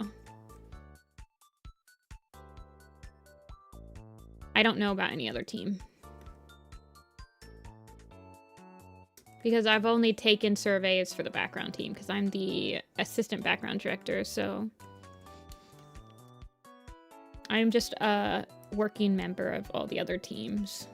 I don't know about any other team. Because I've only taken surveys for the background team, because I'm the assistant background director, so... I'm just a working member of all the other teams.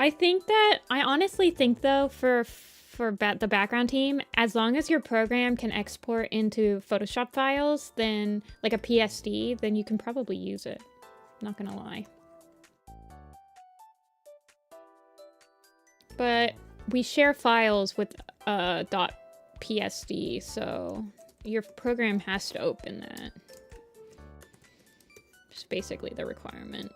I honestly think though for the background team, as long as your program can export into Photoshop files, then like a PSD, then you can probably use it. Not gonna lie. But we share files with .psd, so your program has to open that. Just basically the requirement.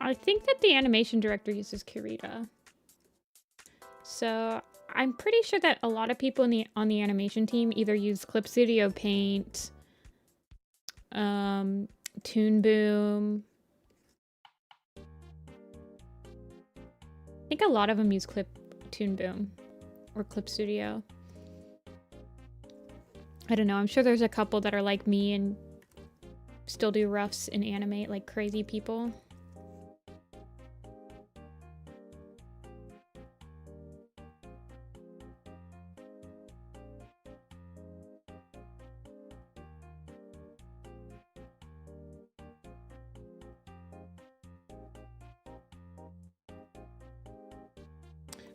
I think that the animation director uses Kirita. So I'm pretty sure that a lot of people on the animation team either use Clip Studio Paint, Toon Boom. I think a lot of them use Toon Boom or Clip Studio. I don't know. I'm sure there's a couple that are like me and still do roughs and animate like crazy people.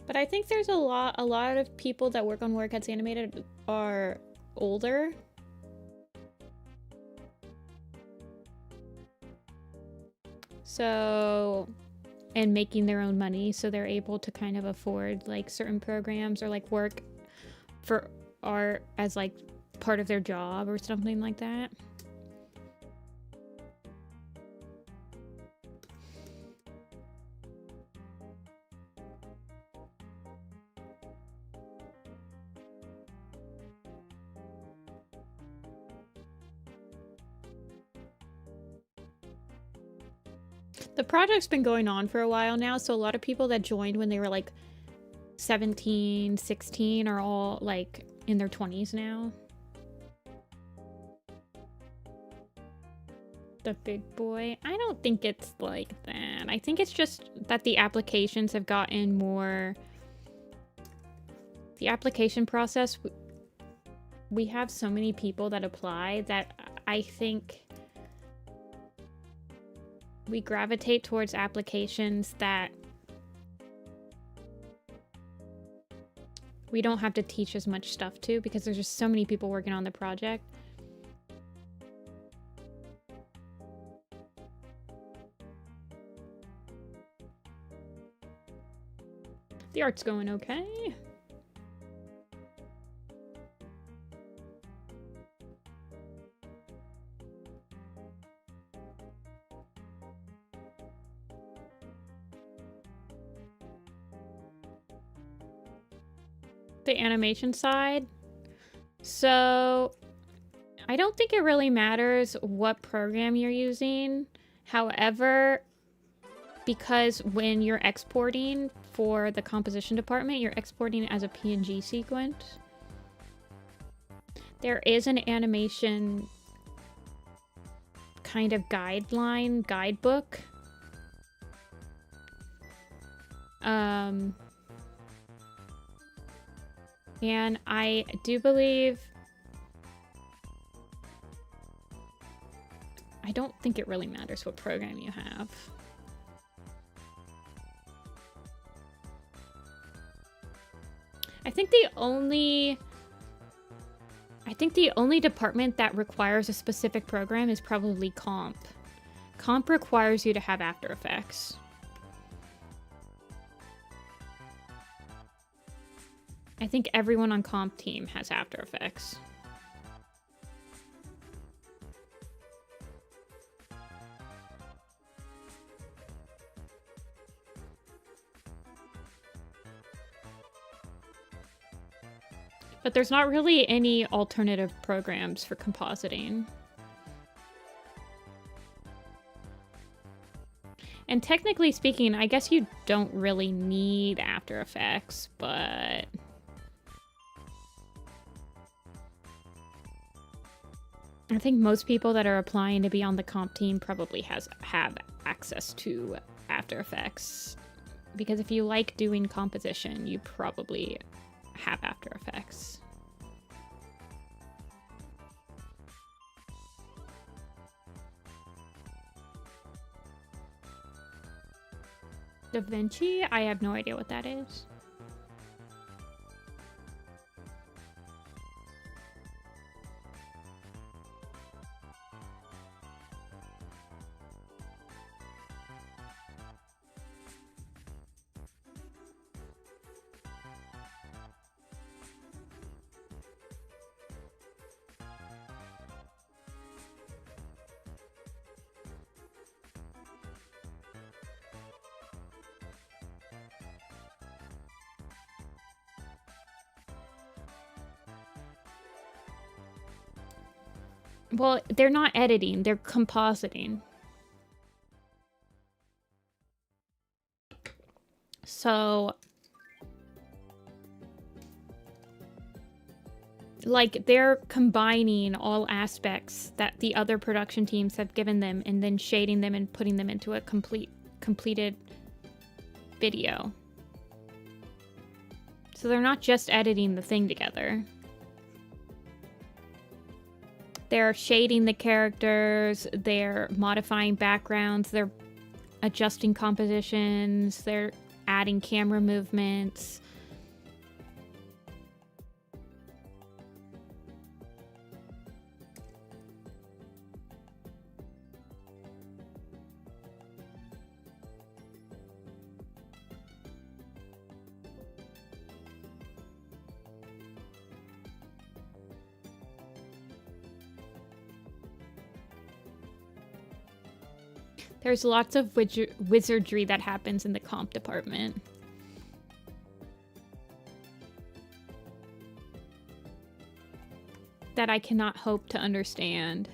But I think there's a lot of people that work on WordCats Animated are older. So, and making their own money, so they're able to kind of afford like certain programs or like work for art as like part of their job or something like that. The project's been going on for a while now, so a lot of people that joined when they were like 17, 16 are all like in their 20s now. The big boy. I don't think it's like that. I think it's just that the applications have gotten more... The application process, we have so many people that apply that I think we gravitate towards applications that we don't have to teach as much stuff to because there's just so many people working on the project. The art's going okay. The animation side. So I don't think it really matters what program you're using. However, because when you're exporting for the composition department, you're exporting as a PNG sequence. There is an animation kind of guidebook. And I do believe... I don't think it really matters what program you have. I think the only department that requires a specific program is probably comp. Comp requires you to have After Effects. I think everyone on comp team has After Effects. But there's not really any alternative programs for compositing. And technically speaking, I guess you don't really need After Effects, but... I think most people that are applying to be on the comp team probably have access to After Effects. Because if you like doing composition, you probably have After Effects. DaVinci? I have no idea what that is. Well, they're not editing, they're compositing. So, like, they're combining all aspects that the other production teams have given them and then shading them and putting them into a completed video. So they're not just editing the thing together. They're shading the characters, they're modifying backgrounds, they're adjusting compositions, they're adding camera movements. There's lots of wizardry that happens in the comp department. That I cannot hope to understand.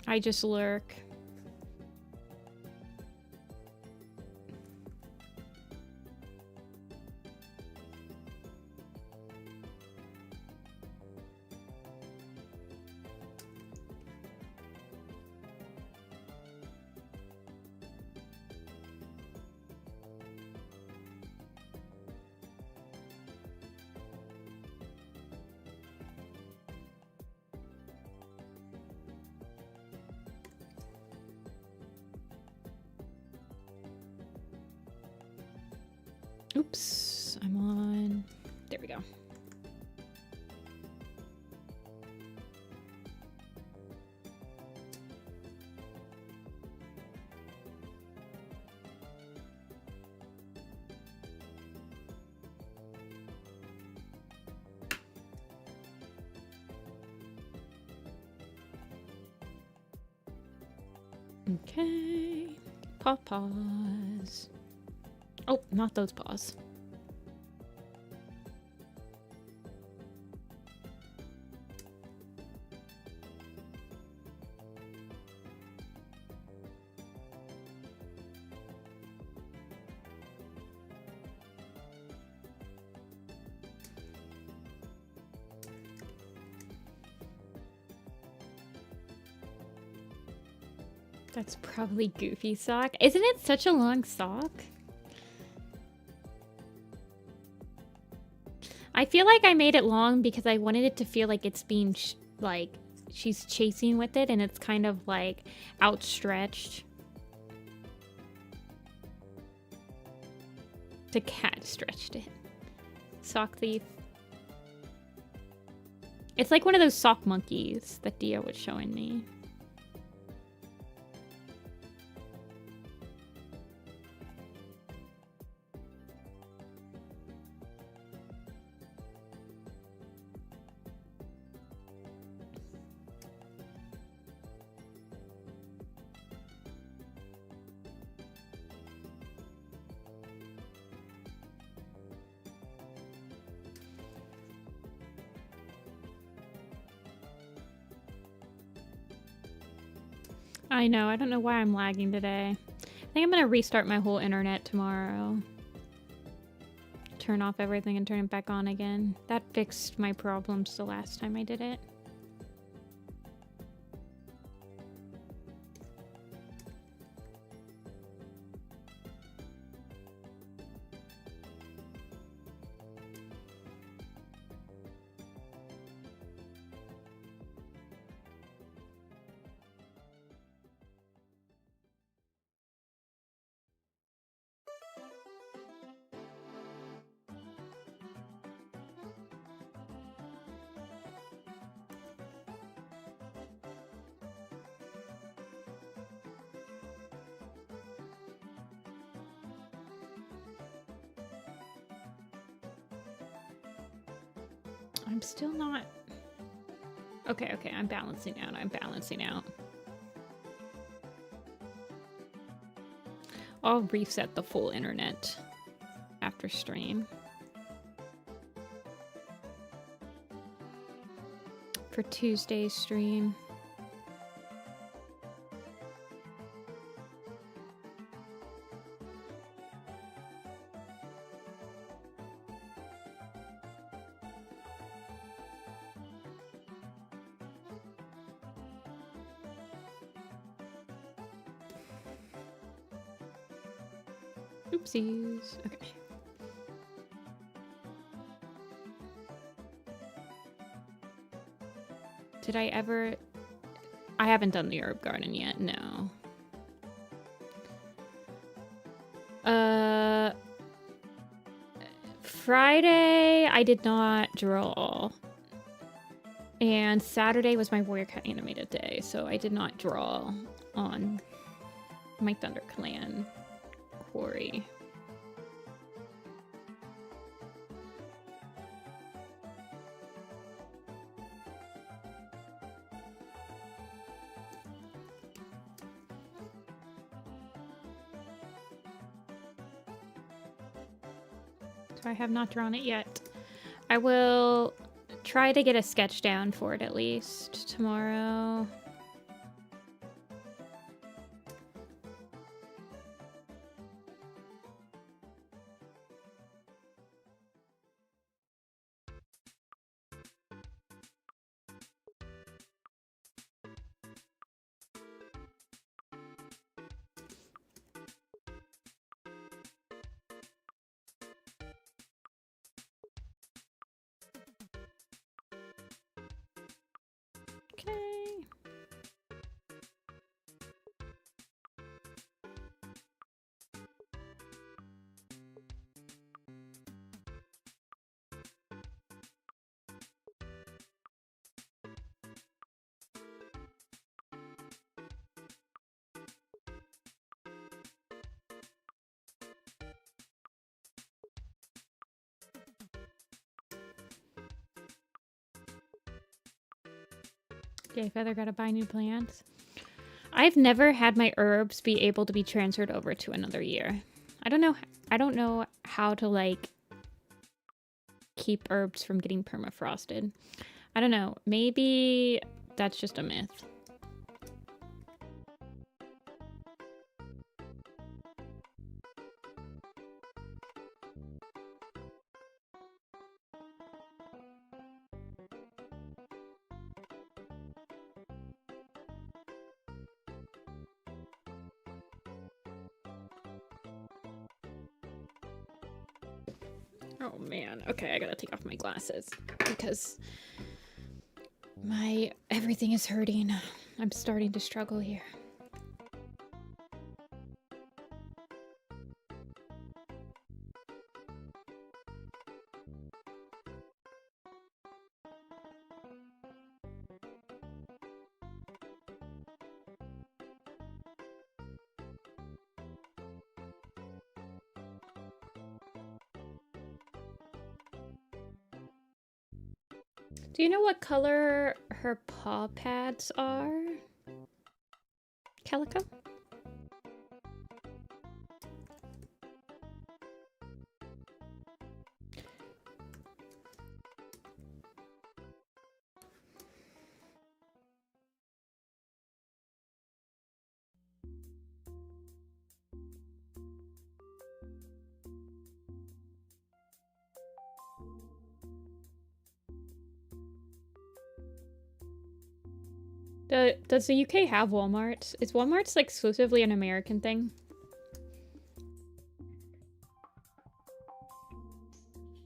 I just lurk. Oops, I'm on. There we go. Okay. Pause. Oh, not those paws. That's probably Goofy sock. Isn't it such a long sock? I feel like I made it long because I wanted it to feel like it's being like she's chasing with it and it's kind of like outstretched. The cat stretched it. Sock thief. It's like one of those sock monkeys that Dia was showing me. I know, I don't know why I'm lagging today. I think I'm gonna restart my whole internet tomorrow. Turn off everything and turn it back on again. That fixed my problems the last time I did it. I'm still not... Okay, okay, I'm balancing out. I'm balancing out. I'll reset the full internet after stream. For Tuesday's stream. Oopsies. Okay. Did I ever... I haven't done the herb garden yet, no. Friday, I did not draw. And Saturday was my Warrior Cat animated day, so I did not draw on my Thunder Clan quarry. So I have not drawn it yet. I will try to get a sketch down for it at least tomorrow. Okay, Feather gotta buy new plants. I've never had my herbs be able to be transferred over to another year. I don't know how to like keep herbs from getting permafrosted. I don't know. Maybe that's just a myth. Oh man, okay, I gotta take off my glasses because my everything is hurting. I'm starting to struggle here. Do you know what color her paw pads are? Calico? Does the UK have Walmarts? Is Walmart's like exclusively an American thing?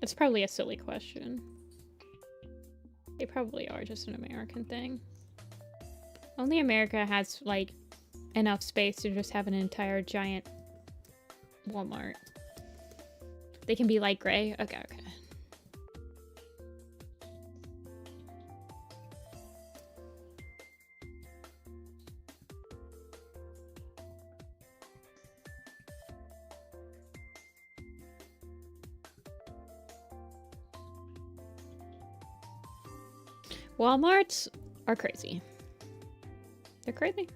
That's probably a silly question. They probably are just an American thing. Only America has like enough space to just have an entire giant Walmart. They can be light gray. Okay. Walmarts are crazy. They're crazy.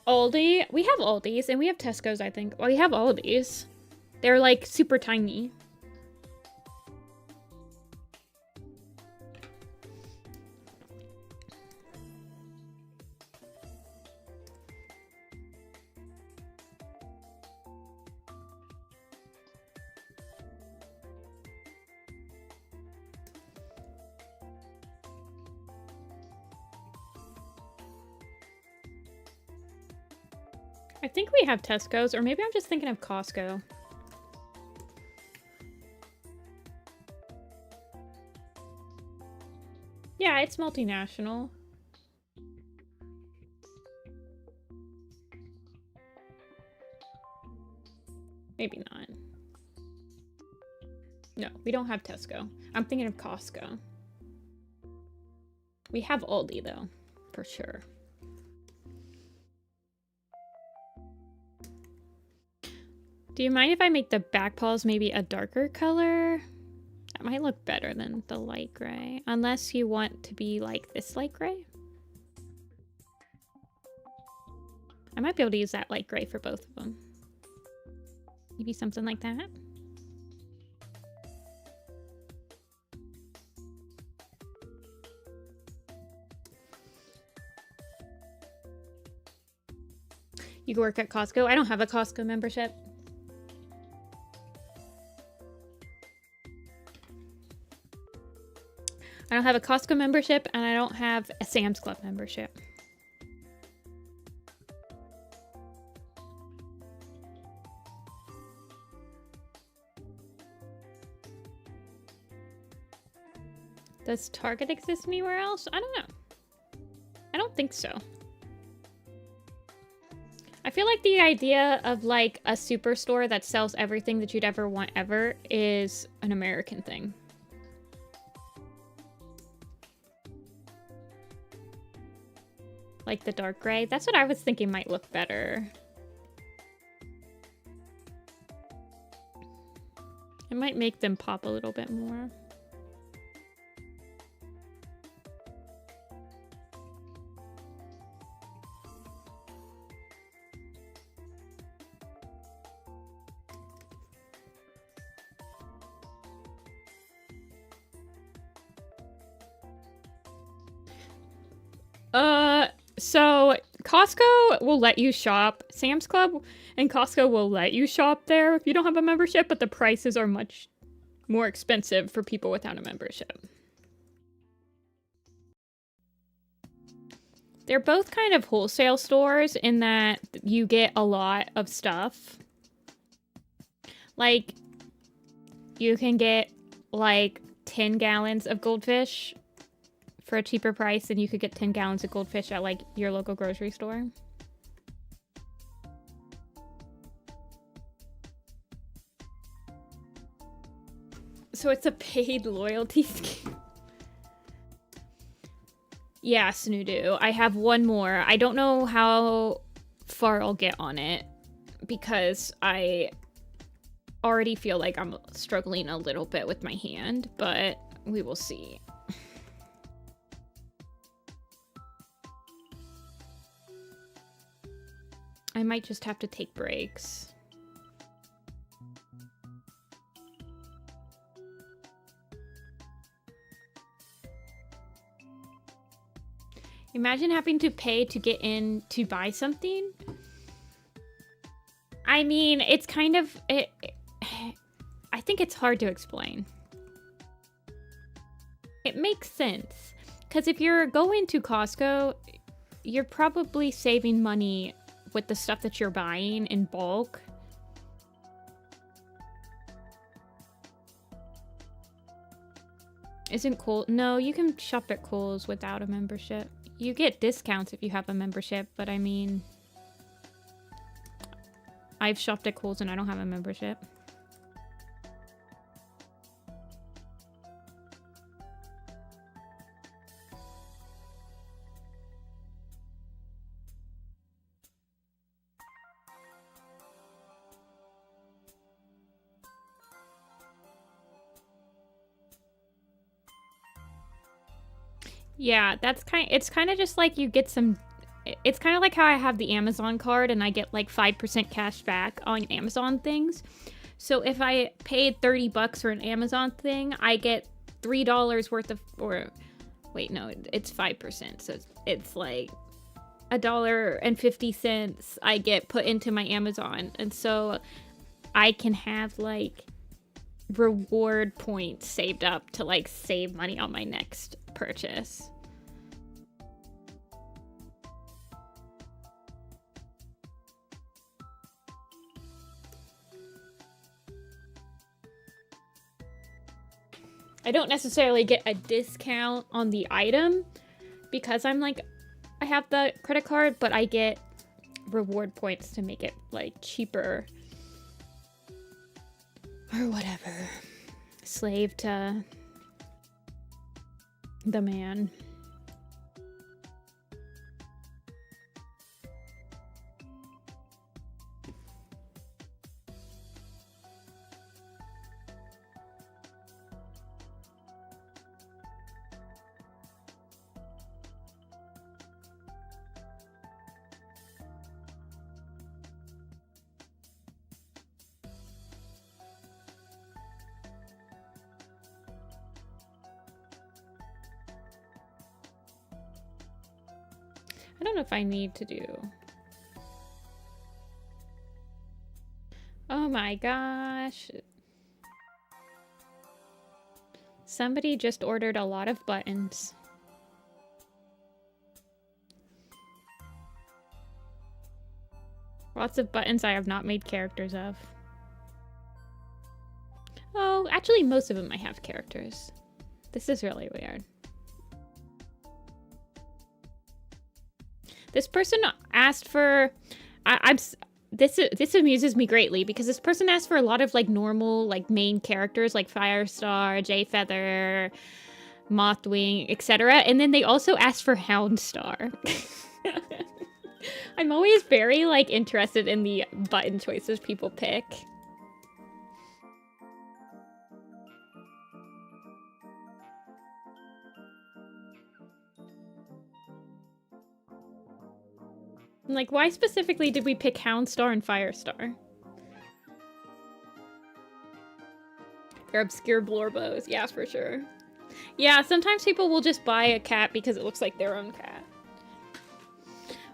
Aldi. We have Aldis and we have Tesco's, I think. Well, we have Aldis. They're like super tiny. I think we have Tesco's, or maybe I'm just thinking of Costco. Yeah, it's multinational. Maybe not. No, we don't have Tesco. I'm thinking of Costco. We have Aldi, though, for sure. Do you mind if I make the back paws maybe a darker color? That might look better than the light gray. Unless you want to be like this light gray. I might be able to use that light gray for both of them. Maybe something like that. You can work at Costco. I don't have a Costco membership. I don't have a Costco membership, and I don't have a Sam's Club membership. Does Target exist anywhere else? I don't know. I don't think so. I feel like the idea of like a superstore that sells everything that you'd ever want ever is an American thing. Like the dark gray. That's what I was thinking might look better. It might make them pop a little bit more. So Costco will let you shop. Sam's Club and Costco will let you shop there if you don't have a membership, but the prices are much more expensive for people without a membership. They're both kind of wholesale stores in that you get a lot of stuff. Like, you can get like 10 gallons of goldfish for a cheaper price than you could get 10 gallons of goldfish at like your local grocery store. So it's a paid loyalty scheme. Yeah, Snoodoo. I have one more. I don't know how far I'll get on it because I already feel like I'm struggling a little bit with my hand, but we will see. I might just have to take breaks. Imagine having to pay to get in to buy something. I mean, it's kind of... think it's hard to explain. It makes sense. Because if you're going to Costco, you're probably saving money with the stuff that you're buying in bulk. Isn't Kohl's? No, you can shop at Kohl's without a membership. You get discounts if you have a membership, but I mean, I've shopped at Kohl's and I don't have a membership. Yeah, it's kind of just like you get some, it's kind of like how I have the Amazon card and I get like 5% cash back on Amazon things. So if I paid 30 bucks for an Amazon thing, I get $3 worth of, or wait, no, it's 5%. So it's like $1.50 I get put into my Amazon. And so I can have like reward points saved up to like save money on my next purchase. I don't necessarily get a discount on the item because I'm like, I have the credit card, but I get reward points to make it like cheaper or whatever. Slave to the man. I don't know if I need to do. Oh my gosh. Somebody just ordered a lot of buttons. Lots of buttons I have not made characters of. Oh, actually most of them I have characters. This is really weird. This person asked for, this amuses me greatly because this person asked for a lot of like normal like main characters like Firestar, Jayfeather, Mothwing, etc. And then they also asked for Houndstar. I'm always very like interested in the button choices people pick. Like, why specifically did we pick Houndstar and Firestar? They're obscure Blorbos. Yeah, for sure. Yeah, sometimes people will just buy a cat because it looks like their own cat.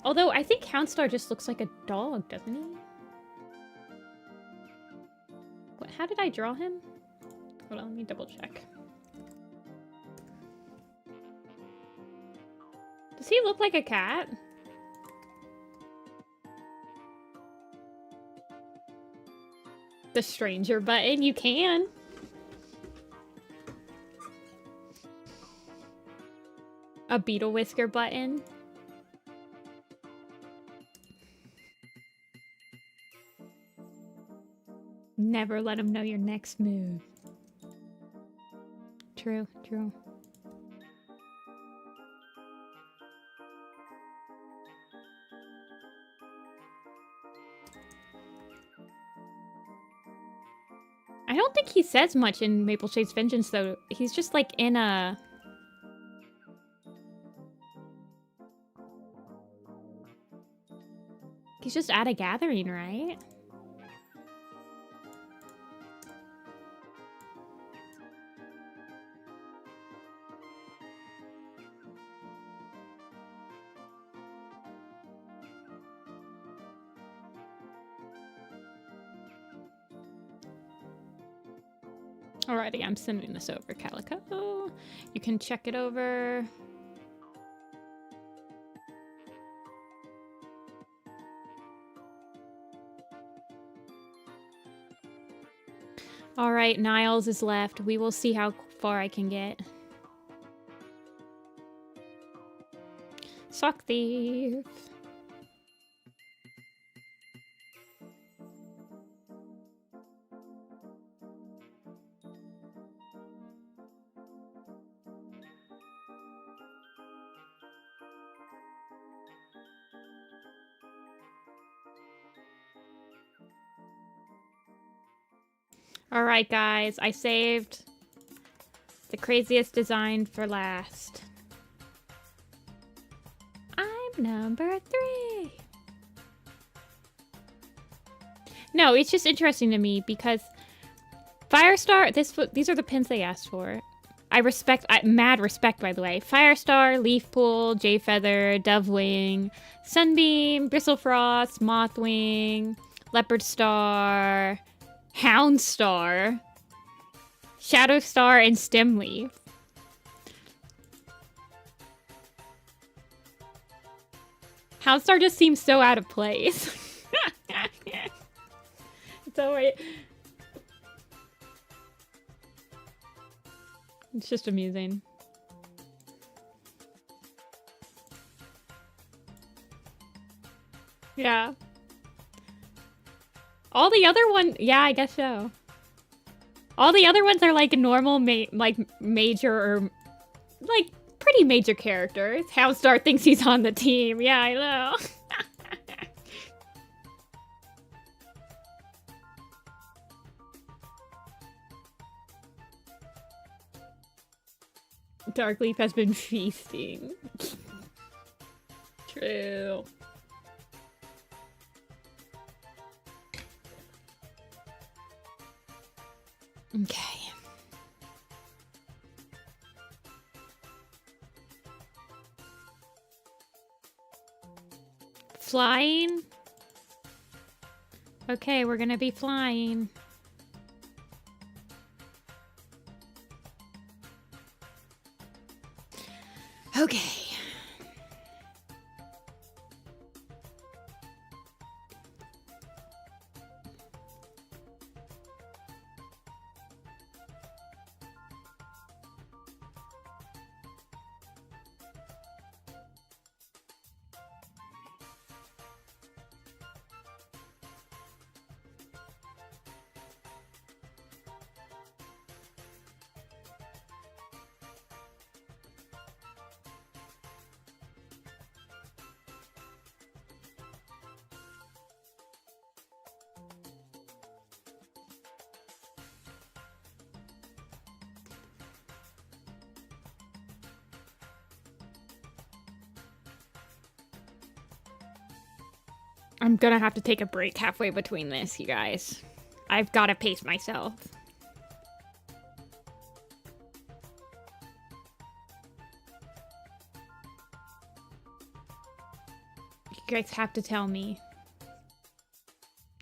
Although, I think Houndstar just looks like a dog, doesn't he? What, how did I draw him? Hold on, let me double check. Does he look like a cat? The stranger button, you can. A beetle whisker button. Never let them know your next move. True, true. I don't think he says much in Maple Shade's Vengeance, though. He's just, like, in a... He's just at a gathering, right? Alrighty, I'm sending this over, Calico. You can check it over. Alright, Niles is left. We will see how far I can get. Sock thief. Alright, guys, I saved the craziest design for last. I'm number 3. No, it's just interesting to me because Firestar, these are the pins they asked for. Mad respect, by the way. Firestar, Leafpool, Jayfeather, Dovewing, Sunbeam, Bristlefrost, Mothwing, Leopard Star, Houndstar, Shadowstar, and Stemleaf. Houndstar just seems so out of place. So it's just amusing. Yeah. All the other ones, yeah, I guess so. All the other ones are like normal, major or like pretty major characters. Houndstar thinks he's on the team. Yeah, I know. Darkleaf has been feasting. True. Okay. Flying? Okay, we're gonna be flying. Okay. I'm gonna have to take a break halfway between this, you guys. I've gotta pace myself. You guys have to tell me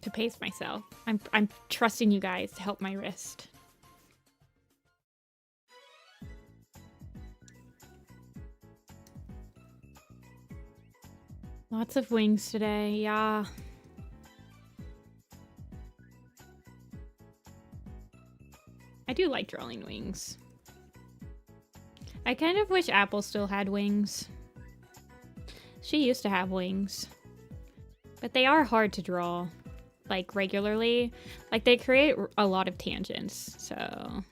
to pace myself. I'm trusting you guys to help my wrist. Lots of wings today, yeah. I do like drawing wings. I kind of wish Apple still had wings. She used to have wings. But they are hard to draw, like, regularly. Like, they create a lot of tangents, so...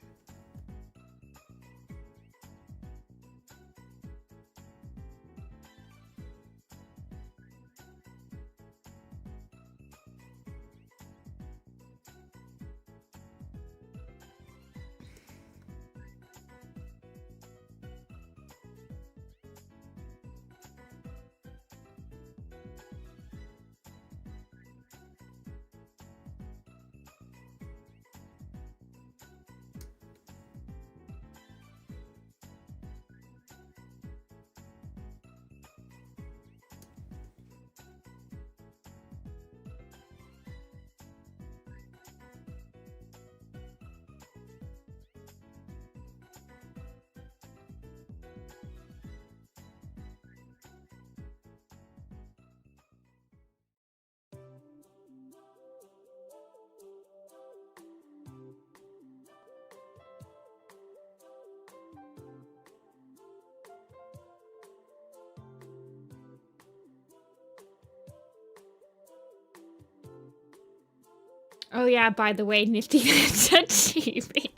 Oh yeah, by the way, Nifty-Senpai.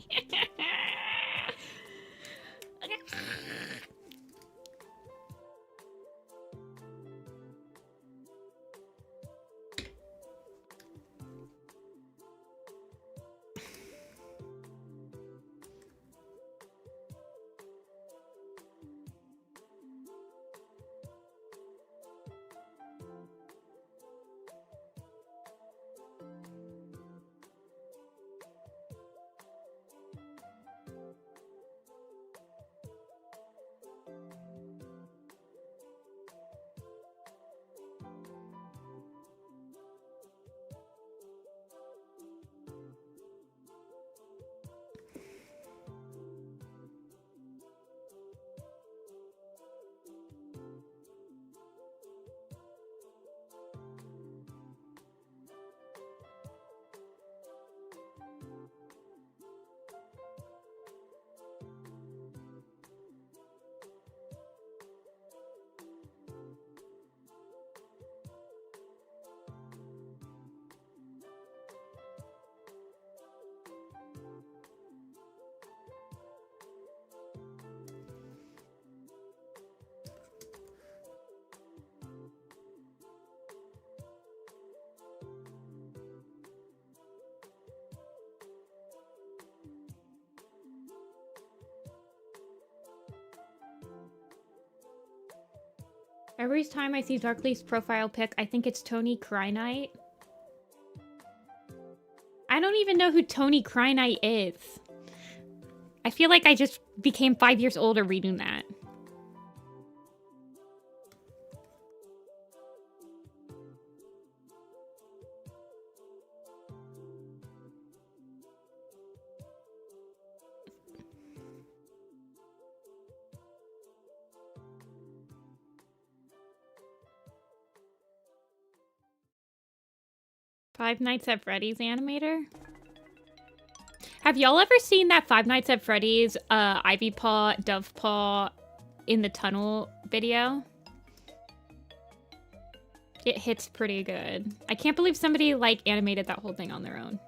Every time I see Darkleaf's profile pic, I think it's Tony Krynite. I don't even know who Tony Krynite is. I feel like I just became 5 years older reading that. Five Nights at Freddy's animator? Have y'all ever seen that Five Nights at Freddy's Ivy Paw, Dove Paw in the tunnel video? It hits pretty good. I can't believe somebody like animated that whole thing on their own.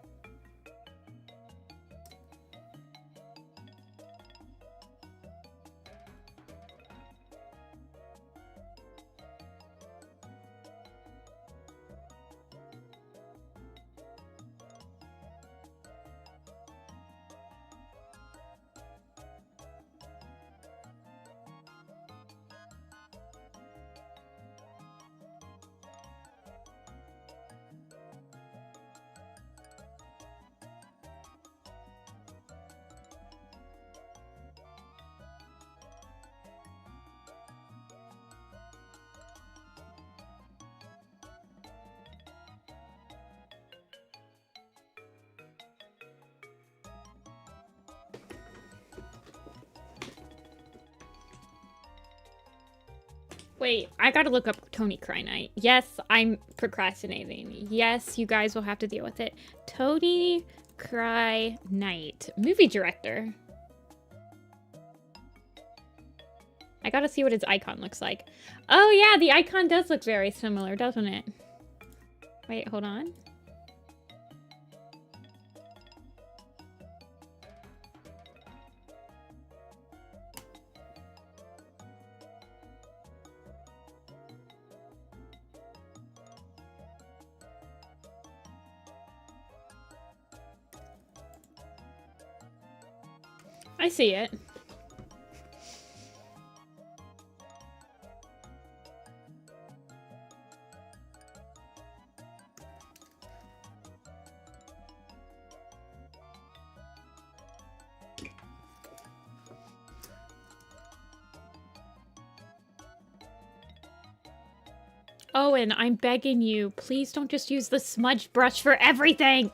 Wait, I gotta look up Tony Krynite. Yes, I'm procrastinating. Yes, you guys will have to deal with it. Tony Krynite, movie director. I gotta see what his icon looks like. Oh yeah, the icon does look very similar, doesn't it? Wait, hold on. I see it. Owen, I'm begging you, please don't just use the smudge brush for everything!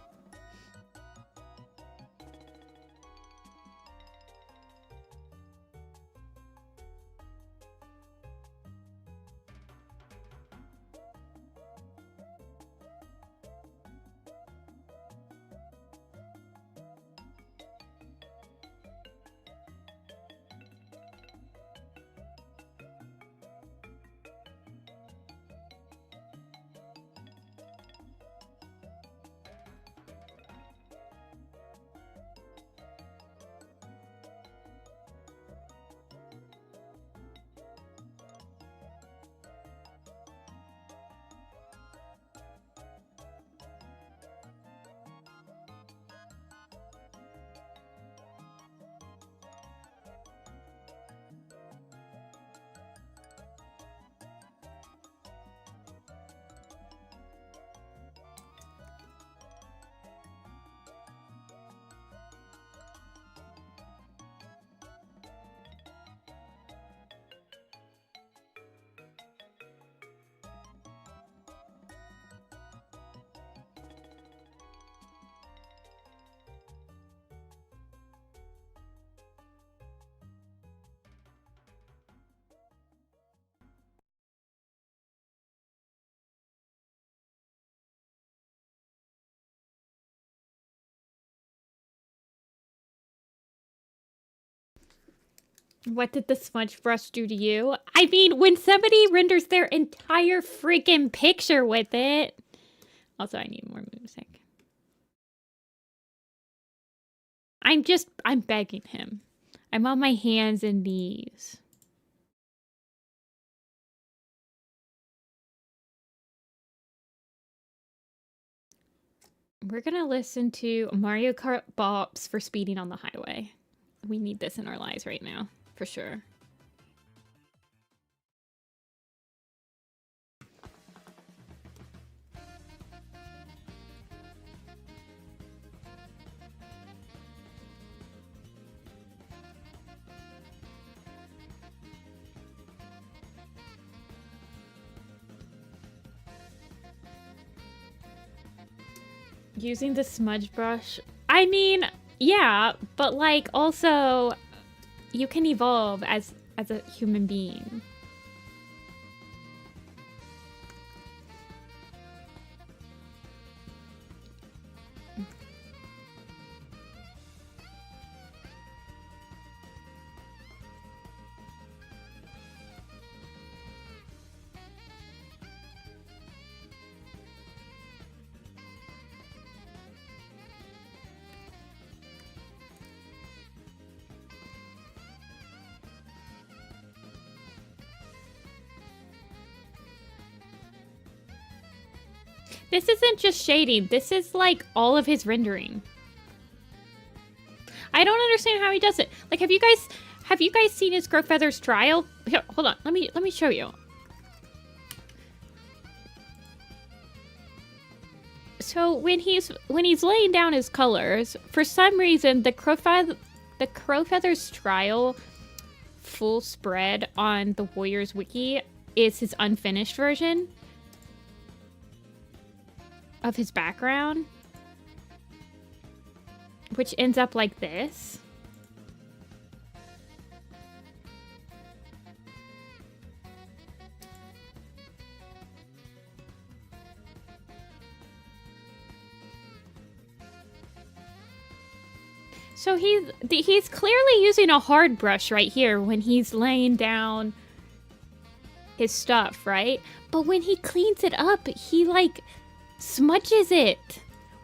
What did the smudge brush do to you? I mean, when somebody renders their entire freaking picture with it. Also, I need more music. I'm begging him. I'm on my hands and knees. We're gonna listen to Mario Kart bops for speeding on the highway. We need this in our lives right now, for sure. Using the smudge brush. I mean, yeah, but like also you can evolve as a human being. This isn't just shading. This is like all of his rendering. I don't understand how he does it. Like, have you guys seen his Grow Feathers trial? Here, hold on. Let me show you. So when he's laying down his colors, for some reason the Grow Feathers trial full spread on the Warriors wiki is his unfinished version of his background, which ends up like this. So he's clearly using a hard brush right here when he's laying down his stuff, right? But when he cleans it up, he like smudges it.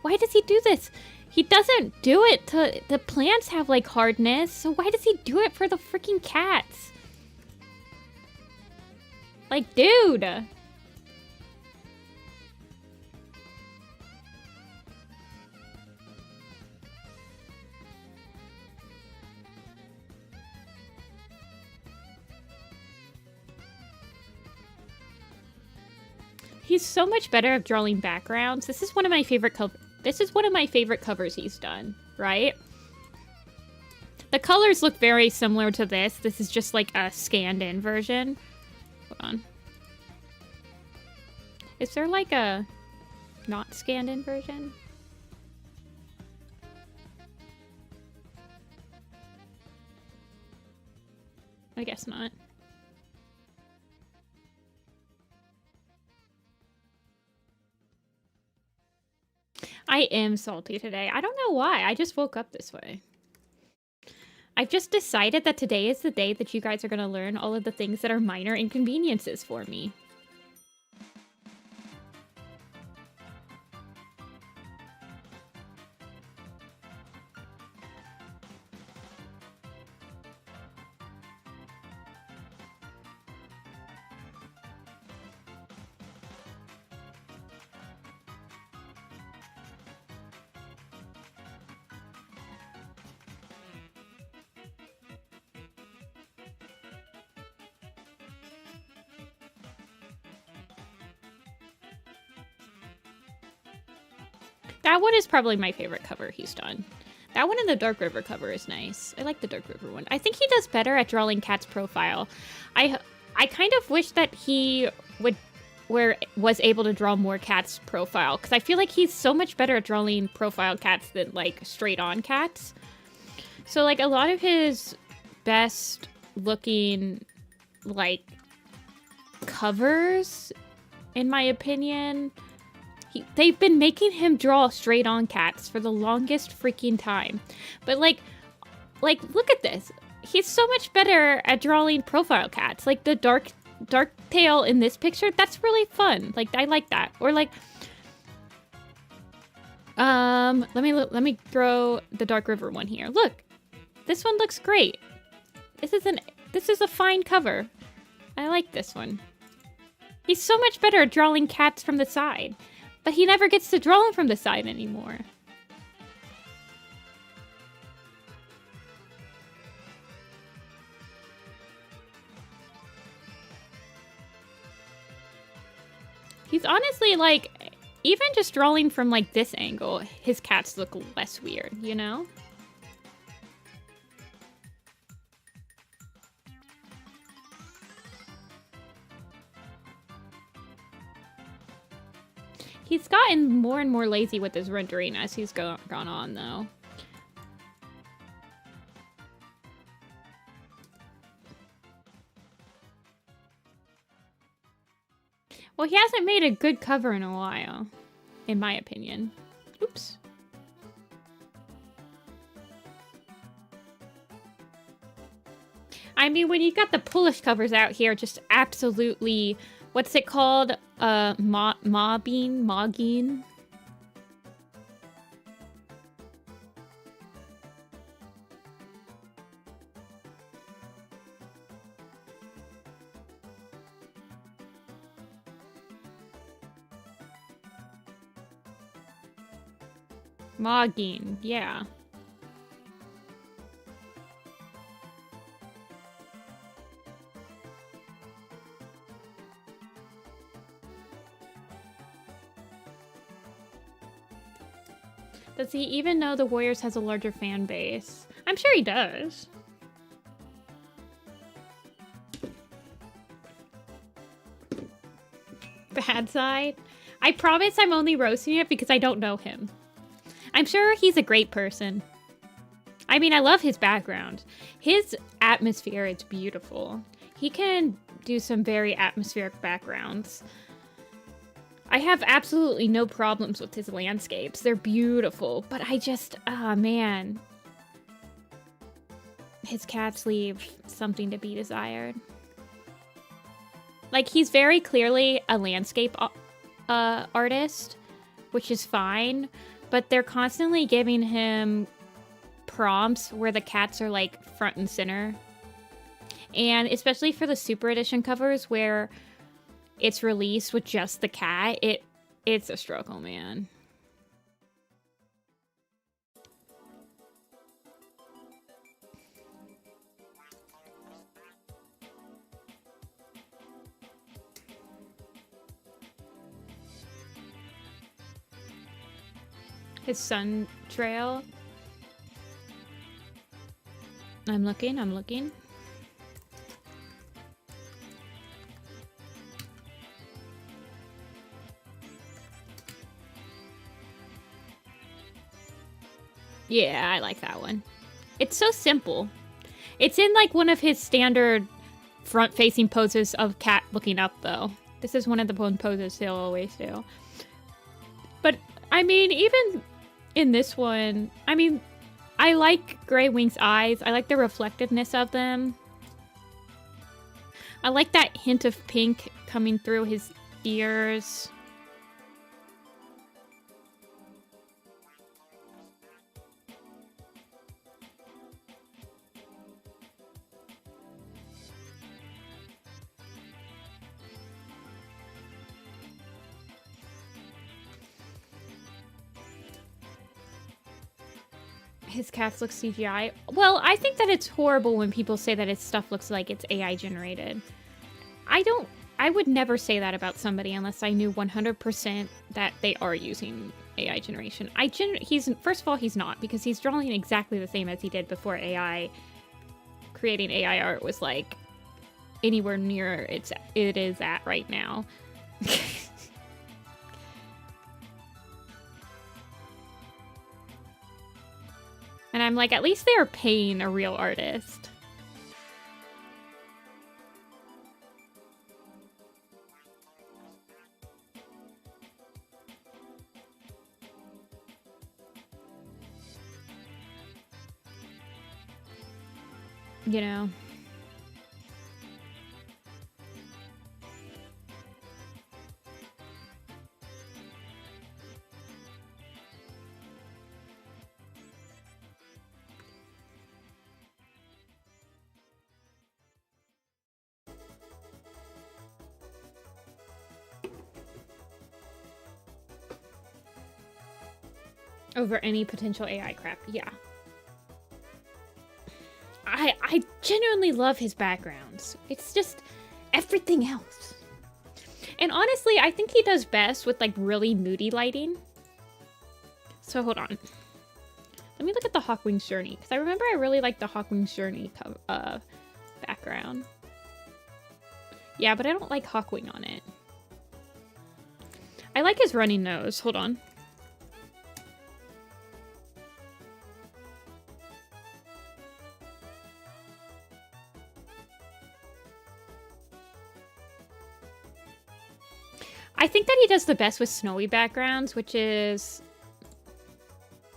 Why does he do this? He doesn't do it to the plants have like hardness, so why does he do it for the freaking cats? Like, dude. He's so much better at drawing backgrounds. This is one of my favorite covers he's done, right? The colors look very similar to this. This is just like a scanned in version. Hold on. Is there like a not scanned in version? I guess not. I am salty today. I don't know why. I just woke up this way. I've just decided that today is the day that you guys are going to learn all of the things that are minor inconveniences for me. That one is probably my favorite cover he's done. That one and the Dark River cover is nice. I like the Dark River one. I think he does better at drawing Cat's profile. I kind of wish that he was able to draw more Cat's profile, because I feel like he's so much better at drawing profile cats than like straight on cats. So like a lot of his best looking like covers, in my opinion, they've been making him draw straight on cats for the longest freaking time. But like look at this. he's so much better at drawing profile cats. Like the dark tail in this picture, that's really fun. Like I like that. Or like let me throw the Dark River one here. Look. This one looks great. This is a fine cover. I like this one. He's so much better at drawing cats from the side, but he never gets to draw them from the side anymore. He's honestly like, even just drawing from like this angle, his cats look less weird, you know? He's gotten more and more lazy with his rendering as he's gone on, though. Well, he hasn't made a good cover in a while, in my opinion. Oops. I mean, when you got the Polish covers out here, just absolutely... What's it called? Mogging? Mogging, yeah. Does he even know the Warriors has a larger fan base? I'm sure he does. Bad side? I promise I'm only roasting it because I don't know him. I'm sure he's a great person. I mean, I love his background. His atmosphere is beautiful. He can do some very atmospheric backgrounds. I have absolutely no problems with his landscapes. They're beautiful, but I just, man. His cats leave something to be desired. Like, he's very clearly a landscape artist, which is fine, but they're constantly giving him prompts where the cats are, like, front and center. And especially for the Super Edition covers where it's released with just the cat, it's a struggle, man. His sun trail. I'm looking. Yeah, I like that one. It's so simple. It's in like one of his standard front-facing poses of cat looking up, though. This is one of the poses he'll always do. But, I mean, even in this one, I mean, I like Grey Wing's eyes. I like the reflectiveness of them. I like that hint of pink coming through his ears. His cats look CGI. Well, I think that it's horrible when people say that his stuff looks like it's AI generated. I would never say that about somebody unless I knew 100% that they are using AI generation. First of all, he's not, because he's drawing exactly the same as he did before AI. Creating AI art was like anywhere near it is at right now. And I'm like, at least they are paying a real artist. you know. Over any potential AI crap, yeah. I genuinely love his backgrounds. It's just everything else. And honestly, I think he does best with like really moody lighting. So hold on. Let me look at the Hawkwing's Journey, because I remember I really liked the Hawkwing's Journey background. Yeah, but I don't like Hawkwing on it. I like his running nose. Hold on. I think that he does the best with snowy backgrounds, which is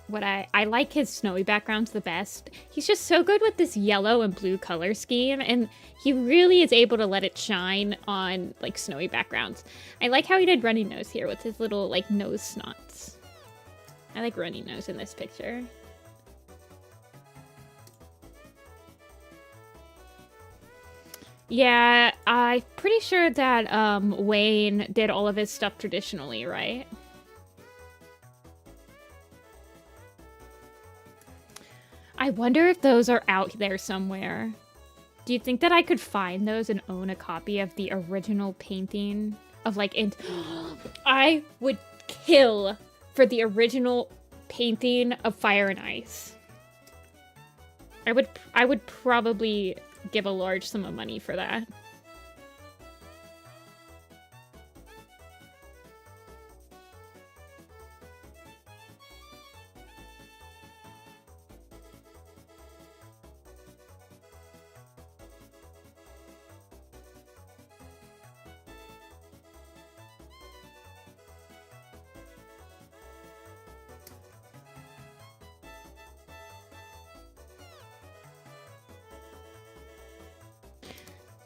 what I like his snowy backgrounds the best. He's just so good with this yellow and blue color scheme, and he really is able to let it shine on like snowy backgrounds. I like how he did runny nose here with his little like nose snots. I like runny nose in this picture. Yeah, I'm pretty sure that Wayne did all of his stuff traditionally, right? I wonder if those are out there somewhere. Do you think that I could find those and own a copy of the original painting of like I would kill for the original painting of Fire and Ice. I would probably give a large sum of money for that.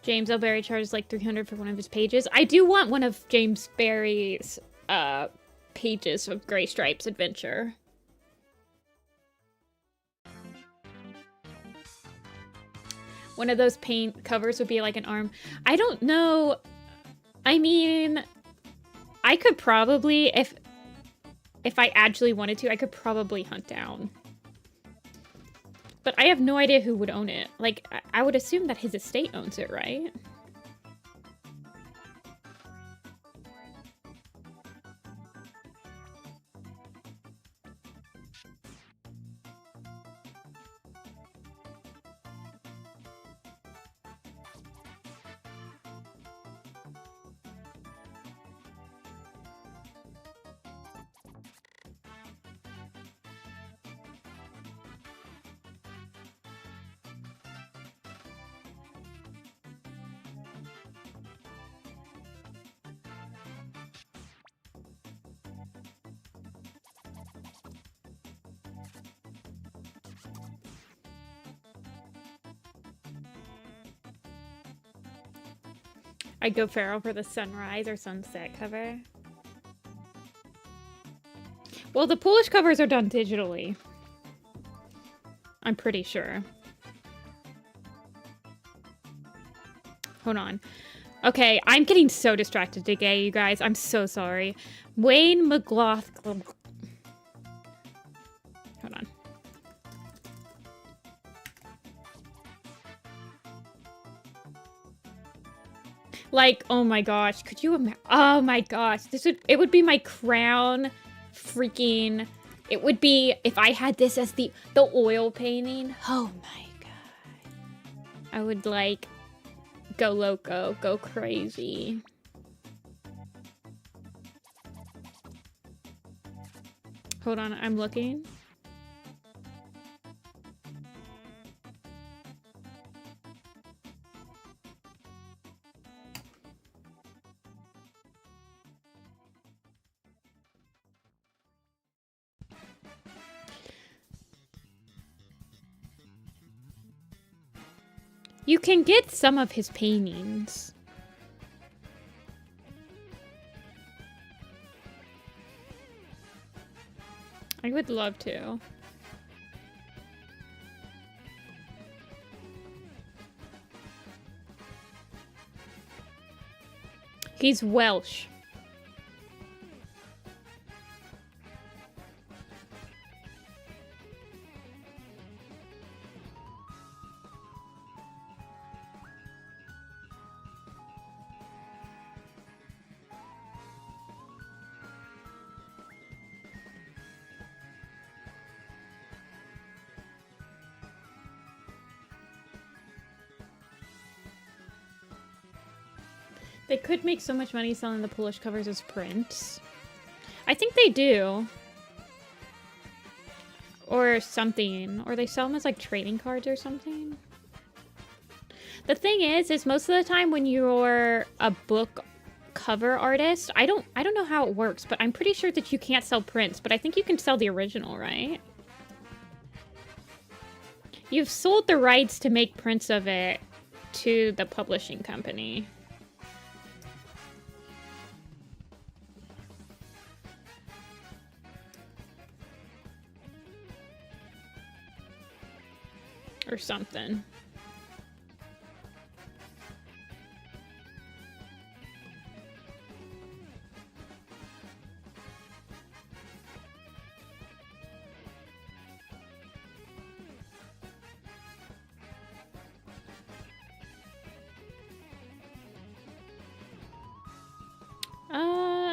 James L. Barry charges like $300 for one of his pages. I do want one of James Barry's pages of Gray Stripes Adventure. One of those paint covers would be like an arm. I don't know. I mean, I could probably, if I actually wanted to, I could probably hunt down. But I have no idea who would own it. Like, I would assume that his estate owns it, right? I'd go feral for the sunrise or sunset cover. Well, the Polish covers are done digitally. I'm pretty sure. Hold on. Okay, I'm getting so distracted today, you guys. I'm so sorry. Wayne McLaughlin. Hold on. Like, oh my gosh, could you imagine? Oh my gosh, it would be my crown freaking, it would be, if I had this as the oil painting, oh my god. I would like, go loco, go crazy. Hold on, I'm looking. You can get some of his paintings. I would love to. He's Welsh. They could make so much money selling the Polish covers as prints. I think they do. Or something. Or they sell them as like trading cards or something. The thing is most of the time when you're a book cover artist, I don't know how it works, but I'm pretty sure that you can't sell prints, but I think you can sell the original, right? You've sold the rights to make prints of it to the publishing company. Or something.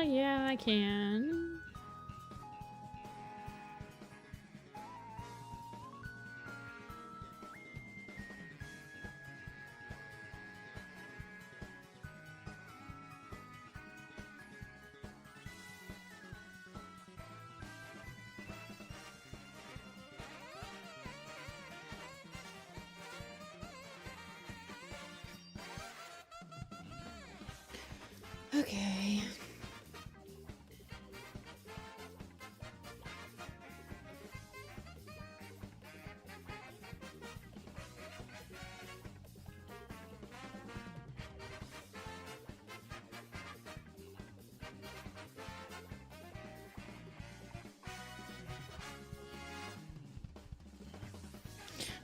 Yeah, I can. Okay.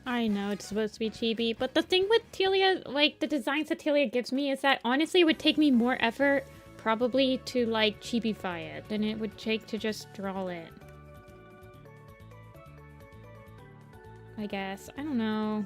I know it's supposed to be chibi, but the thing with Telia, like the designs that Telia gives me, is that honestly it would take me more effort probably to like chibify it than it would take to just draw it. I guess. I don't know.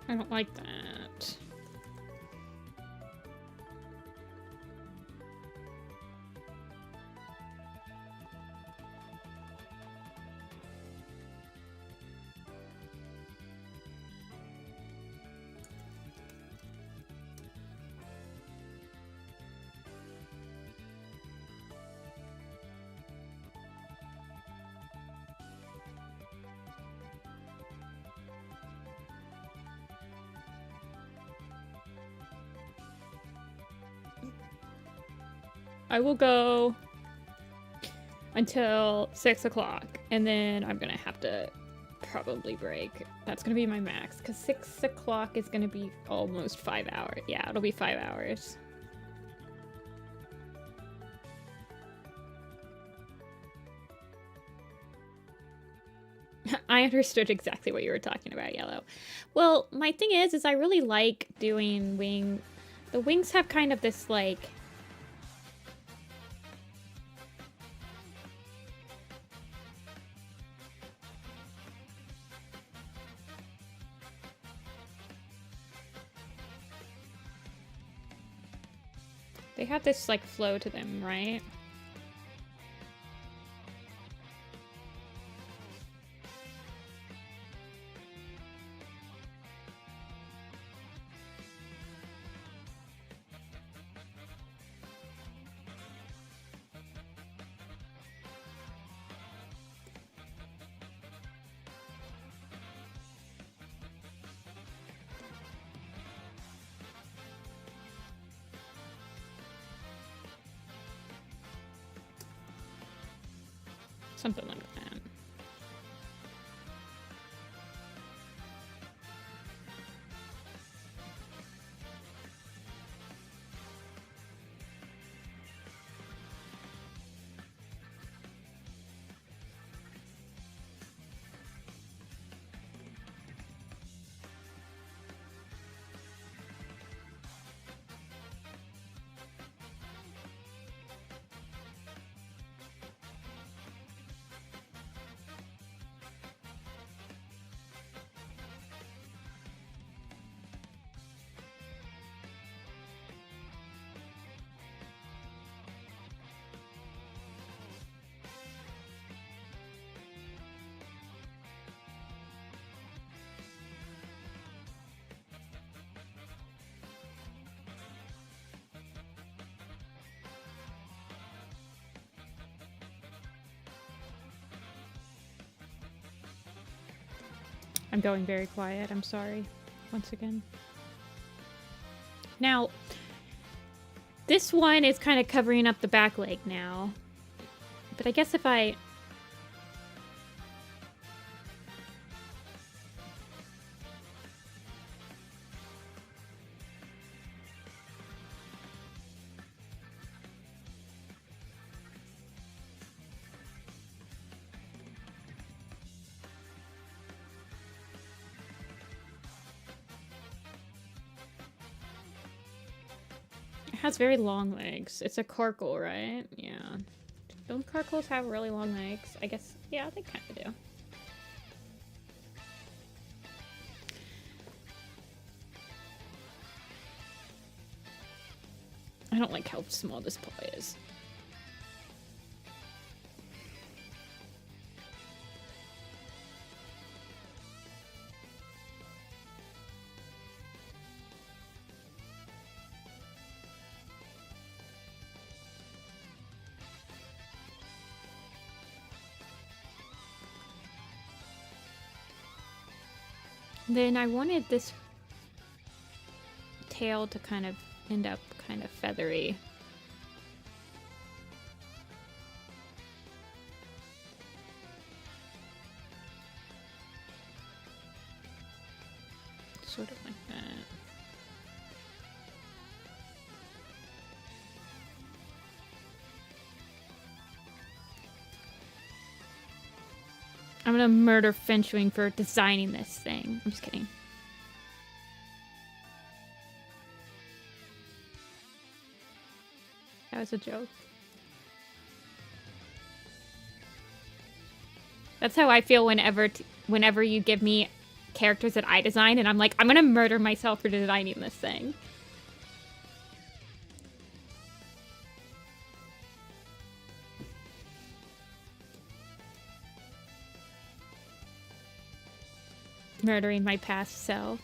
I don't like that. I will go until 6 o'clock, and then I'm gonna have to probably break. That's gonna be my max, because 6 o'clock is gonna be almost 5 hours. Yeah, it'll be 5 hours. I I understood exactly what you were talking about, Yellow. Well, my thing is I really like doing wing. The wings have kind of this, like... They have this, like, flow to them, right? Something like that. I'm going very quiet, I'm sorry. Once again. Now, this one is kind of covering up the back leg now. But I guess if I... It has very long legs. It's a carkle, right? Yeah. Don't carkles have really long legs? I guess, yeah, they kind of do. I don't like how small this paw is. Then I wanted this tail to kind of end up kind of feathery. Sort of like that. I'm gonna murder Finchwing for designing this thing. I'm just kidding. That was a joke. That's how I feel whenever you give me characters that I design, and I'm like, I'm gonna murder myself for designing this thing. Murdering my past self.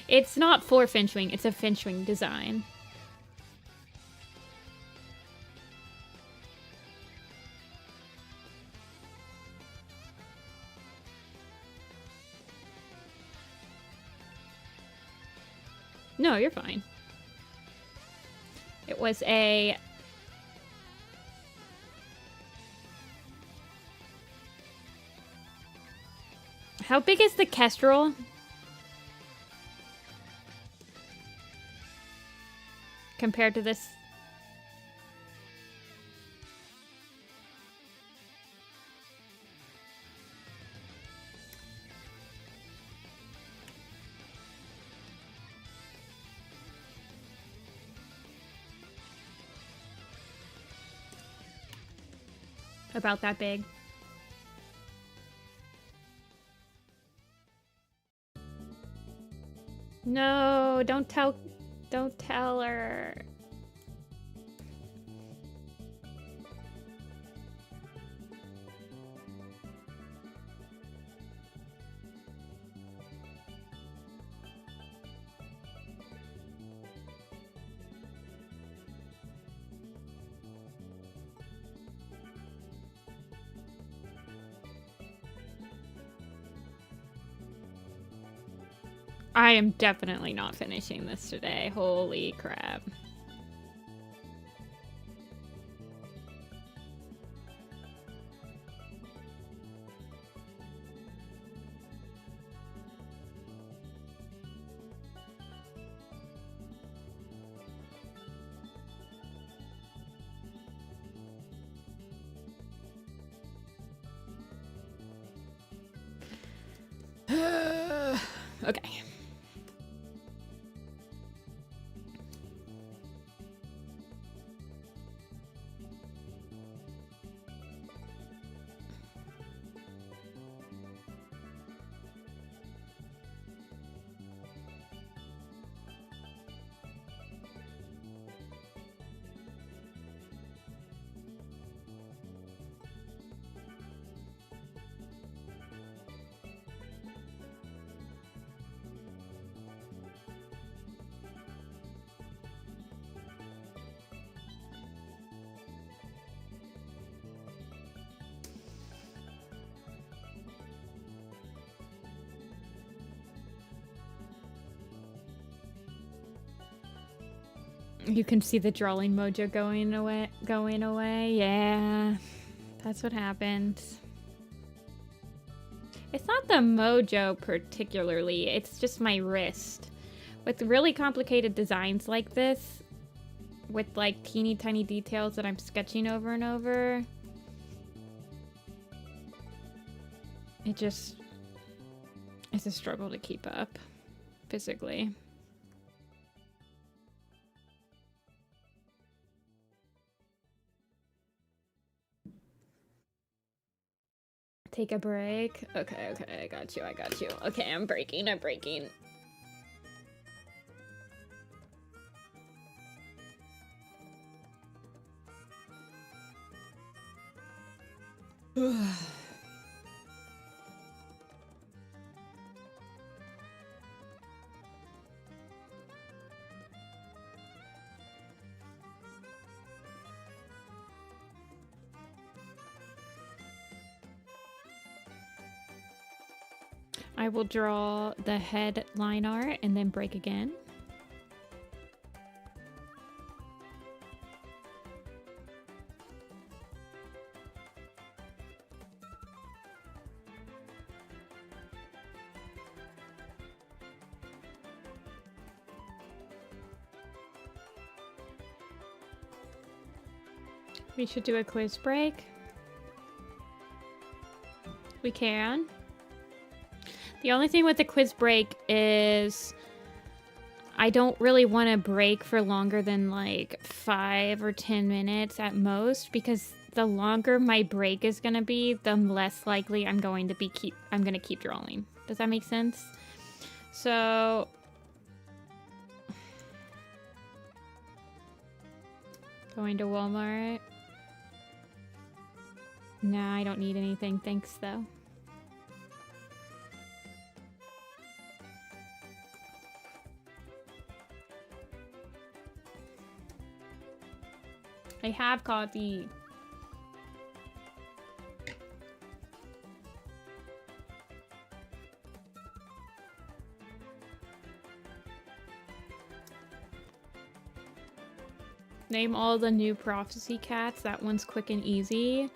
It's not for Finchwing, it's a Finchwing design. No, you're fine. It was a... How big is the kestrel? Compared to this? About that big. No, don't tell her. I am definitely not finishing this today. Holy crap. Okay. You can see the drawing mojo going away. Yeah, that's what happens. It's not the mojo particularly, it's just my wrist. With really complicated designs like this, with like teeny tiny details that I'm sketching over and over, it's a struggle to keep up physically. Take a break. Okay, I got you. Okay, I'm breaking. I will draw the head line art and then break again. We should do a quiz break. We can. The only thing with the quiz break is I don't really want to break for longer than like 5 or 10 minutes at most, because the longer my break is going to be, the less likely I'm going to keep drawing. Does that make sense? So going to Walmart. Nah, I don't need anything. Thanks though. I have coffee. Name all the new prophecy cats. That one's quick and easy.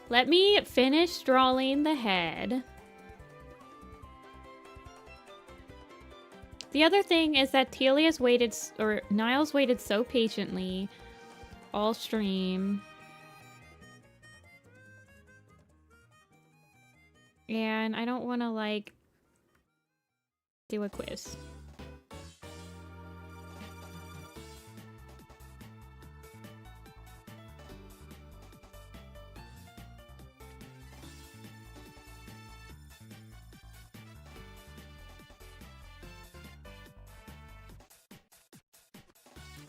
Let me finish drawing the head. The other thing is that Niles waited so patiently all stream. And I don't want to like do a quiz.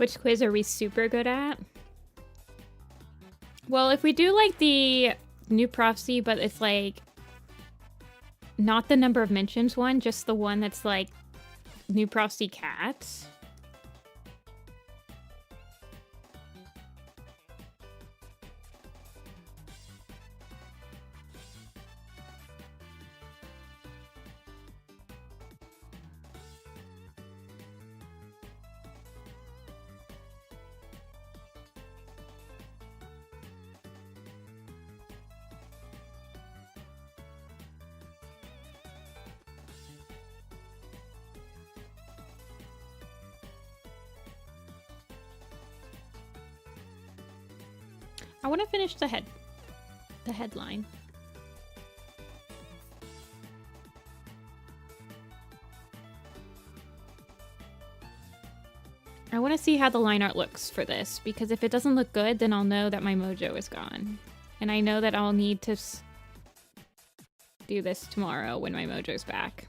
Which quiz are we super good at? Well, if we do like the new prophecy, but it's like not the number of mentions one, just the one that's like new prophecy cats. I want to finish the headline. I want to see how the line art looks for this, because if it doesn't look good, then I'll know that my mojo is gone. And I know that I'll need to do this tomorrow when my mojo's back.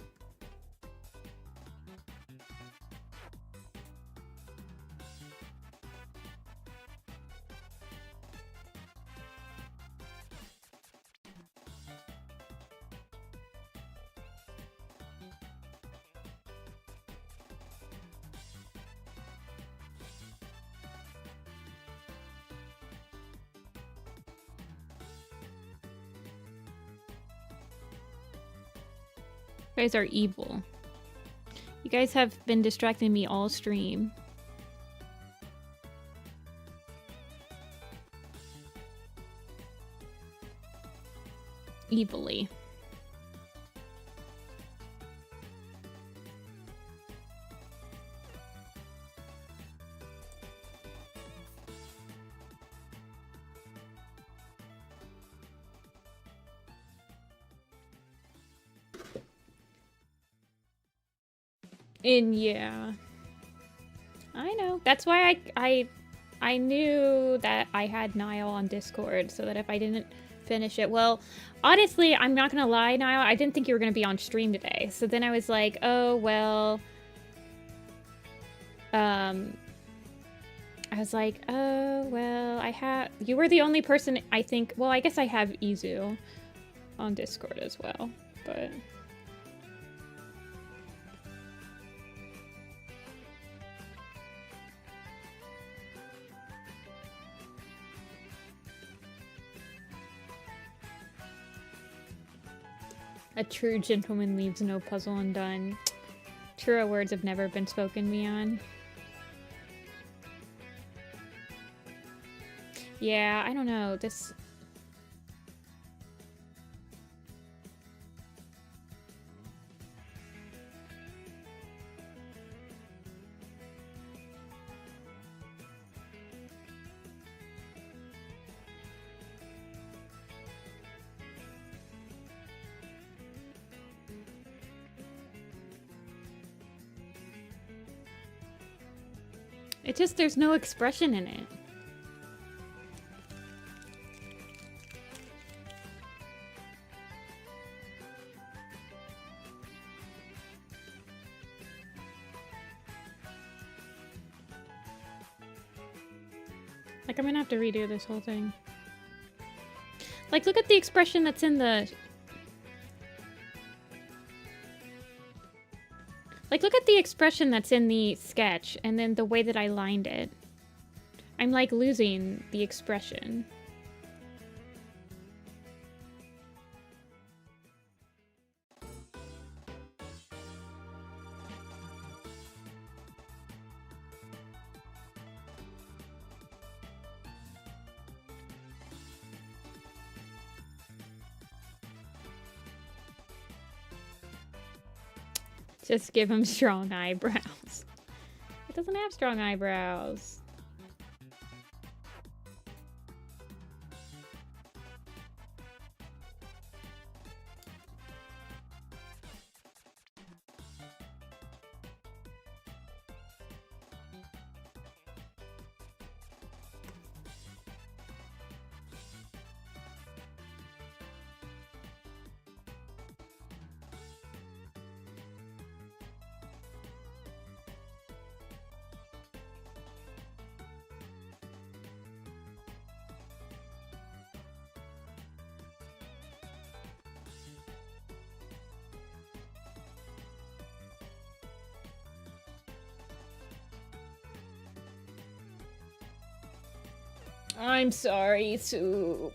You guys are evil. You guys have been distracting me all stream. Evilly. And yeah, I know. That's why I knew that I had Niall on Discord, so that if I didn't finish it, well, honestly, I'm not gonna lie, Niall, I didn't think you were gonna be on stream today. So then I was like, oh well. I was like, oh well, you were the only person I think. Well, I guess I have Izu on Discord as well, but. A true gentleman leaves no puzzle undone. Truer words have never been spoken me on. Yeah, I don't know. This... It just, there's no expression in it. Like, I'm gonna have to redo this whole thing. Like, look at the expression that's in the... Like, look at the expression that's in the sketch, and then the way that I lined it. I'm, like, losing the expression. Just give him strong eyebrows. It doesn't have strong eyebrows. I'm sorry, Soup.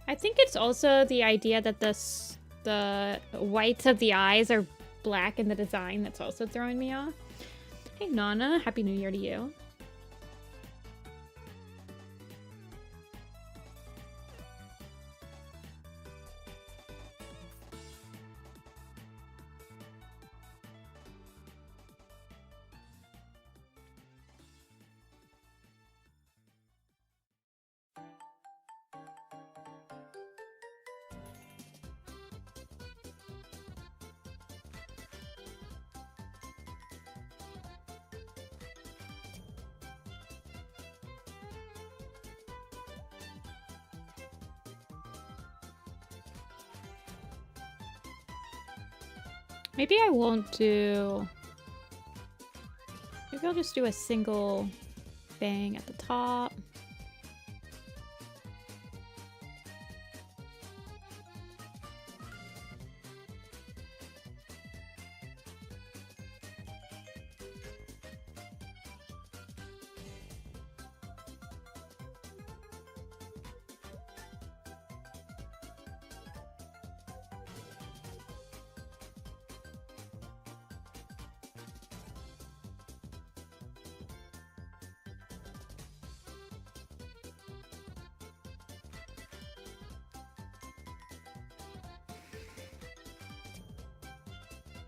I think it's also the idea that the whites of the eyes are black in the design that's also throwing me off. Hey Nana, Happy New Year to you. Maybe I won't do... Maybe I'll just do a single bang at the top.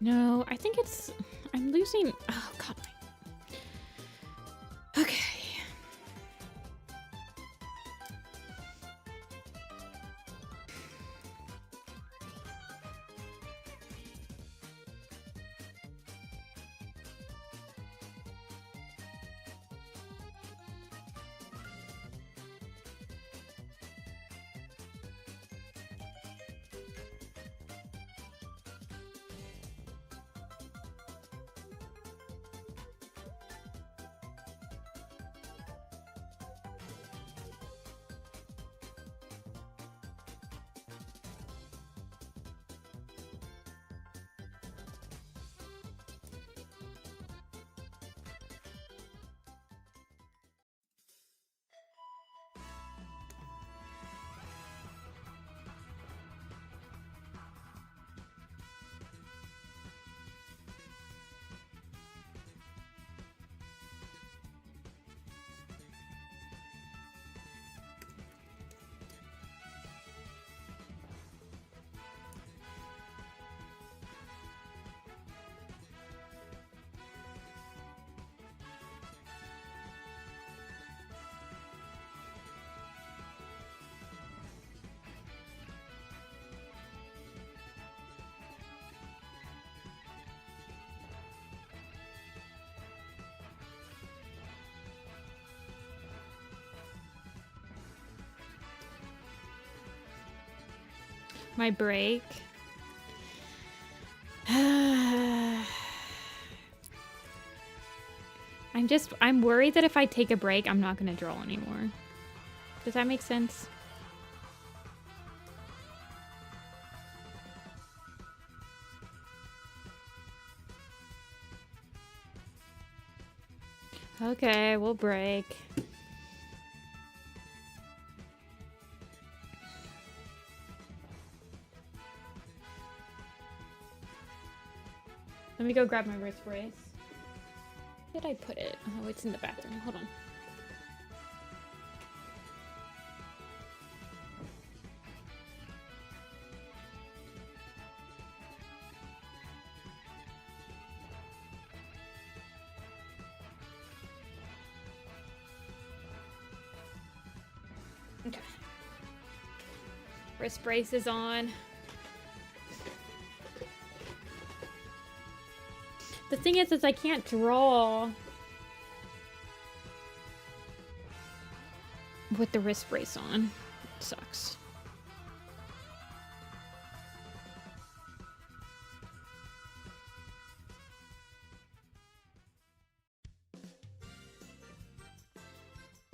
No, I think it's... I'm losing... Oh, God. Okay. My break. I'm worried that if I take a break, I'm not gonna draw anymore. Does that make sense? Okay, we'll break. Let me go grab my wrist brace. Where did I put it? Oh, it's in the bathroom. Hold on. Okay. Wrist braces on. The thing is I can't draw with the wrist brace on. It sucks.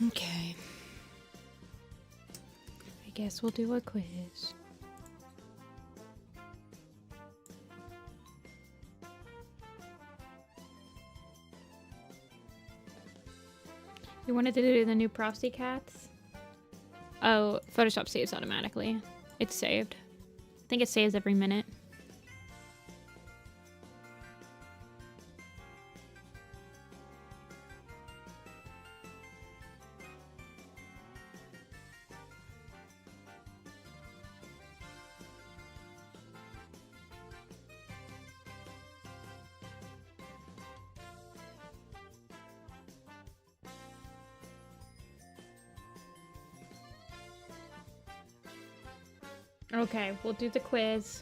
Okay. I guess we'll do a quiz. You wanted to do the new Propsy cats? Oh, Photoshop saves automatically. It's saved. I think it saves every minute. Okay, we'll do the quiz.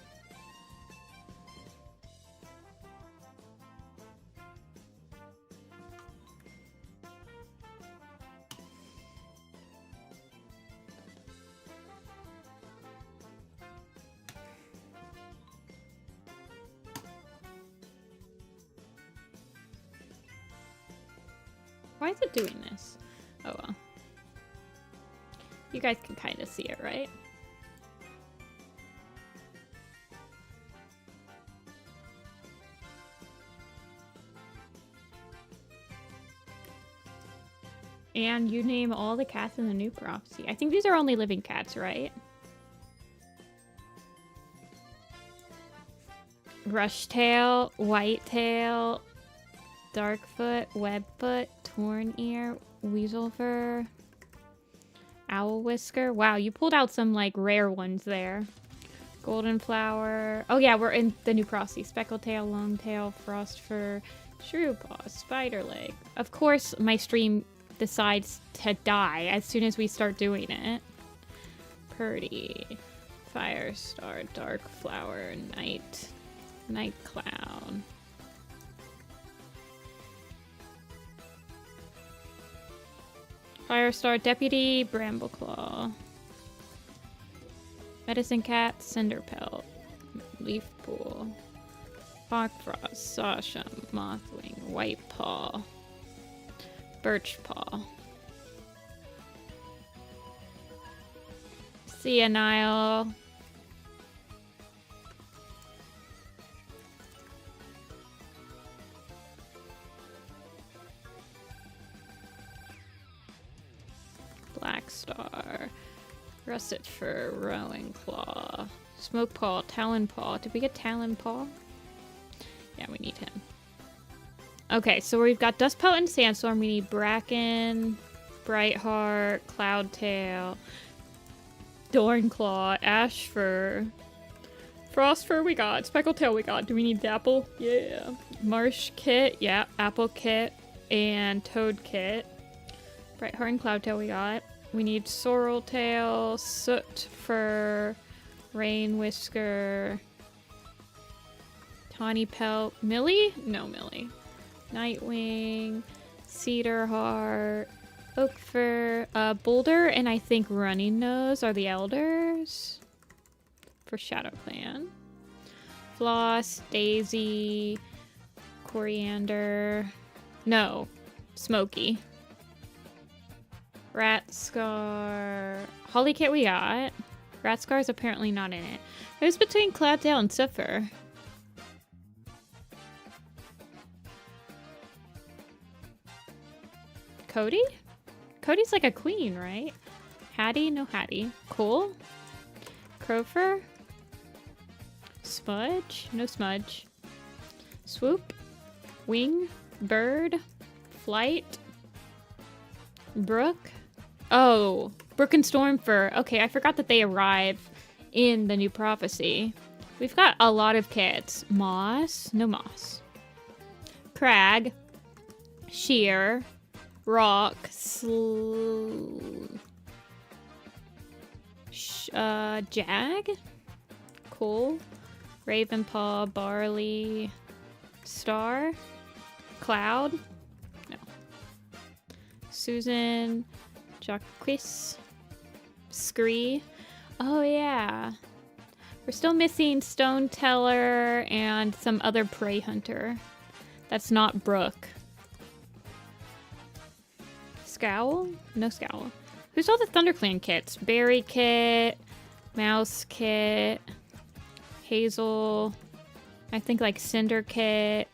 Why is it doing this? Oh well. You guys can kind of see it, right? And you name all the cats in the new prophecy. I think these are only living cats, right? Rushtail, Whitetail, Darkfoot, Webfoot, Torn Ear, Weasel Fur, Owl Whisker. Wow, you pulled out some like rare ones there. Golden Flower. Oh yeah, we're in the new prophecy. Speckled Tail, Longtail, Frost Fur, Shrew Paw, Spider Leg. Of course, my stream decides to die as soon as we start doing it. Purdy, Firestar, Dark Flower, Night Clown. Firestar, Deputy, Brambleclaw. Medicine Cat, Cinderpelt, Leafpool, Hawkfrost, Sasha, Mothwing, Whitepaw, Birchpaw. See ya, Nile. Blackstar, Russet Fur, Rowing Claw, Smoke Paw, Talon Paw. Did we get Talon Paw? Yeah, we need him. Okay, so we've got Dustpelt and Sandstorm. We need Bracken, Brightheart, Cloudtail, Dornclaw, Ashfur, Frostfur we got, Speckled Tail we got. Do we need Dapple? Yeah. Marsh Kit, yeah. Apple Kit and Toad Kit. Brightheart and Cloudtail we got. We need Sorrel Tail, Soot Fur, Rain Whisker, Tawny Pelt, Millie? No, Millie. Nightwing, Cedar Heart, Oak Fur, Boulder, and I think Running Nose are the elders for Shadow Clan. Floss, Daisy, Coriander, no, Smokey. Rat Scar, Holly Kit we got. Rat Scar is apparently not in it. It was between Cloudtail and Suffer. Cody? Cody's like a queen, right? Hattie? No Hattie. Cool. Crowfur? Smudge? No Smudge. Swoop? Wing? Bird? Flight? Brook? Oh, Brook and Stormfur. Okay, I forgot that they arrive in the new prophecy. We've got a lot of kits. Moss? No Moss. Crag? Sheer? Rock, Jag. Cool. Ravenpaw, Barley, Star, Cloud. No. Susan, Jacquis, Scree. Oh yeah. We're still missing Stone Teller and some other prey hunter. That's not Brooke. Scowl? No Scowl. Who's all the ThunderClan kits? Berry Kit, Mouse Kit, Hazel, I think like Cinder Kit,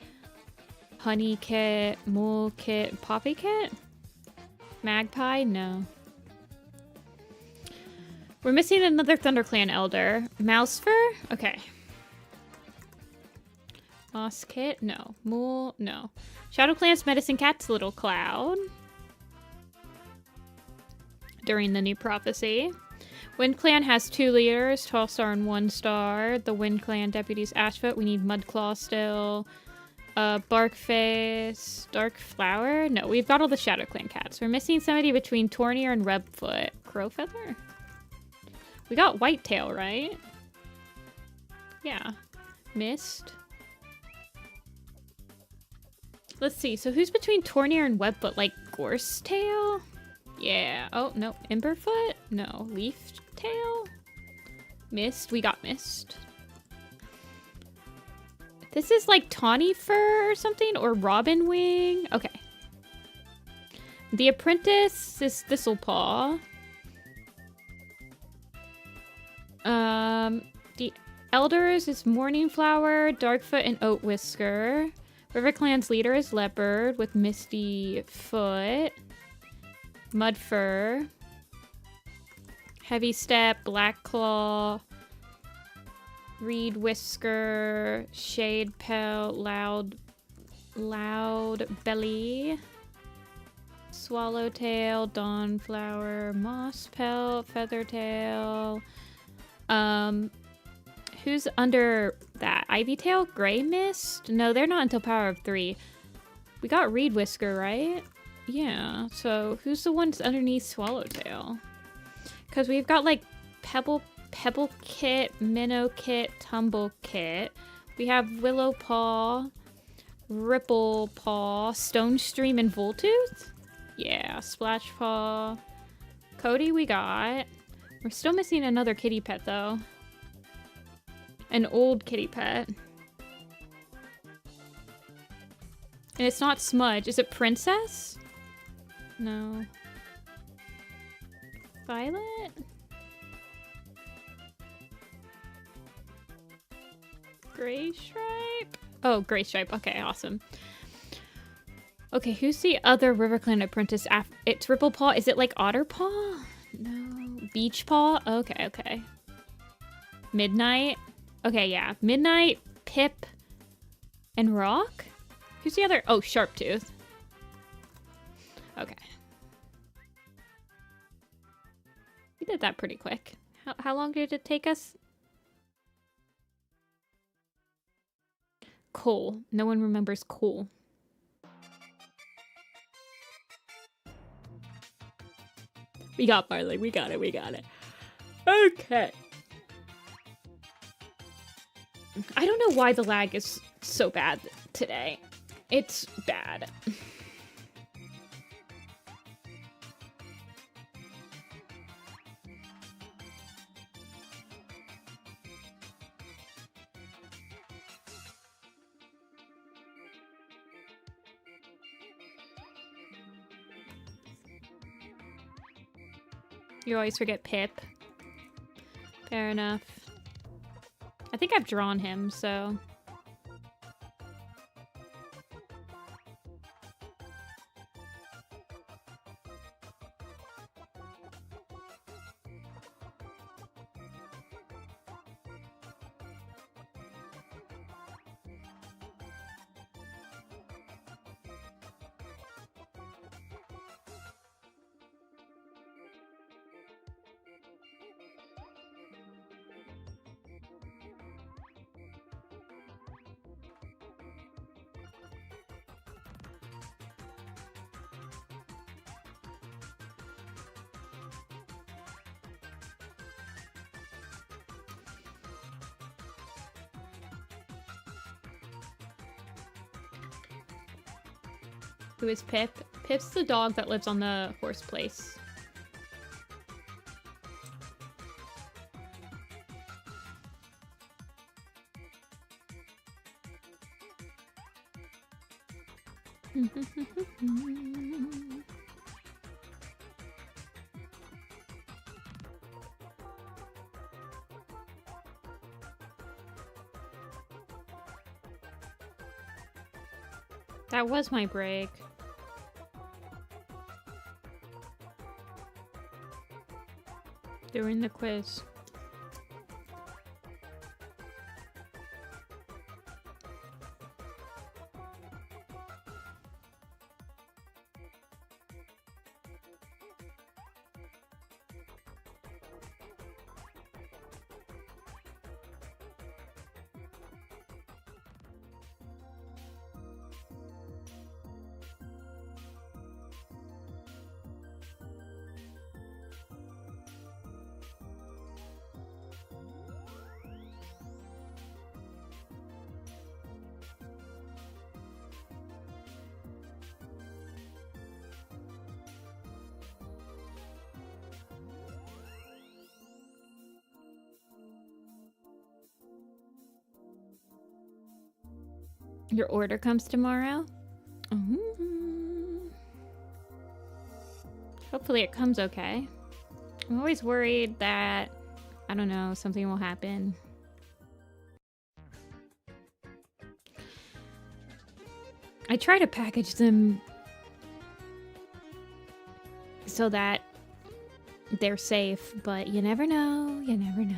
Honey Kit, Mole Kit, Poppy Kit? Magpie? No. We're missing another ThunderClan Elder. Mouse Fur? Okay. Moss Kit? No. Mole? No. ShadowClan's Medicine Cat's Little Cloud. During the new prophecy. Wind Clan has 2 leaders, 12-star and 1-star. The Wind Clan deputies Ashfoot. We need Mudclaw still. Barkface. Dark Flower? No, we've got all the ShadowClan cats. We're missing somebody between Tornier and Rebfoot. Crowfeather? We got Whitetail, right? Yeah. Mist. Let's see. So who's between Tornier and Webfoot? Like Gorsetail? Yeah. Oh, no. Emberfoot? No. Leaftail? Mist? We got Mist. This is like Tawny Fur or something? Or Robin Wing? Okay. The Apprentice is Thistlepaw. The Elders is Morningflower, Darkfoot, and Oat Whisker. RiverClan's leader is Leopard with Misty Foot. Mudfur. Heavy Step, Black Claw. Reed Whisker, Shade Pelt, Loud Belly. Swallowtail, Dawnflower, Moss Pelt, Feathertail. Who's under that? Ivytail? Grey Mist? No, they're not until Power of 3. We got Reed Whisker, right? Yeah, so who's the ones underneath Swallowtail? Because we've got like Pebble Kit, Minnow Kit, Tumble Kit. We have Willow Paw, Ripple Paw, Stone Stream, and Voltooth? Yeah, Splash Paw. Cody we got. We're still missing another kitty pet, though. An old kitty pet. And it's not Smudge. Is it Princess? No. Violet? Gray Stripe? Oh, Gray Stripe. Okay, awesome. Okay, who's the other RiverClan apprentice? It's Ripple Paw. Is it like Otter Paw? No. Beach Paw? Okay, okay. Midnight? Okay, yeah. Midnight, Pip, and Rock? Who's the other? Oh, Sharptooth. Okay. We did that pretty quick. How long did it take us? Cole. No one remembers Cole. We got Barley. We got it. We got it. Okay. I don't know why the lag is so bad today. It's bad. You always forget Pip. Fair enough. I think I've drawn him, so... Who is Pip? Pip's the dog that lives on the horse place. That was my break. During the quiz. Your order comes tomorrow? Hopefully it comes okay. I'm always worried that, I don't know, something will happen. I try to package them so that they're safe, but you never know, you never know.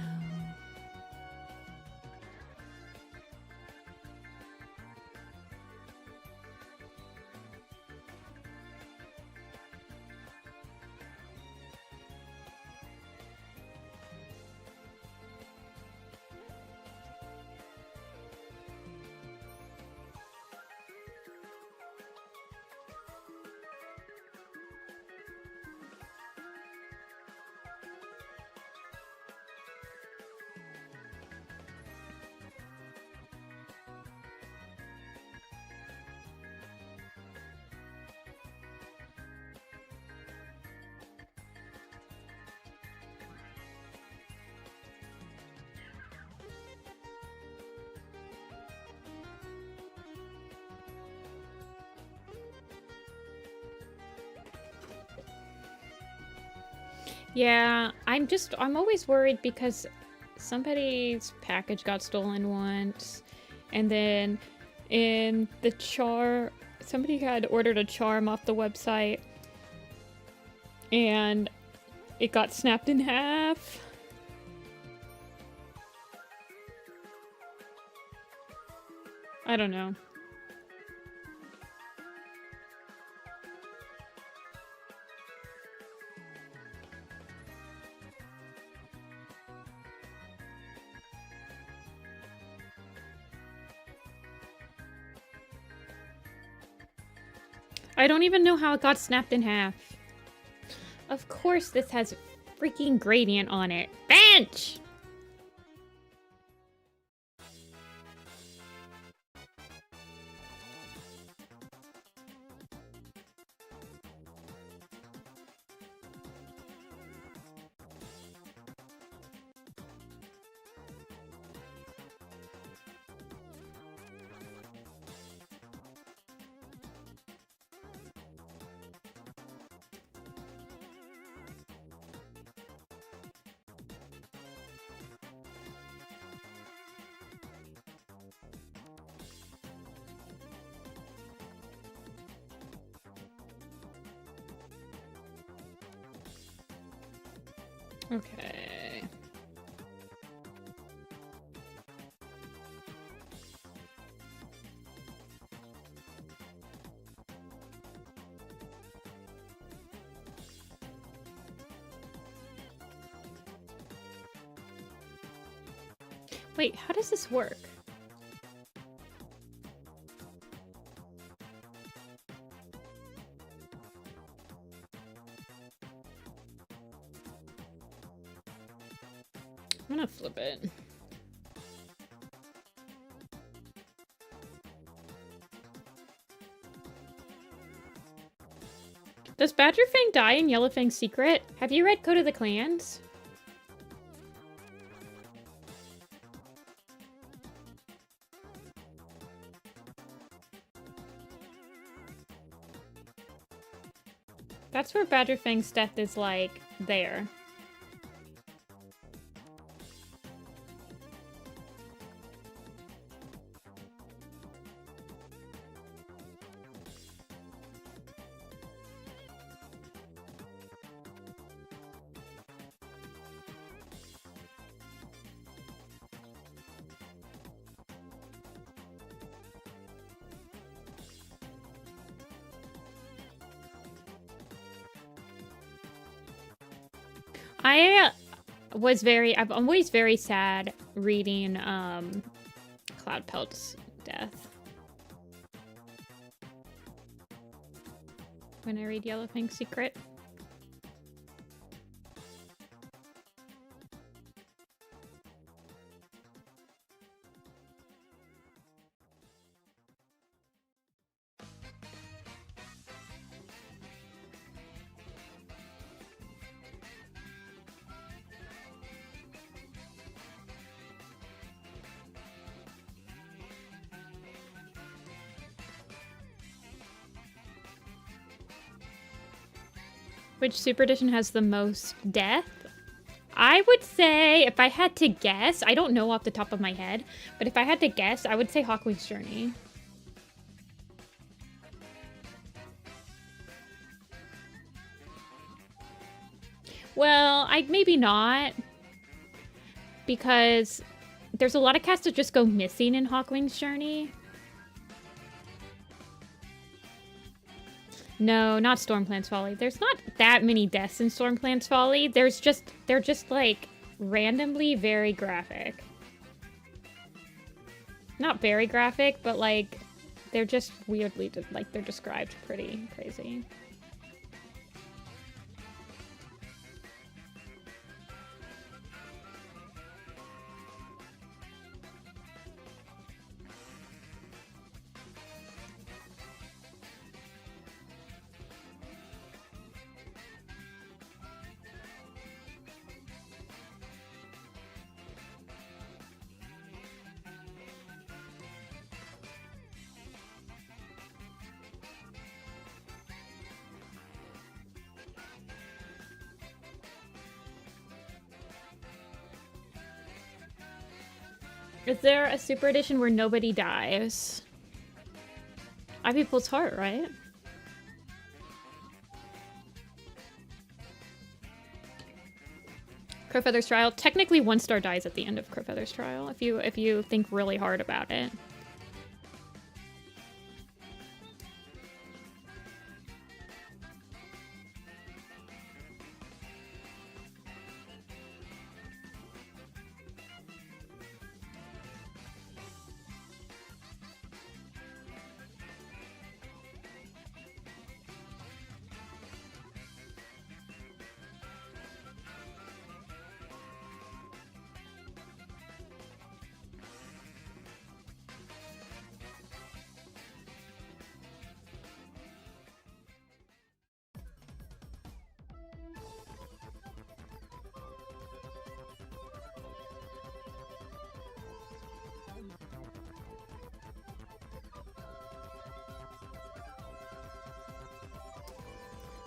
Yeah, I'm always worried because somebody's package got stolen once, and then in the somebody had ordered a charm off the website, and it got snapped in half. I don't know. I don't even know how it got snapped in half. Of course this has freaking gradient on it. Bench! Okay. Wait, how does this work? I'm gonna flip it. Does Badgerfang die in Yellowfang's secret? Have you read Code of the Clans? That's where Badgerfang's death is, like, there. I'm always very sad reading Cloudpelt's death. When I read Yellowfang's secret. Which Super Edition has the most death? I would say, if I had to guess, I don't know off the top of my head, but if I had to guess, I would say Hawkwing's Journey. Well, maybe not, because there's a lot of cats that just go missing in Hawkwing's Journey. No, not Stormplant's Folly. There's not that many deaths in Stormplant's Folly. they're just like randomly very graphic. Not very graphic, but like they're just weirdly like they're described pretty crazy. Is there a Super Edition where nobody dies? I People's Heart, right? Crowfeather's Trial. Technically, 1 star dies at the end of Crowfeather's Trial if you think really hard about it.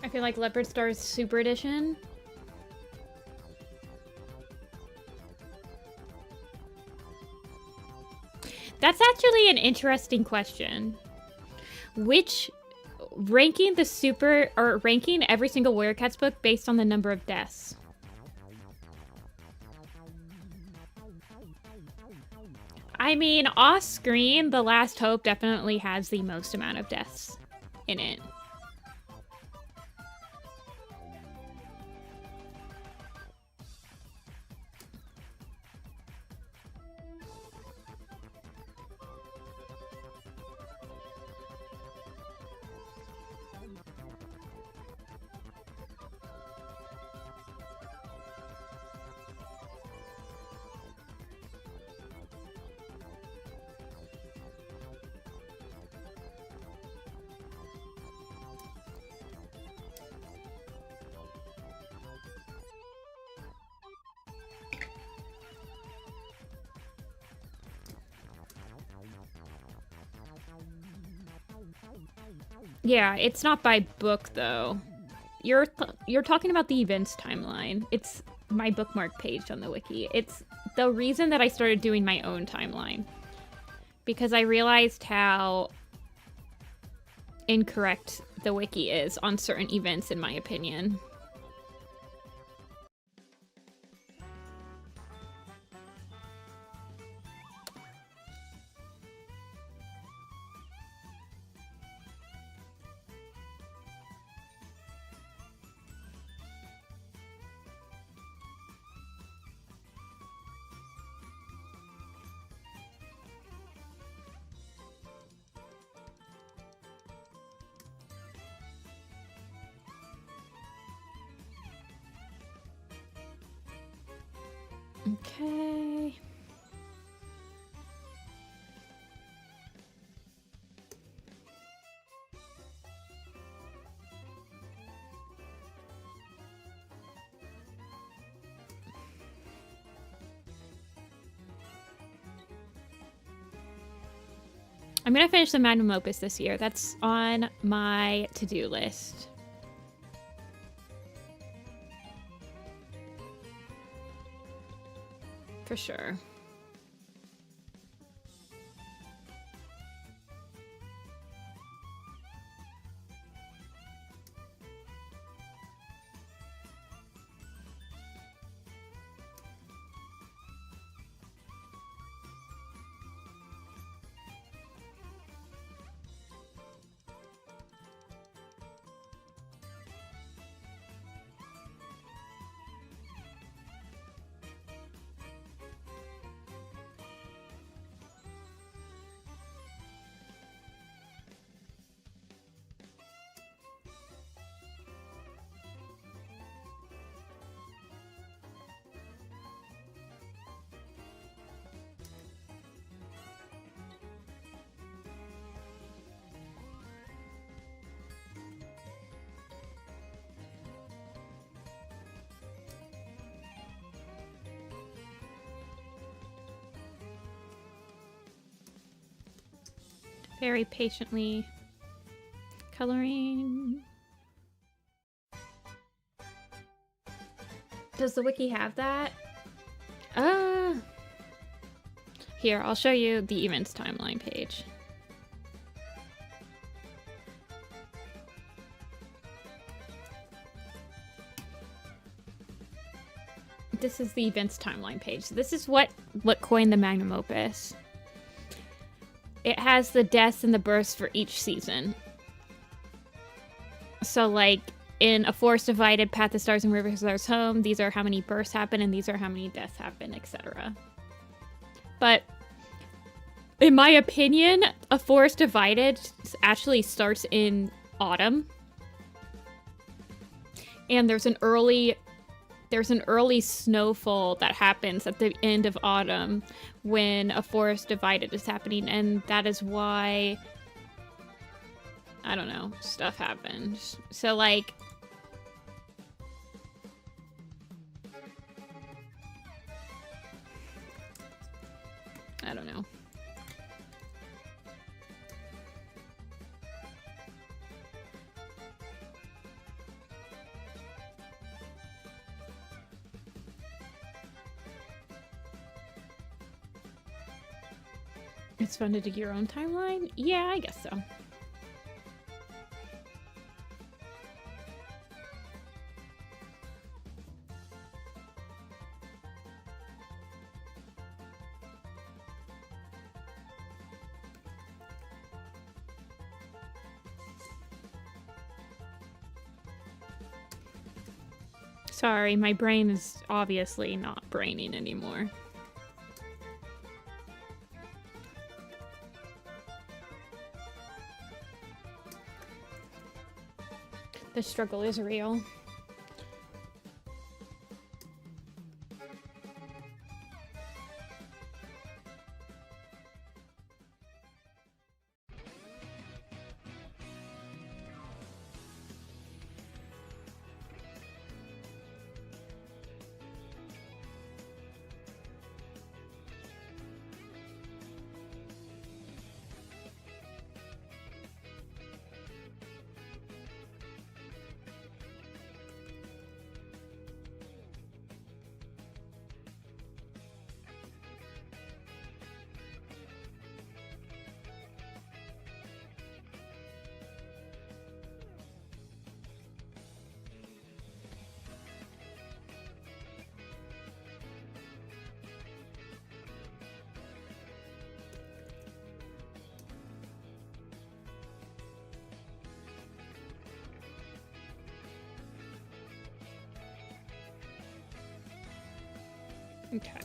I feel like Leopard Star's Super Edition. That's actually an interesting question. Ranking the super, or ranking every single Warrior Cats book based on the number of deaths. I mean, off screen, The Last Hope definitely has the most amount of deaths in it. Yeah, it's not by book though. You're talking about the events timeline. It's my bookmark page on the wiki. It's the reason that I started doing my own timeline. Because I realized how incorrect the wiki is on certain events, in my opinion. Okay. I'm gonna finish the magnum opus this year. That's on my to-do list. For sure. Very patiently coloring. Does the wiki have that? Here, I'll show you the events timeline page. This is the events timeline page. This is what coined the magnum opus. It has the deaths and the births for each season. So, like, in A Forest Divided, Path of Stars and River of Stars Home, these are how many births happen, and these are how many deaths happen, etc. But, in my opinion, A Forest Divided actually starts in autumn. And there's an early snowfall that happens at the end of autumn when A Forest Divided is happening, and that is why, I don't know, stuff happens. So, like, I don't know. It's fun to dig your own timeline? Yeah, I guess so. Sorry, my brain is obviously not braining anymore. The struggle is real. Okay.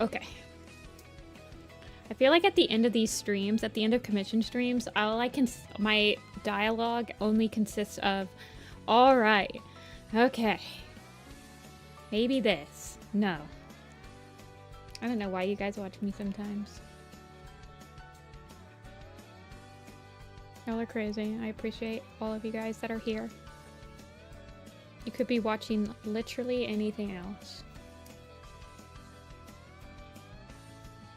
Okay. I feel like at the end of these streams, at the end of commission streams, my dialogue only consists of, all right, okay, maybe this. No. I don't know why you guys watch me sometimes. Y'all are crazy. I appreciate all of you guys that are here. You could be watching literally anything else.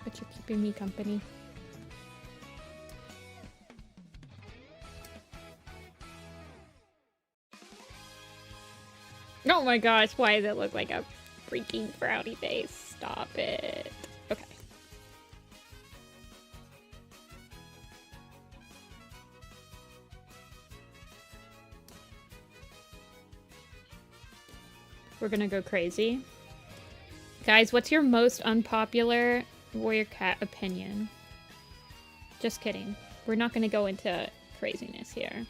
But you're keeping me company. Oh my gosh, why does it look like a freaking frowny face? Stop it. Okay. We're gonna go crazy. Guys, what's your most unpopular Warrior Cat opinion? Just kidding. We're not gonna go into craziness here.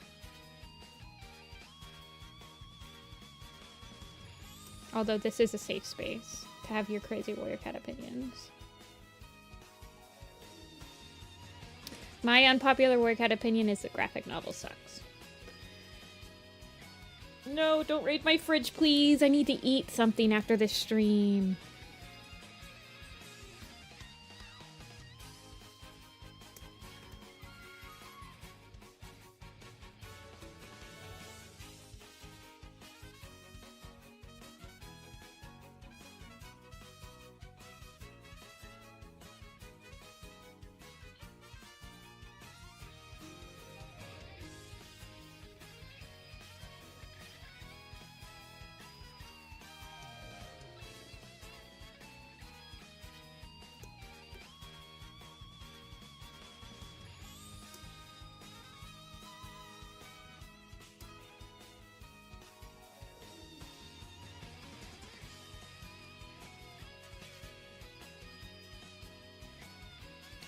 Although this is a safe space to have your crazy Warrior Cat opinions. My unpopular Warrior Cat opinion is the graphic novel sucks. No, don't raid my fridge, please. I need to eat something after this stream.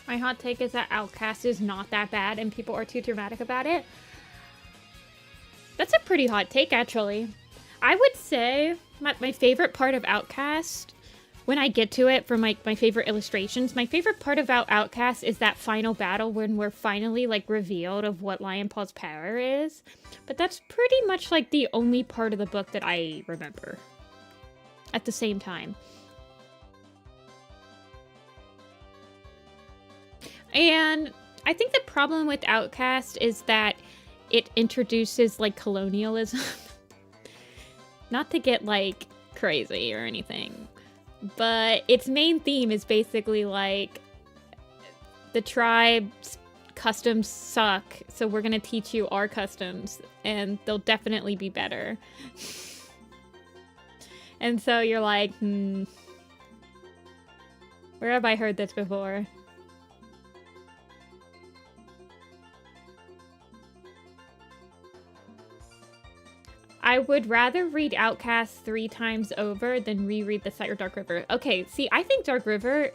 My hot take is that Outcast is not that bad and people are too dramatic about it. That's a pretty hot take, actually. I would say my favorite part of Outcast, when I get to it for my favorite illustrations, my favorite part about Outcast is that final battle when we're finally, like, revealed of what Lion Paw's power is. But that's pretty much, like, the only part of the book that I remember at the same time. And I think the problem with Outcast is that it introduces, like, colonialism. Not to get, like, crazy or anything. But its main theme is basically, like, the tribe's customs suck, so we're gonna teach you our customs, and they'll definitely be better. And so you're like, where have I heard this before? I would rather read Outcast 3 times over than reread The Sight or Dark River. Okay, see, I think Dark River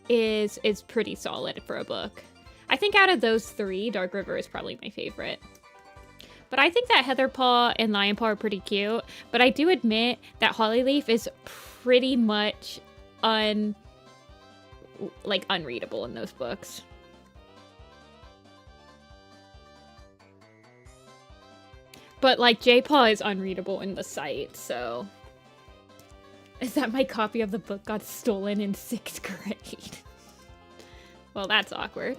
is pretty solid for a book. I think out of those 3, Dark River is probably my favorite. But I think that Heatherpaw and Lionpaw are pretty cute. But I do admit that Hollyleaf is pretty much unreadable in those books. But, like, J-Paw is unreadable in The Sight, so... is that my copy of the book got stolen in 6th grade. Well, that's awkward.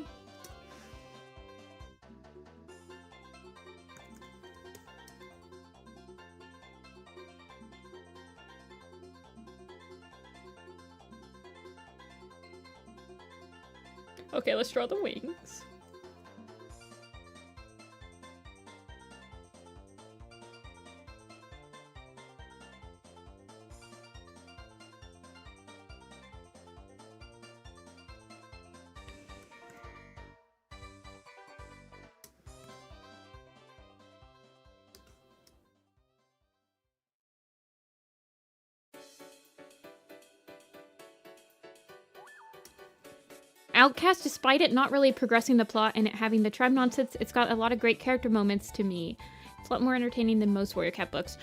Okay, let's draw the wings. Outcast, despite it not really progressing the plot and it having the tribe nonsense, it's got a lot of great character moments to me. It's a lot more entertaining than most Warrior Cat books.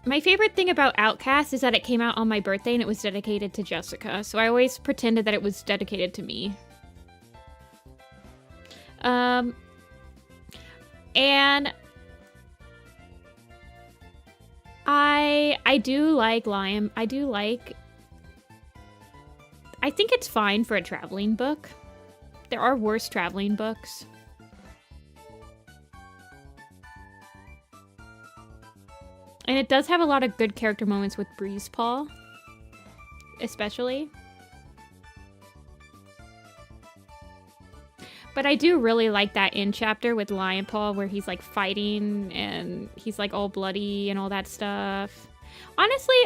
My favorite thing about Outcast is that it came out on my birthday and it was dedicated to Jessica, so I always pretended that it was dedicated to me. And I do like Lion. I think it's fine for a traveling book. There are worse traveling books. And it does have a lot of good character moments with Breeze Paw, especially. But I do really like that end chapter with Lion Paw where he's like fighting and he's like all bloody and all that stuff. Honestly,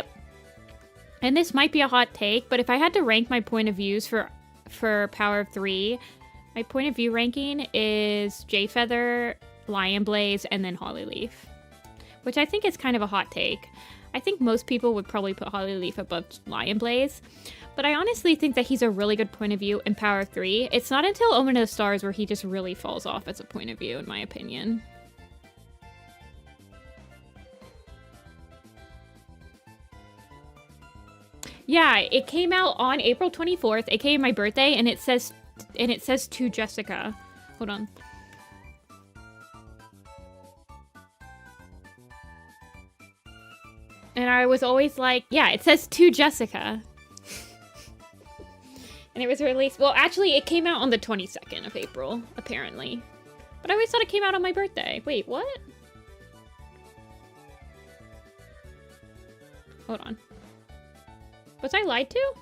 and this might be a hot take, but if I had to rank my point of views for Power of 3, my point of view ranking is Jayfeather, Lion Blaze, and then Hollyleaf. Which I think is kind of a hot take. I think most people would probably put Hollyleaf above Lion Blaze. But I honestly think that he's a really good point of view in Power of 3. It's not until Omen of the Stars where he just really falls off as a point of view, in my opinion. Yeah, it came out on April 24th. It came my birthday, and it says to Jessica. Hold on. And I was always like, yeah, it says to Jessica. And it was released. Well, actually, it came out on the 22nd of April, apparently. But I always thought it came out on my birthday. Wait, what? Hold on. Was I lied to?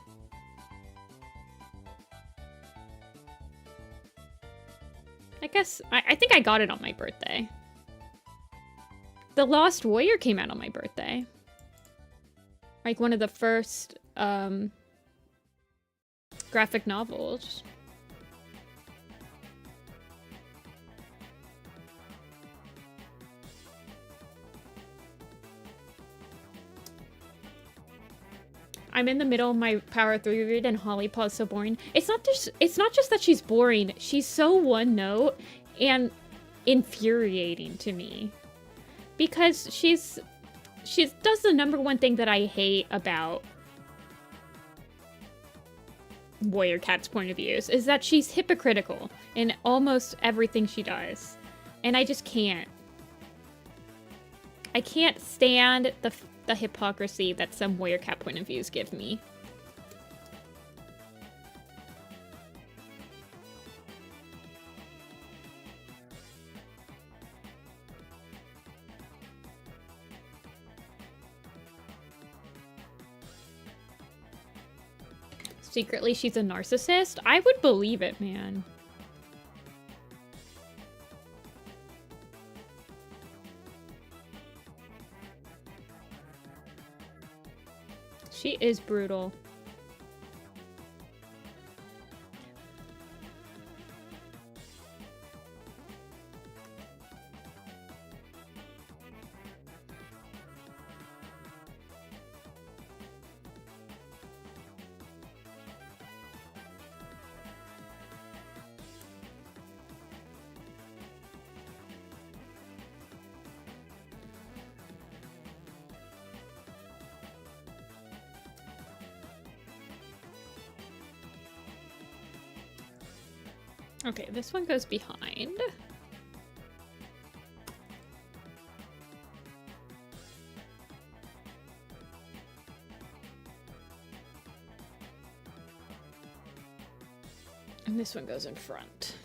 I guess, I think I got it on my birthday. The Lost Warrior came out on my birthday. Like one of the first graphic novels. I'm in the middle of my Power 3 read and Holly Paw's so boring. It's not just that she's boring. She's so one note and infuriating to me. Because she does the #1 thing that I hate about Warrior Cat's point of views, is that she's hypocritical in almost everything she does. And I just can't. I can't stand the hypocrisy that some Warrior Cat point of views give me. Secretly, she's a narcissist? I would believe it, man. She is brutal. Okay, this one goes behind. And this one goes in front.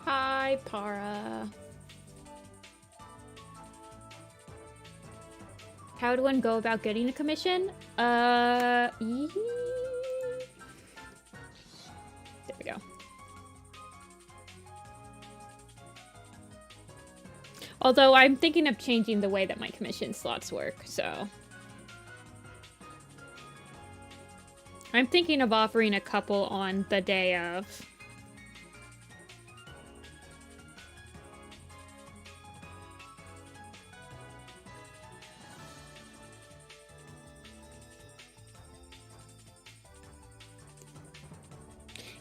Hi, Para. How would one go about getting a commission? There we go. Although I'm thinking of changing the way that my commission slots work, so. I'm thinking of offering a couple on the day of.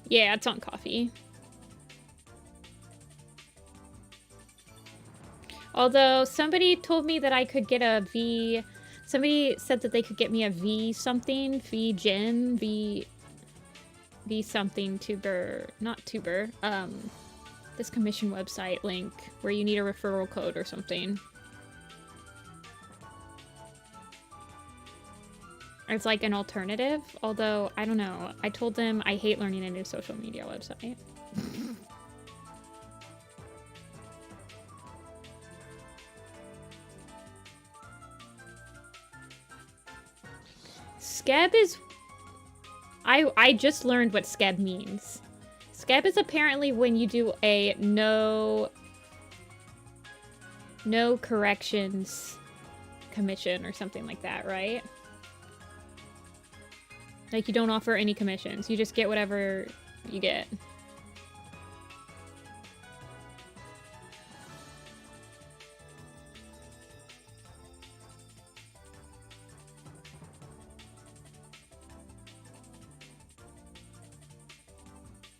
Yeah, it's on coffee. Although somebody told me that I could get a V. Somebody said that they could get me a V something, V Gen, V something tuber, not tuber. This commission website link where you need a referral code or something. It's like an alternative, although, I don't know. I told them I hate learning a new social media website. Skeb is... I just learned what Skeb means. Skeb is apparently when you do a no corrections commission or something like that, right? Like, you don't offer any commissions. You just get whatever you get.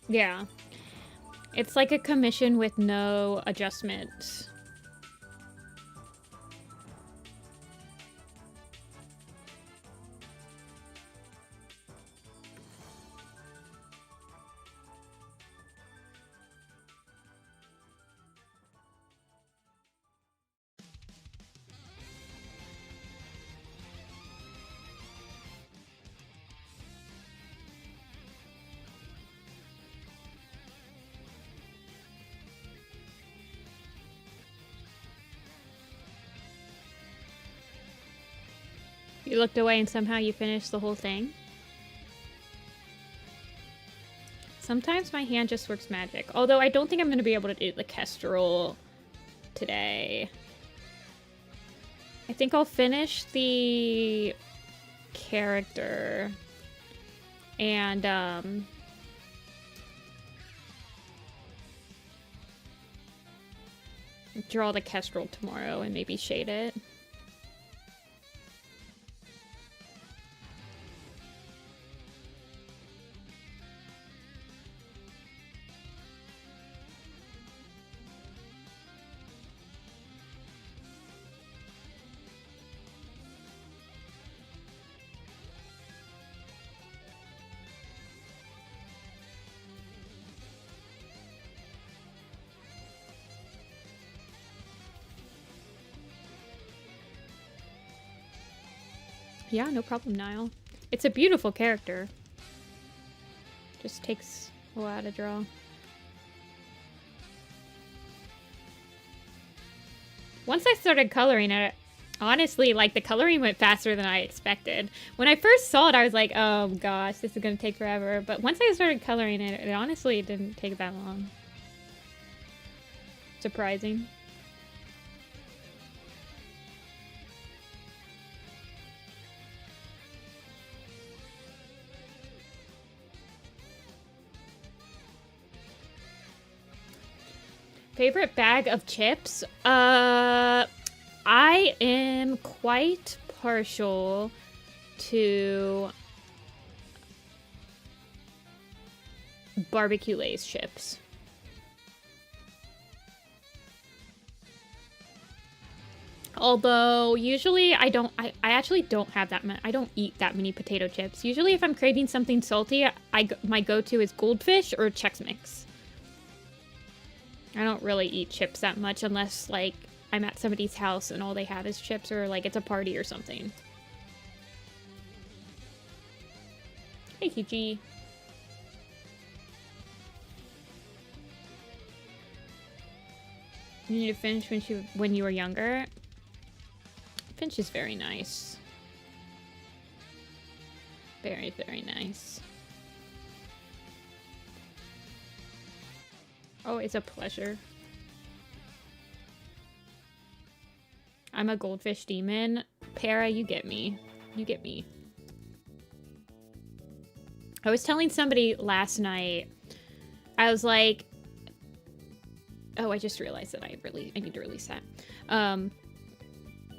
Yeah. It's like a commission with no adjustment. You looked away and somehow you finished the whole thing? Sometimes my hand just works magic. Although I don't think I'm going to be able to do the Kestrel today. I think I'll finish the character and draw the Kestrel tomorrow and maybe shade it. Yeah, no problem, Niall. It's a beautiful character. Just takes a while to draw. Once I started coloring it, honestly, like, the coloring went faster than I expected. When I first saw it, I was like, oh gosh, this is gonna take forever. But once I started coloring it, it honestly didn't take that long. Surprising. Favorite bag of chips? I am quite partial to barbecue Lay's chips. Although usually I actually don't have that many. I don't eat that many potato chips. Usually if I'm craving something salty, my go-to is Goldfish or Chex Mix. I don't really eat chips that much unless like I'm at somebody's house and all they have is chips, or like it's a party or something. Hey, QG. You need to finish when you were younger. Finch is very nice. Very, very nice. Oh, it's a pleasure. I'm a goldfish demon. Para, you get me. You get me. I was telling somebody last night, I was like, oh, I just realized that I need to release that.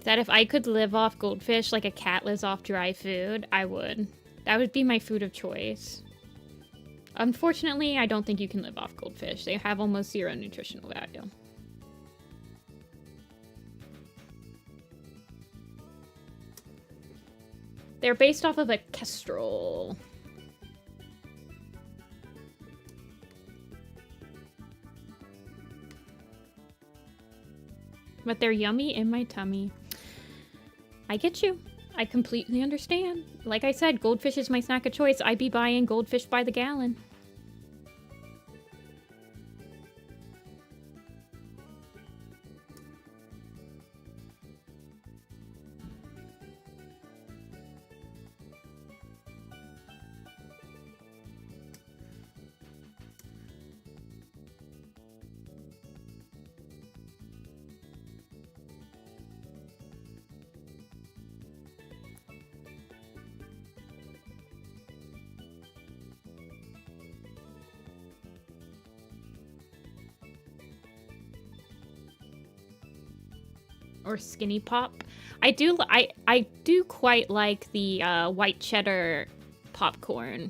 That if I could live off goldfish like a cat lives off dry food, I would. That would be my food of choice. Unfortunately, I don't think you can live off goldfish. They have almost zero nutritional value. They're based off of a kestrel. But they're yummy in my tummy. I get you. I completely understand. Like I said, goldfish is my snack of choice. I'd be buying goldfish by the gallon. Or skinny pop. I do quite like the white cheddar popcorn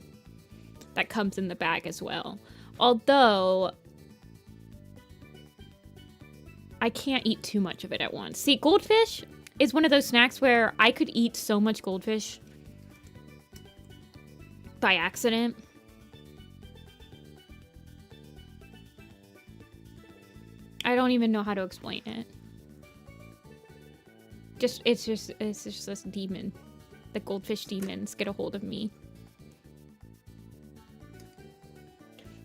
that comes in the bag as well. Although I can't eat too much of it at once. See, goldfish is one of those snacks where I could eat so much goldfish by accident. I don't even know how to explain it. It's just this demon. The goldfish demons get a hold of me.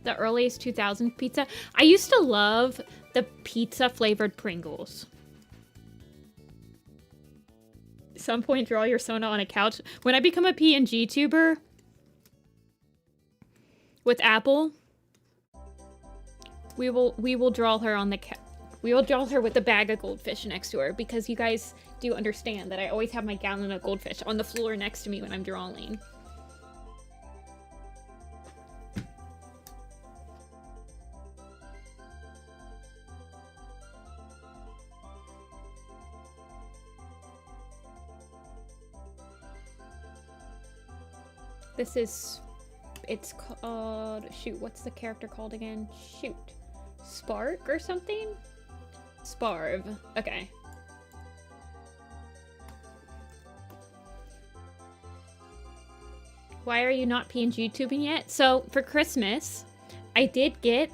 The earliest 2000 pizza. I used to love the pizza flavored Pringles. At some point, draw your Sona on a couch. When I become a PNG tuber with Apple, we will draw her on the couch. We will draw her with a bag of goldfish next to her, because you guys do understand that I always have my gallon of goldfish on the floor next to me when I'm drawing. This is, it's called, shoot, what's the character called again? Shoot. Spark or something? Sparv. Okay. Why are you not PNG tubing yet? So, for Christmas, I did get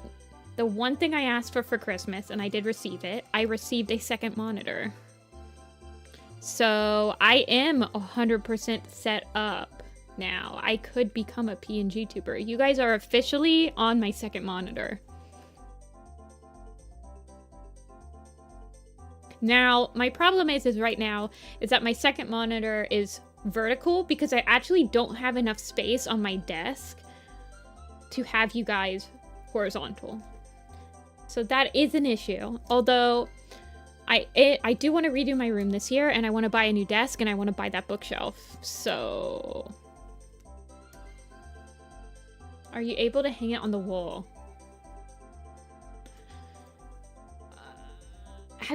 the one thing I asked for Christmas, and I did receive it. I received a second monitor. So, I am 100% set up now. I could become a PNG tuber. You guys are officially on my second monitor. Now, my problem is right now is that my second monitor is vertical because I actually don't have enough space on my desk to have you guys horizontal. So that is an issue. Although I do want to redo my room this year, and I want to buy a new desk, and I want to buy that bookshelf. So are you able to hang it on the wall?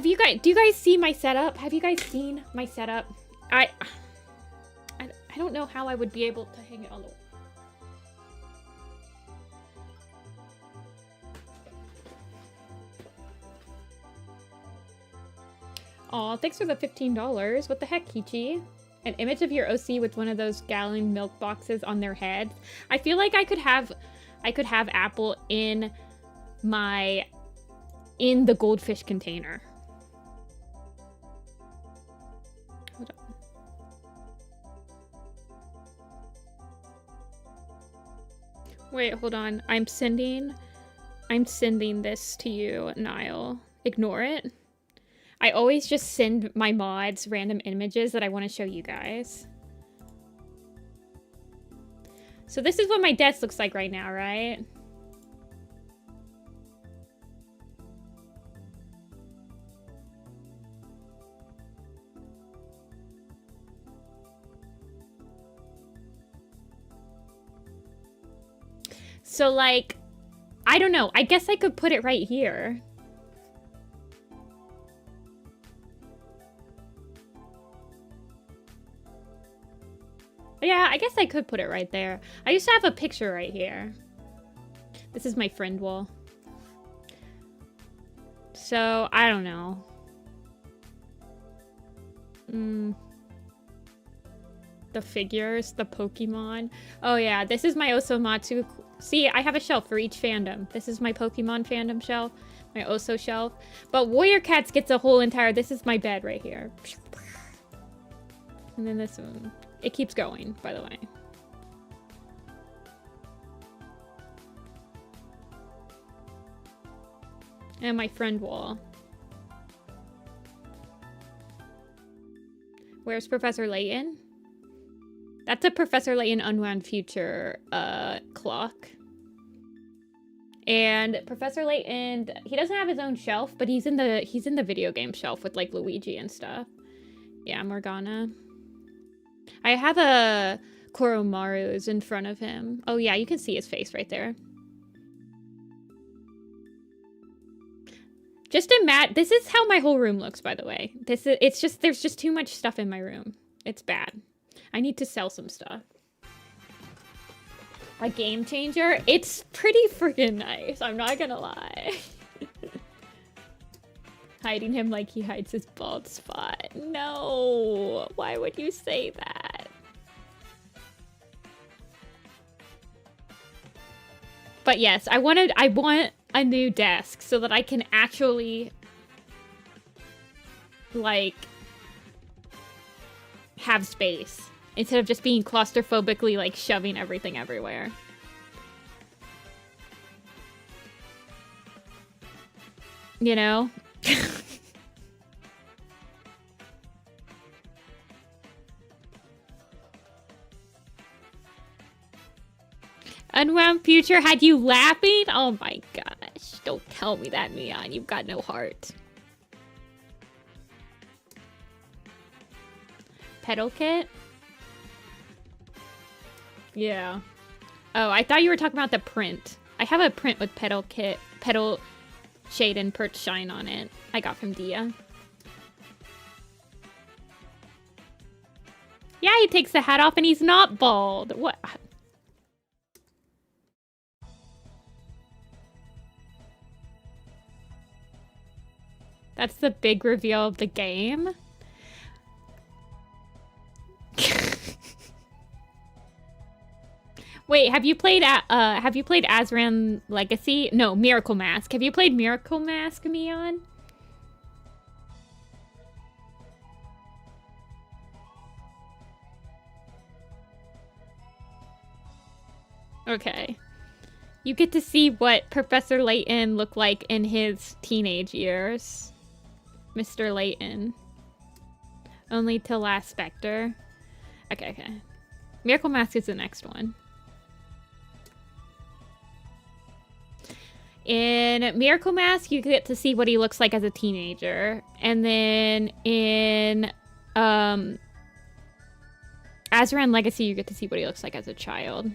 do you guys see my setup? Have you guys seen my setup? I don't know how I would be able to hang it on the wall. Aw, thanks for the $15. What the heck, Kichi? An image of your OC with one of those gallon milk boxes on their heads. I feel like I could have Apple in the goldfish container. Hold on. Wait, hold on. I'm sending this to you, Niall. Ignore it. I always just send my mods random images that I want to show you guys. So this is what my desk looks like right now, right? So, like, I don't know. I guess I could put it right here. Yeah, I guess I could put it right there. I used to have a picture right here. This is my friend wall. So, I don't know. The figures, the Pokemon. Oh yeah, this is my Osomatsu. See, I have a shelf for each fandom. This is my Pokemon fandom shelf, my Oso shelf. But Warrior Cats gets a whole entire, this is my bed right here. And then this one. It keeps going, by the way. And my friend wall. Where's Professor Layton? That's a Professor Layton Unwound Future clock. And Professor Layton, he doesn't have his own shelf, but he's in the video game shelf with like Luigi and stuff. Yeah, Morgana. I have a Koromaru's in front of him. Oh yeah, you can see his face right there. Just imagine, this is how my whole room looks, by the way. There's just too much stuff in my room. It's bad. I need to sell some stuff. A game changer? It's pretty freaking nice, I'm not gonna lie. Hiding him like he hides his bald spot. No, why would you say that? But yes, I want a new desk so that I can actually, like, have space instead of just being claustrophobically, like, shoving everything everywhere. You know? Unwound Future had you laughing? Oh my gosh. Don't tell me that, Mion. You've got no heart. Pedal kit? Yeah. Oh, I thought you were talking about the print. I have a print with pedal kit, pedal shade and perch shine on it. I got from Dia. Yeah, he takes the hat off and he's not bald. What? That's the big reveal of the game. Wait, have you played Azran Legacy? No, Miracle Mask. Have you played Miracle Mask, Mion? Okay. You get to see what Professor Layton looked like in his teenage years. Mr. Layton. Only till Last Spectre. Okay. Miracle Mask is the next one. In Miracle Mask, you get to see what he looks like as a teenager. And then in Azran Legacy, you get to see what he looks like as a child.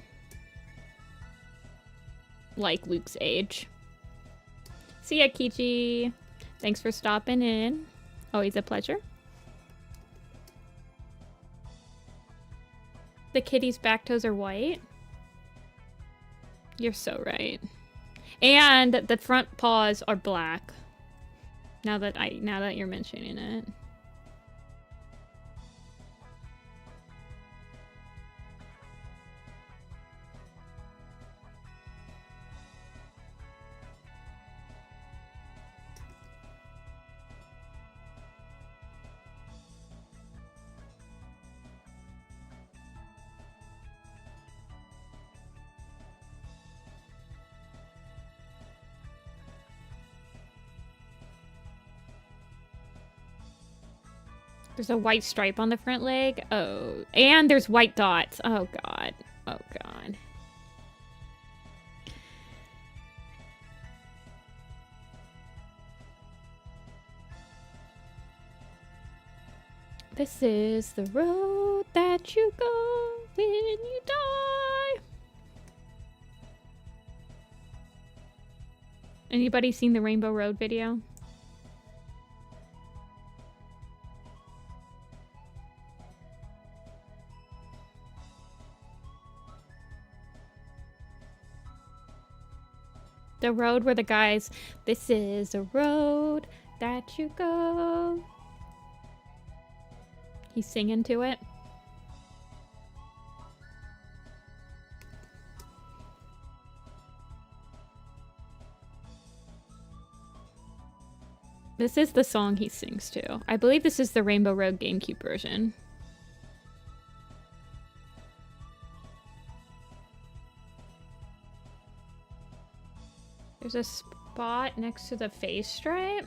Like Luke's age. See ya, Kichi. Thanks for stopping in. Always a pleasure. The kitty's back toes are white. You're so right. And the front paws are black. Now that you're mentioning it. There's a white stripe on the front leg. Oh, and there's white dots. Oh, God. Oh, God. This is the road that you go when you die. Anybody seen the Rainbow Road video? The road where the guys, this is a road that you go. He's singing to it. This is the song he sings to. I believe this is the Rainbow Road GameCube version. There's a spot next to the face stripe.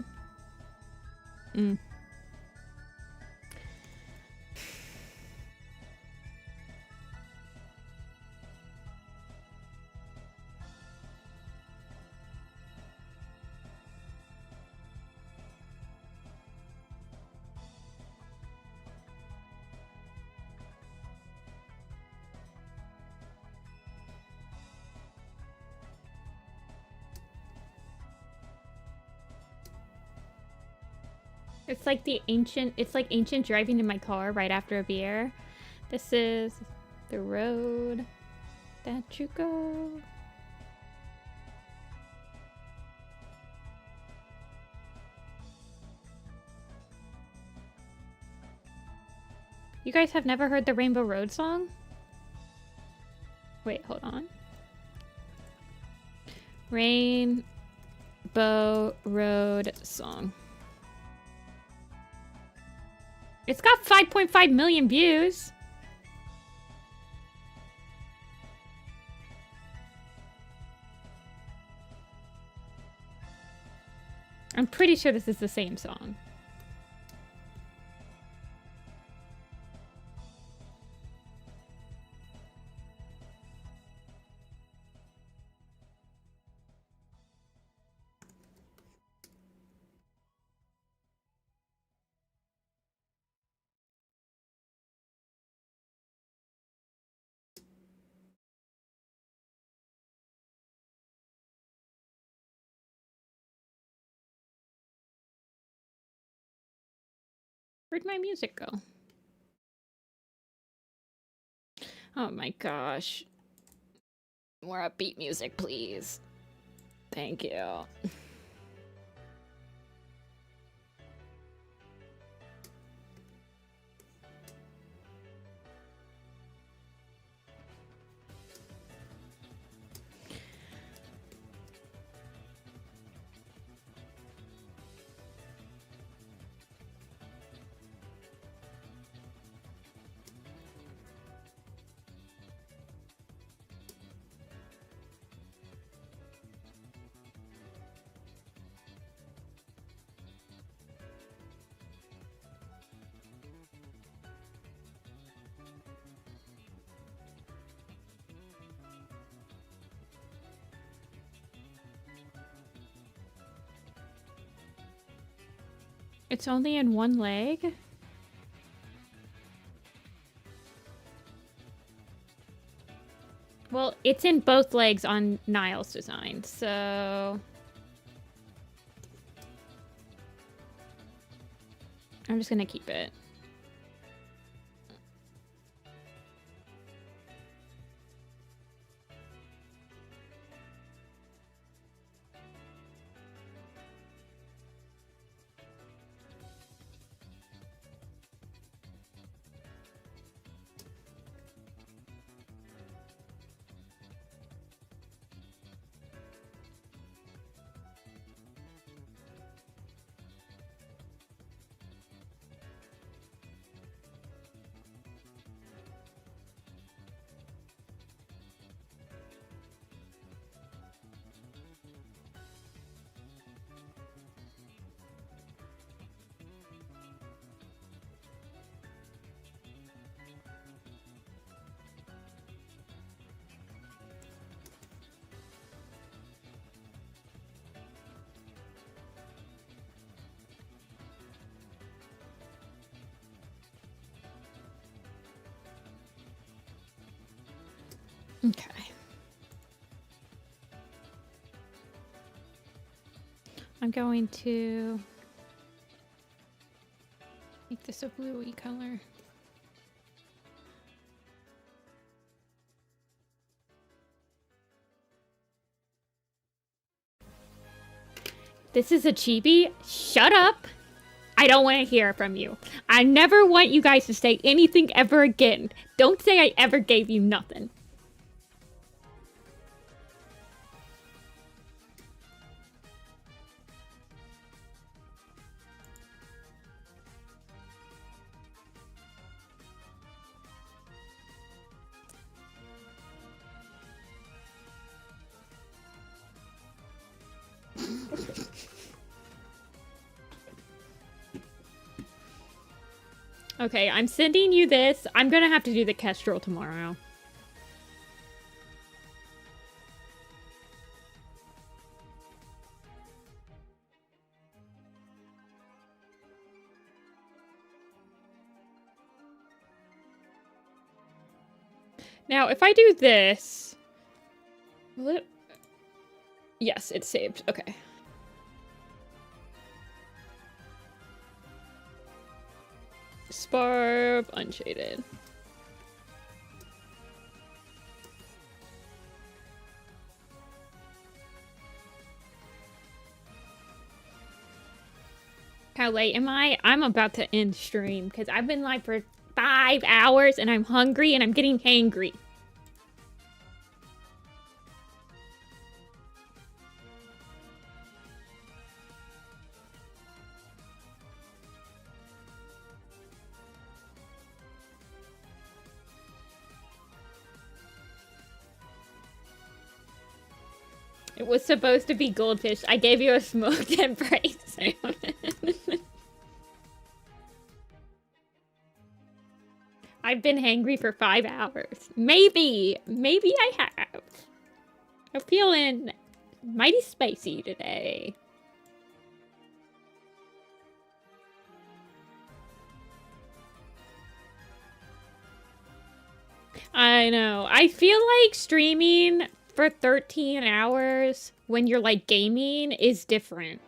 It's like ancient driving in my car right after a beer. This is the road that you go. You guys have never heard the Rainbow Road song? Wait, hold on. Rainbow Road song. It's got 5.5 million views. I'm pretty sure this is the same song. Where'd my music go? Oh my gosh. More upbeat music, please. Thank you. It's only in one leg? Well, it's in both legs on Niall's design, so... I'm just gonna keep it. Okay. I'm going to make this a bluey color. This is a chibi? Shut up! I don't want to hear from you. I never want you guys to say anything ever again. Don't say I ever gave you nothing. Okay, I'm sending you this. I'm gonna have to do the Kestrel tomorrow. Now, if I do this... Will it... Yes, it's saved. Okay. Sparb, unshaded. How late am I? I'm about to end stream because I've been live for 5 hours and I'm hungry and I'm getting hangry. It was supposed to be goldfish. I gave you a smoked embrace. I've been hangry for 5 hours. Maybe I have. I'm feeling mighty spicy today. I know. I feel like streaming for 13 hours when you're like gaming is different.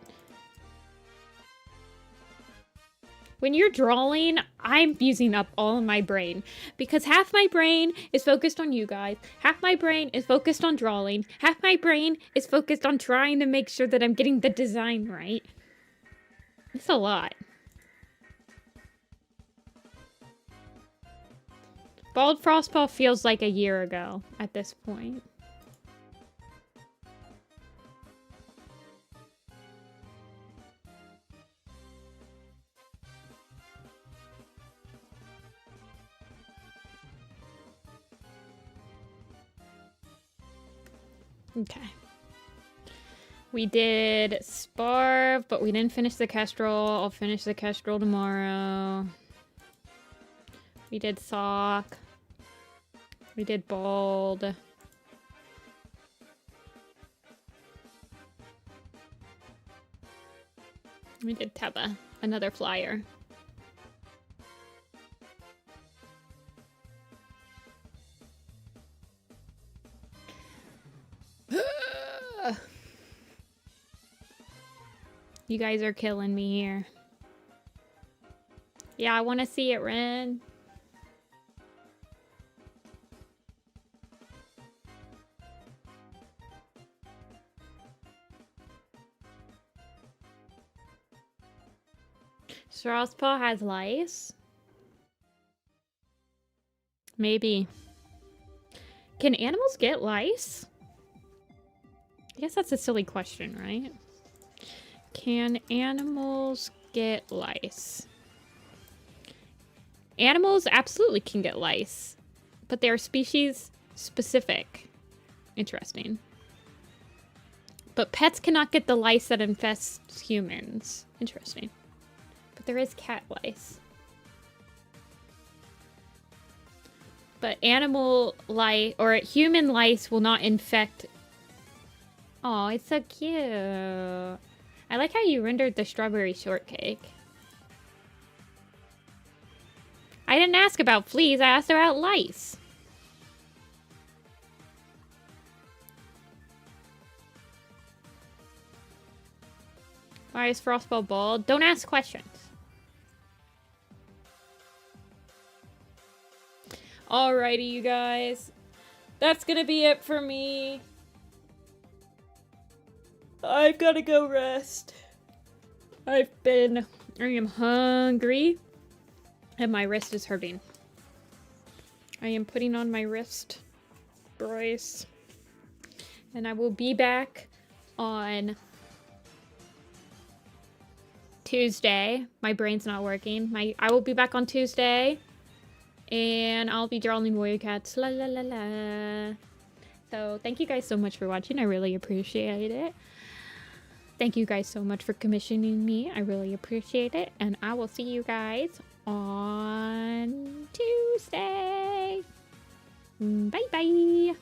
When you're drawing, I'm using up all of my brain because half my brain is focused on you guys, half my brain is focused on drawing, half my brain is focused on trying to make sure that I'm getting the design right. It's a lot. Bald Frostpaw feels like a year ago at this point. Okay. We did Sparv, but we didn't finish the Kestrel. I'll finish the Kestrel tomorrow. We did Sock. We did Bald. We did Teba, another flyer. You guys are killing me here. Yeah, I want to see it, Ren. Straw's paw has lice? Maybe. Can animals get lice? I guess that's a silly question, right? Can animals get lice? Animals absolutely can get lice, but they are species specific. Interesting. But pets cannot get the lice that infests humans. Interesting. But there is cat lice. But animal lice or human lice will not infect. Oh, it's so cute. I like how you rendered the strawberry shortcake. I didn't ask about fleas, I asked about lice. Why is Frostball bald? Don't ask questions. Alrighty, you guys. That's gonna be it for me. I've gotta go rest. I am hungry. And my wrist is hurting. I am putting on my wrist brace. And I will be back on Tuesday. My brain's not working. I will be back on Tuesday. And I'll be drawing warrior cats. La la la la. So thank you guys so much for watching. I really appreciate it. Thank you guys so much for commissioning me. I really appreciate it. And I will see you guys on Tuesday. Bye bye.